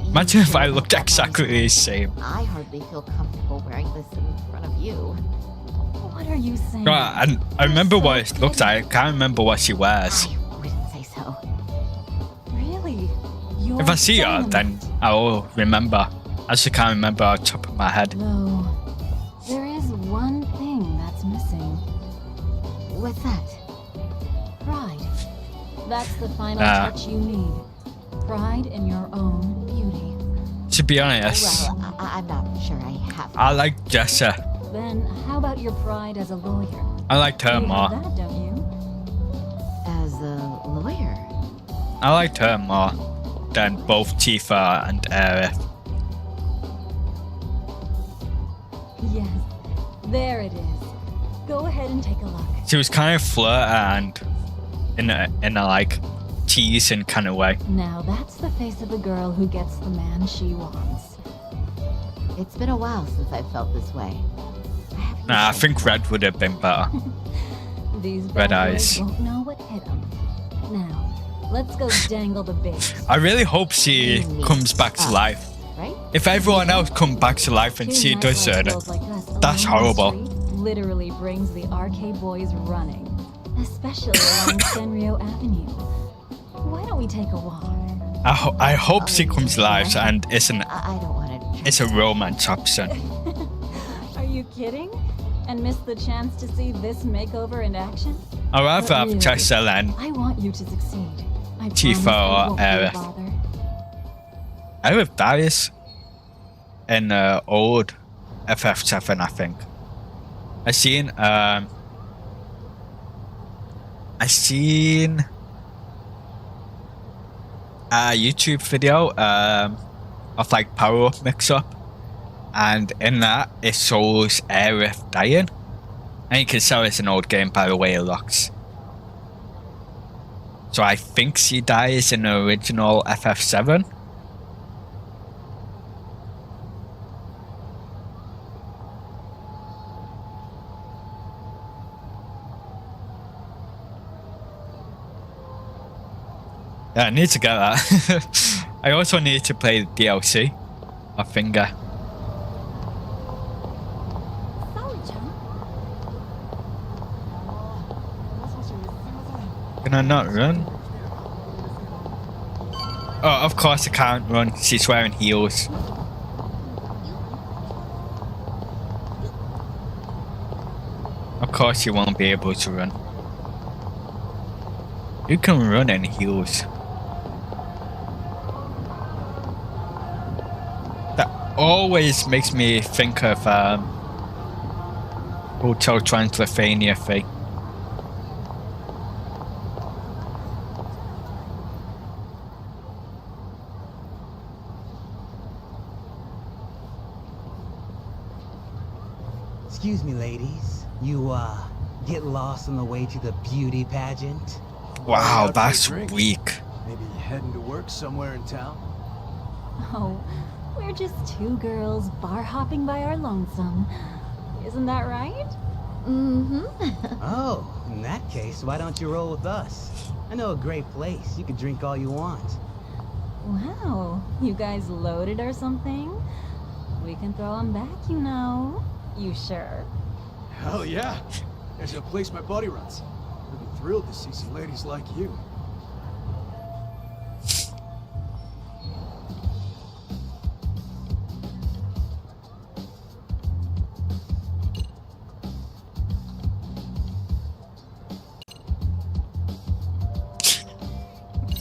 Imagine if I looked exactly the same. I hardly feel comfortable wearing this in front of you. What are you saying? No, I remember what it looks like. I can't remember what she wears. I wouldn't say so. Really? If I see her, then I'll remember. I just can't remember off the top of my head. Though, there is one thing that's missing. What's that? Pride. That's the final touch you need. Pride in your own beauty. To be honest, Well, I'm not sure I have. I like Jessa. Then how about your pride as a lawyer? I liked her You more. have that, don't you? As a lawyer. I liked her more than both Tifa and Aerith. Yes. There it is. Go ahead and take a look. She was kind of flirt and in a like teasing kind of way. Now that's the face of a girl who gets the man she wants. It's been a while since I've felt this way. Nah, I think red would have been better. These Red bad eyes. boys won't know what hit them. Now, let's go dangle the bait. I really hope she comes back to life. Right? If everyone else comes back to life and she does it, that's horrible. Literally brings the RK boys running, especially along Senryo Avenue. Why don't we take a walk? I hope she comes alive and I don't want to. it's a romance option. Are you kidding? And miss the chance to see this makeover in action? I'd rather But have really, Tessa than I want you to succeed. I Tifa promise I or won't be a Aerith. bother. Aerith dies in old FF7, I think. I seen a YouTube video of like power up mix up, and in that it shows Aerith dying, and you can tell it's an old game by the way it looks. So I think she dies in the original FF7. Yeah, I need to get that. I also need to play the DLC. My finger. Can I not run? Oh, of course I can't run. She's wearing heels. Of course you won't be able to run. You can run in heels. That always makes me think of Hotel Transylvania thing. Excuse me, ladies. You, get lost on the way to the beauty pageant? Wow, that's weak. Maybe heading to work somewhere in town? Oh, we're just two girls bar hopping by our lonesome. Isn't that right? Mm-hmm. Oh, in that case, why don't you roll with us? I know a great place. You can drink all you want. Wow, you guys loaded or something? We can throw them back, you know. You sure? Hell yeah. There's a place my buddy runs. I'd be thrilled to see some ladies like you.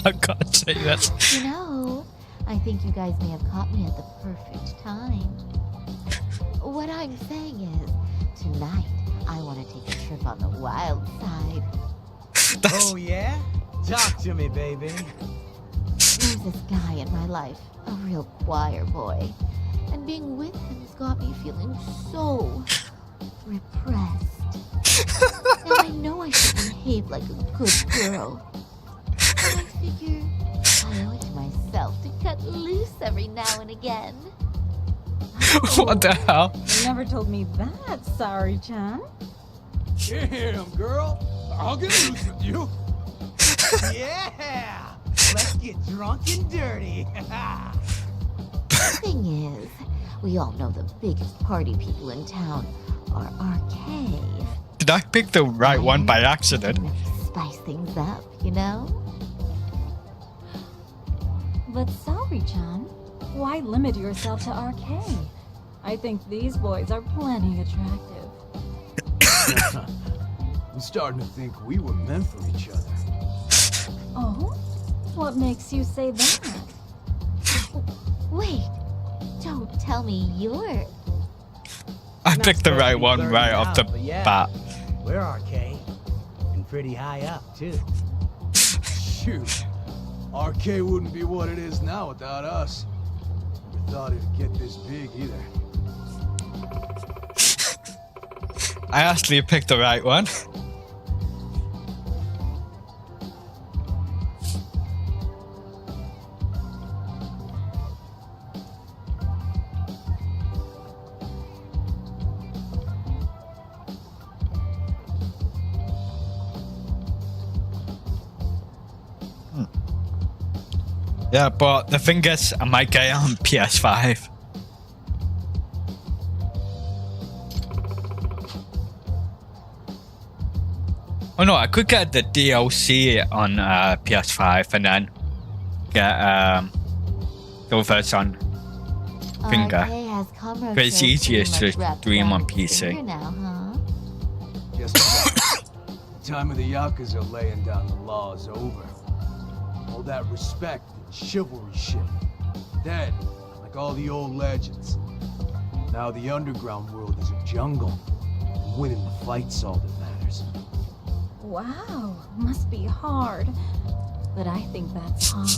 I can't say that. You know, I think you guys may have caught me at the perfect time. What I'm saying is, tonight, I want to take a trip on the wild side. Oh, yeah? Talk to me, baby. There's this guy in my life, a real choir boy. And being with him has got me feeling so repressed. Now I know I should behave like a good girl. But I figure I owe it to myself to cut loose every now and again. What the hell? You never told me that, Sorry-chan. Damn, girl. I'll get loose with you. Yeah! Let's get drunk and dirty. The thing is, we all know the biggest party people in town are RK. Did I pick the right one by accident? Really spice things up, you know? But Sorry-chan, why limit yourself to RK? I think these boys are plenty attractive. I'm starting to think we were meant for each other. Oh? What makes you say that? Wait, don't tell me you're... I picked the right one right off the bat. We're RK. And pretty high up, too. Shoot. RK wouldn't be what it is now without us. Never thought it'd get this big either. I actually picked the right one. Yeah, but the thing is, I might get it on PS5. Oh no, I could get the DLC on PS5 and then get the version on finger. But it's easier to stream on PC. Now, huh? Just about. The time of the Yakuza laying down the law is over. All that respect and chivalry shit. Dead, like all the old legends. Now the underground world is a jungle. And winning the fight's all that matters. Wow, must be hard. But I think that's hard.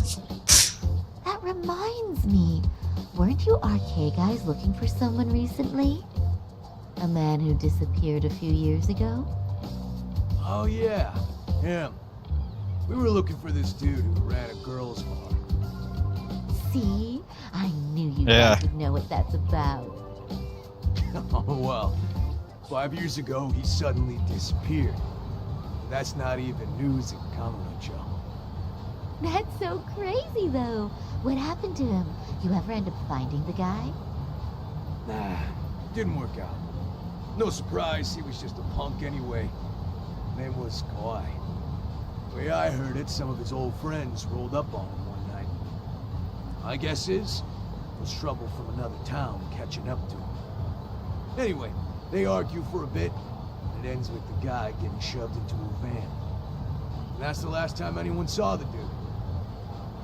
That reminds me. Weren't you RK guys looking for someone recently? A man who disappeared a few years ago? Oh yeah, him. We were looking for this dude who ran a girls' bar. See? I knew you Yeah. guys would know what that's about. Oh, well. 5 years ago, he suddenly disappeared. That's not even news in Kamarocho. That's so crazy, though. What happened to him? You ever end up finding the guy? Nah, didn't work out. No surprise, he was just a punk anyway. Name was Kawhi. The way I heard it, some of his old friends rolled up on him one night. My guess is, it was trouble from another town catching up to him. Anyway, they argue for a bit, and it ends with the guy getting shoved into a van. And that's the last time anyone saw the dude.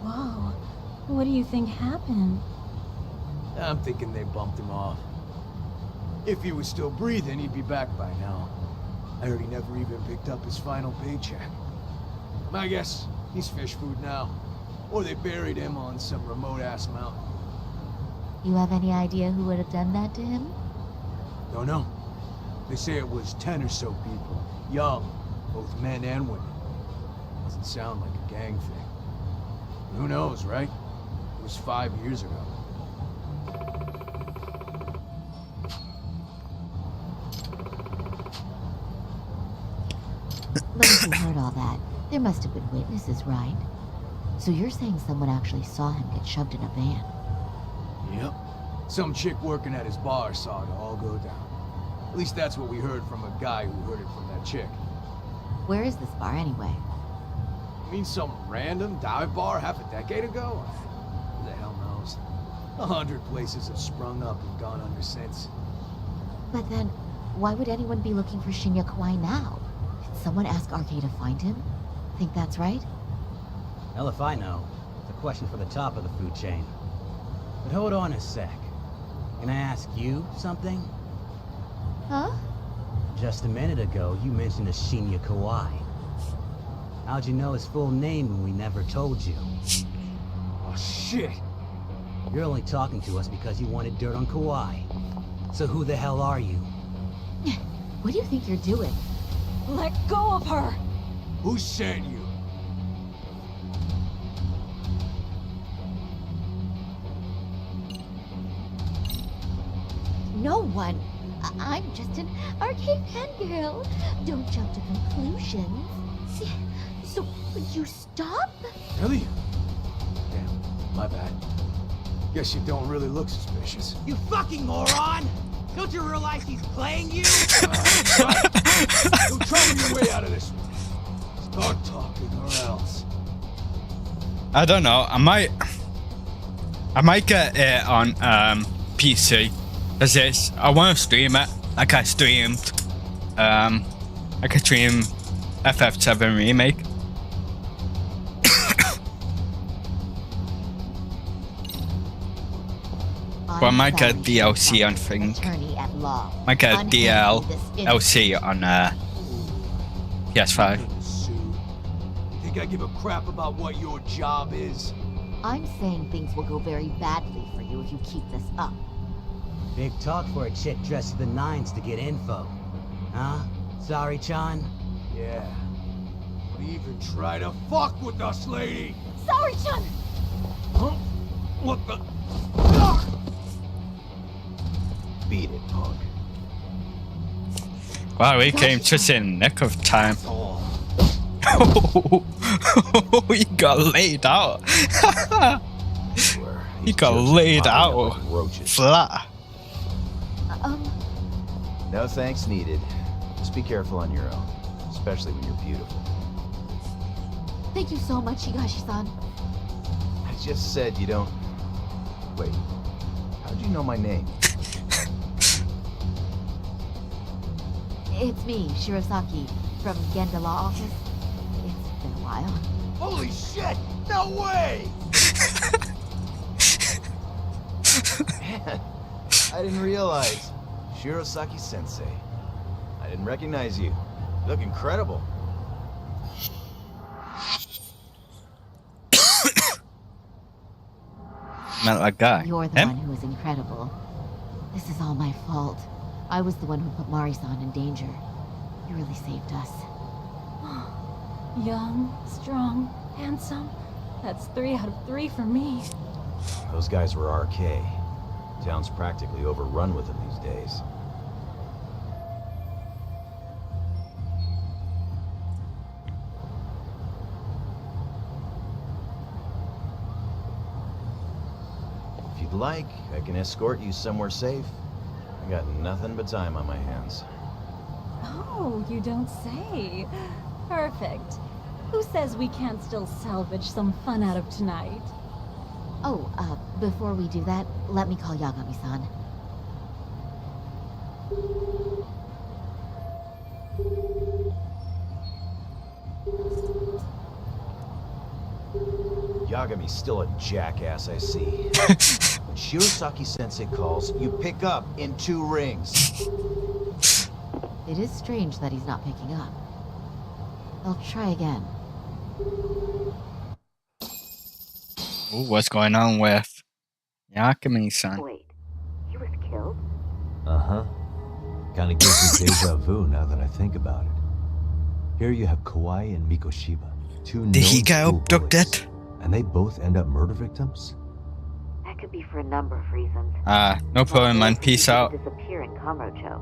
Whoa. What do you think happened? I'm thinking they bumped him off. If he was still breathing, he'd be back by now. I heard he never even picked up his final paycheck. I guess he's fish food now. Or they buried him on some remote-ass mountain. You have any idea who would have done that to him? Don't know. They say it was 10 or so people. Young, both men and women. Doesn't sound like a gang thing. Who knows, right? It was 5 years ago. But if you heard all that, there must have been witnesses, right? So you're saying someone actually saw him get shoved in a van? Yep. Some chick working at his bar saw it all go down. At least that's what we heard from a guy who heard it from that chick. Where is this bar anyway? You mean some random dive bar half a decade ago? Who the hell knows? 100 places have sprung up and gone under since. But then, why would anyone be looking for Shinya Kawai now? Did someone ask RK to find him? Think that's right? Hell if I know. It's a question for the top of the food chain. But hold on a sec. Can I ask you something? Huh? Just a minute ago, you mentioned a Shinya Kawai. How'd you know his full name when we never told you? Oh, shit! You're only talking to us because you wanted dirt on Kawhi. So who the hell are you? What do you think you're doing? Let go of her! Who sent you? No one. I'm just an arcade fangirl. Don't jump to conclusions. So, would you stop? Really? Damn, my bad. Guess you don't really look suspicious. You fucking moron! Don't you realize he's playing you? Don't trouble your way out of this one. Start talking or else. I don't know. I might get it on PC. Cause I want to stream it. Like I streamed, I could stream FF7 Remake. But I might get DLC on things. Might get a DLC on PS5. Think I give a crap about what your job is? I'm saying things will go very badly for you if you keep this up. Big talk for a chick dressed to the nines to get info. Huh? Sorry, Chan? Yeah. Don't even try to fuck with us, lady! Sorry, Chun! Huh? What the? Beat it, punk. Wow, we came just in nick of time. He got laid out. He got laid out flat. No thanks needed. Just be careful on your own, especially when you're beautiful. Thank you so much, Higashi-san. I just said you don't... Wait, how'd you know my name? It's me, Shirosaki, from Genda Law Office. It's been a while. Holy shit! No way! Man, I didn't realize. Shirosaki Sensei. I didn't recognize you. You look incredible. Not like guy. You're the one who is incredible. This is all my fault. I was the one who put Mari-san in danger. You really saved us. Young, strong, handsome. That's 3 out of 3 for me. Those guys were RK. Town's practically overrun with them these days. If you'd like, I can escort you somewhere safe. I got nothing but time on my hands. Oh, you don't say. Perfect. Who says we can't still salvage some fun out of tonight? Oh, before we do that, let me call Yagami-san. Yagami's still a jackass, I see. When Shirosaki-sensei calls, you pick up in 2 rings. It is strange that he's not picking up. I'll try again. Ooh, what's going on with Yagami-san? Wait, he was killed? Uh-huh. Kinda gives me deja vu now that I think about it. Here you have Kawaii and Mikoshiba, 2 Did he known get school abducted? bullies, and they both end up murder victims? That could be for a number of reasons. No problem, man. Peace out. Disappear in Kamurocho.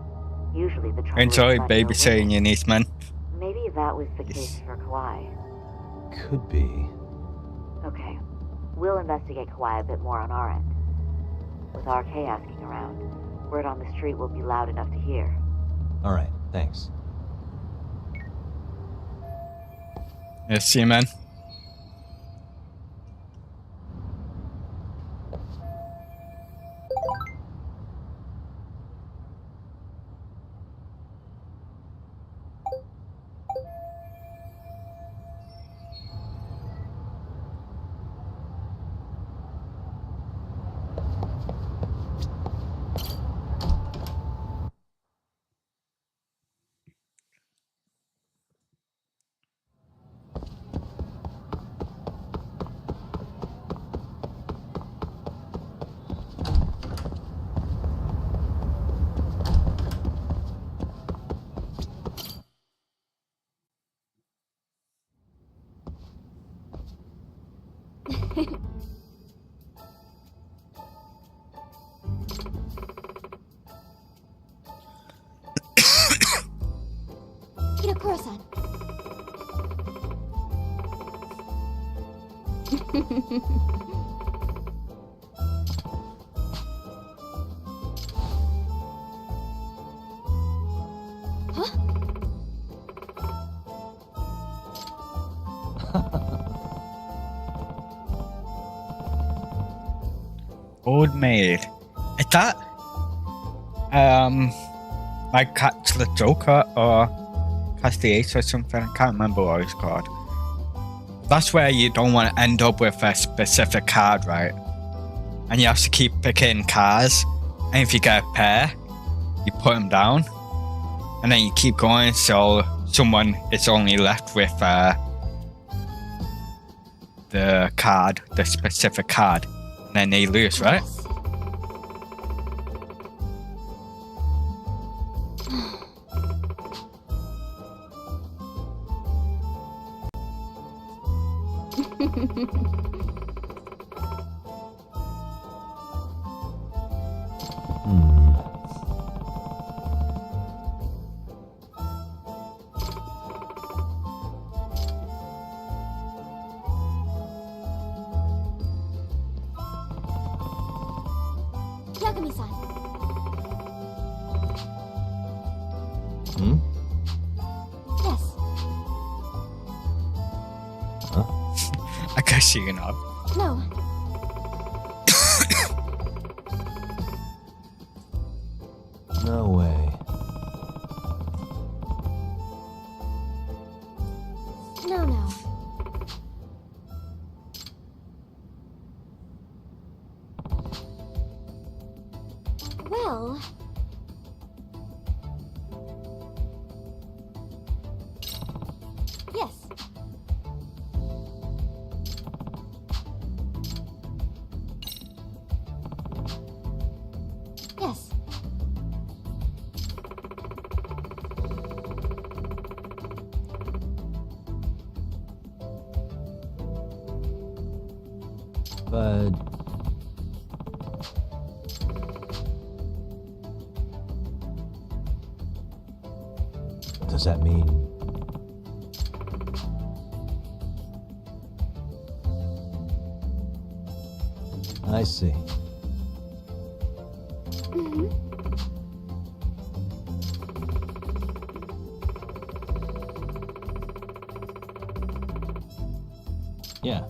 Usually the trouble Enjoy is money or babysitting women. your niece, man. Maybe that was the case for Kawhi. Could be. Okay. We'll investigate Kawhi a bit more on our end. With RK asking around, word on the street will be loud enough to hear. Alright, thanks. Yes, see you, man. Hirakura-san. Old maid. Is that like Catch the Joker or Catch the Ace or something? I can't remember what it's called. That's where you don't want to end up with a specific card, right? And you have to keep picking cards. And if you get a pair, you put them down. And then you keep going so someone is only left with the card, the specific card. And then they lose, right? Yagami-san. Yes. I guess you know. No. No way. No. Well... Yes. Yes. But... does that mean... I see. Yeah.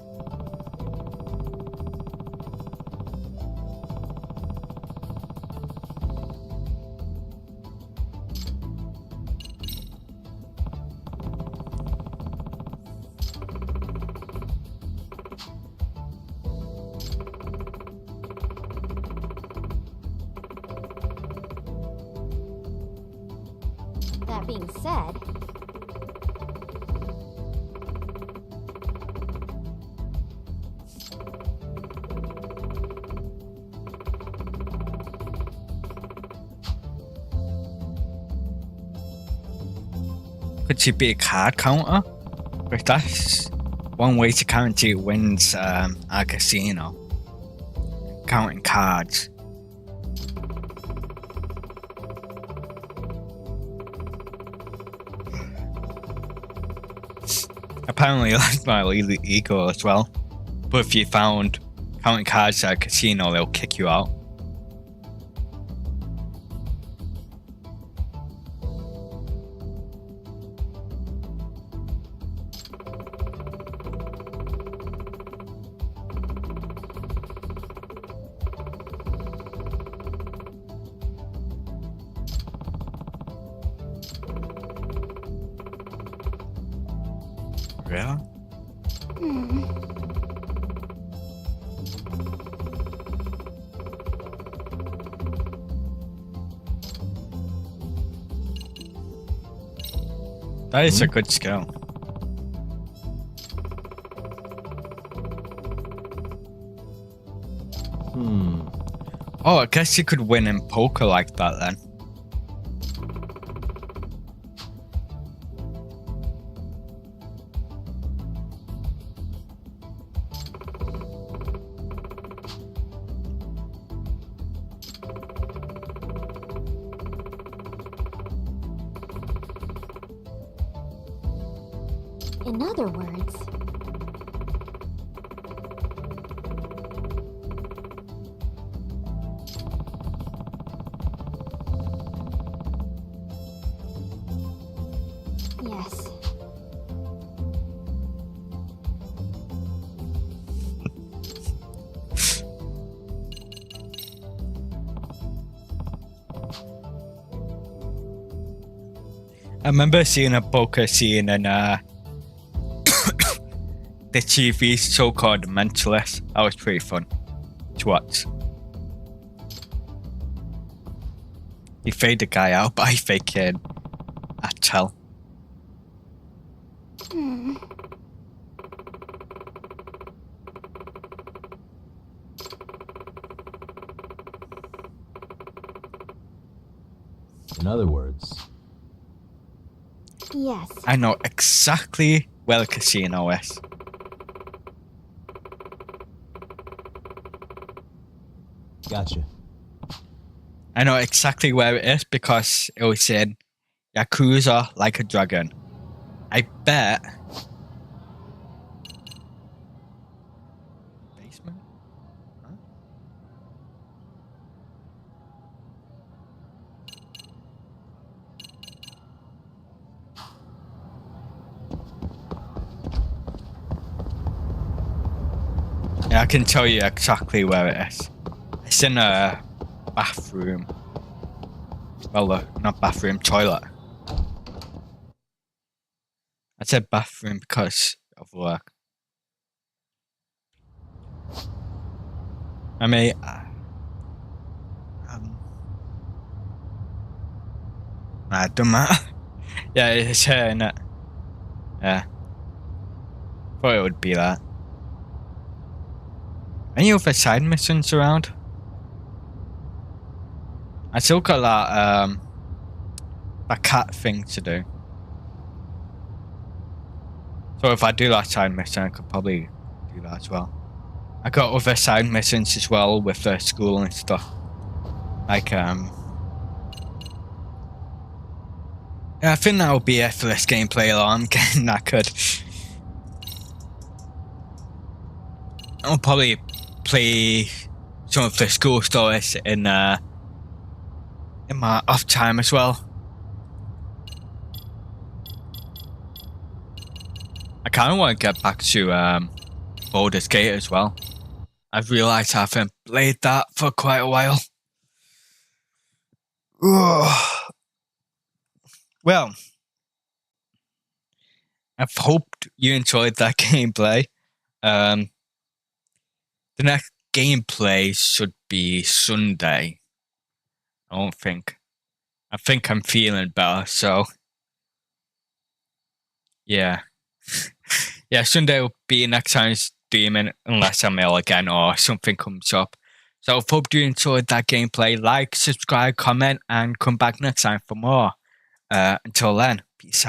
That being said, could she be a card counter? Because that's one way to guarantee wins at a casino. Counting cards. Apparently that's my illegal as well. But if you found counting cards at a casino, they'll kick you out. Yeah. That is a good skill. Oh, I guess you could win in poker like that then. in other words, yes. I remember seeing a poker scene in the TV so-called Mentalist. That was pretty fun to watch. He faked the guy out by faking a tell. In other words, Yes. I know exactly where the casino is. gotcha. I know exactly where it is because it was in Yakuza Like a Dragon. I bet. Basement? Huh? Yeah, I can tell you exactly where it is. It's in a bathroom. Well, not bathroom, toilet. I said bathroom because of work. I mean, it don't matter. Yeah, it's here, innit? Yeah. Thought it would be that. Any other side missions around? I still got that cat thing to do. So if I do that side mission, I could probably do that as well. I got other side missions as well with school and stuff. Like, yeah, I think that'll be it for this gameplay. I'm getting knackered. I'll probably play some of the school stories in my off time as well. I kind of want to get back to Baldur's Gate as well. I've realised I haven't played that for quite a while. Well, I've hoped you enjoyed that gameplay. The next gameplay should be Sunday. I think I'm feeling better, so yeah. Yeah, Sunday will be next time streaming unless I'm ill again or something comes up. So I hope you enjoyed that gameplay. Like, subscribe, comment, and come back next time for more. Until then, peace out.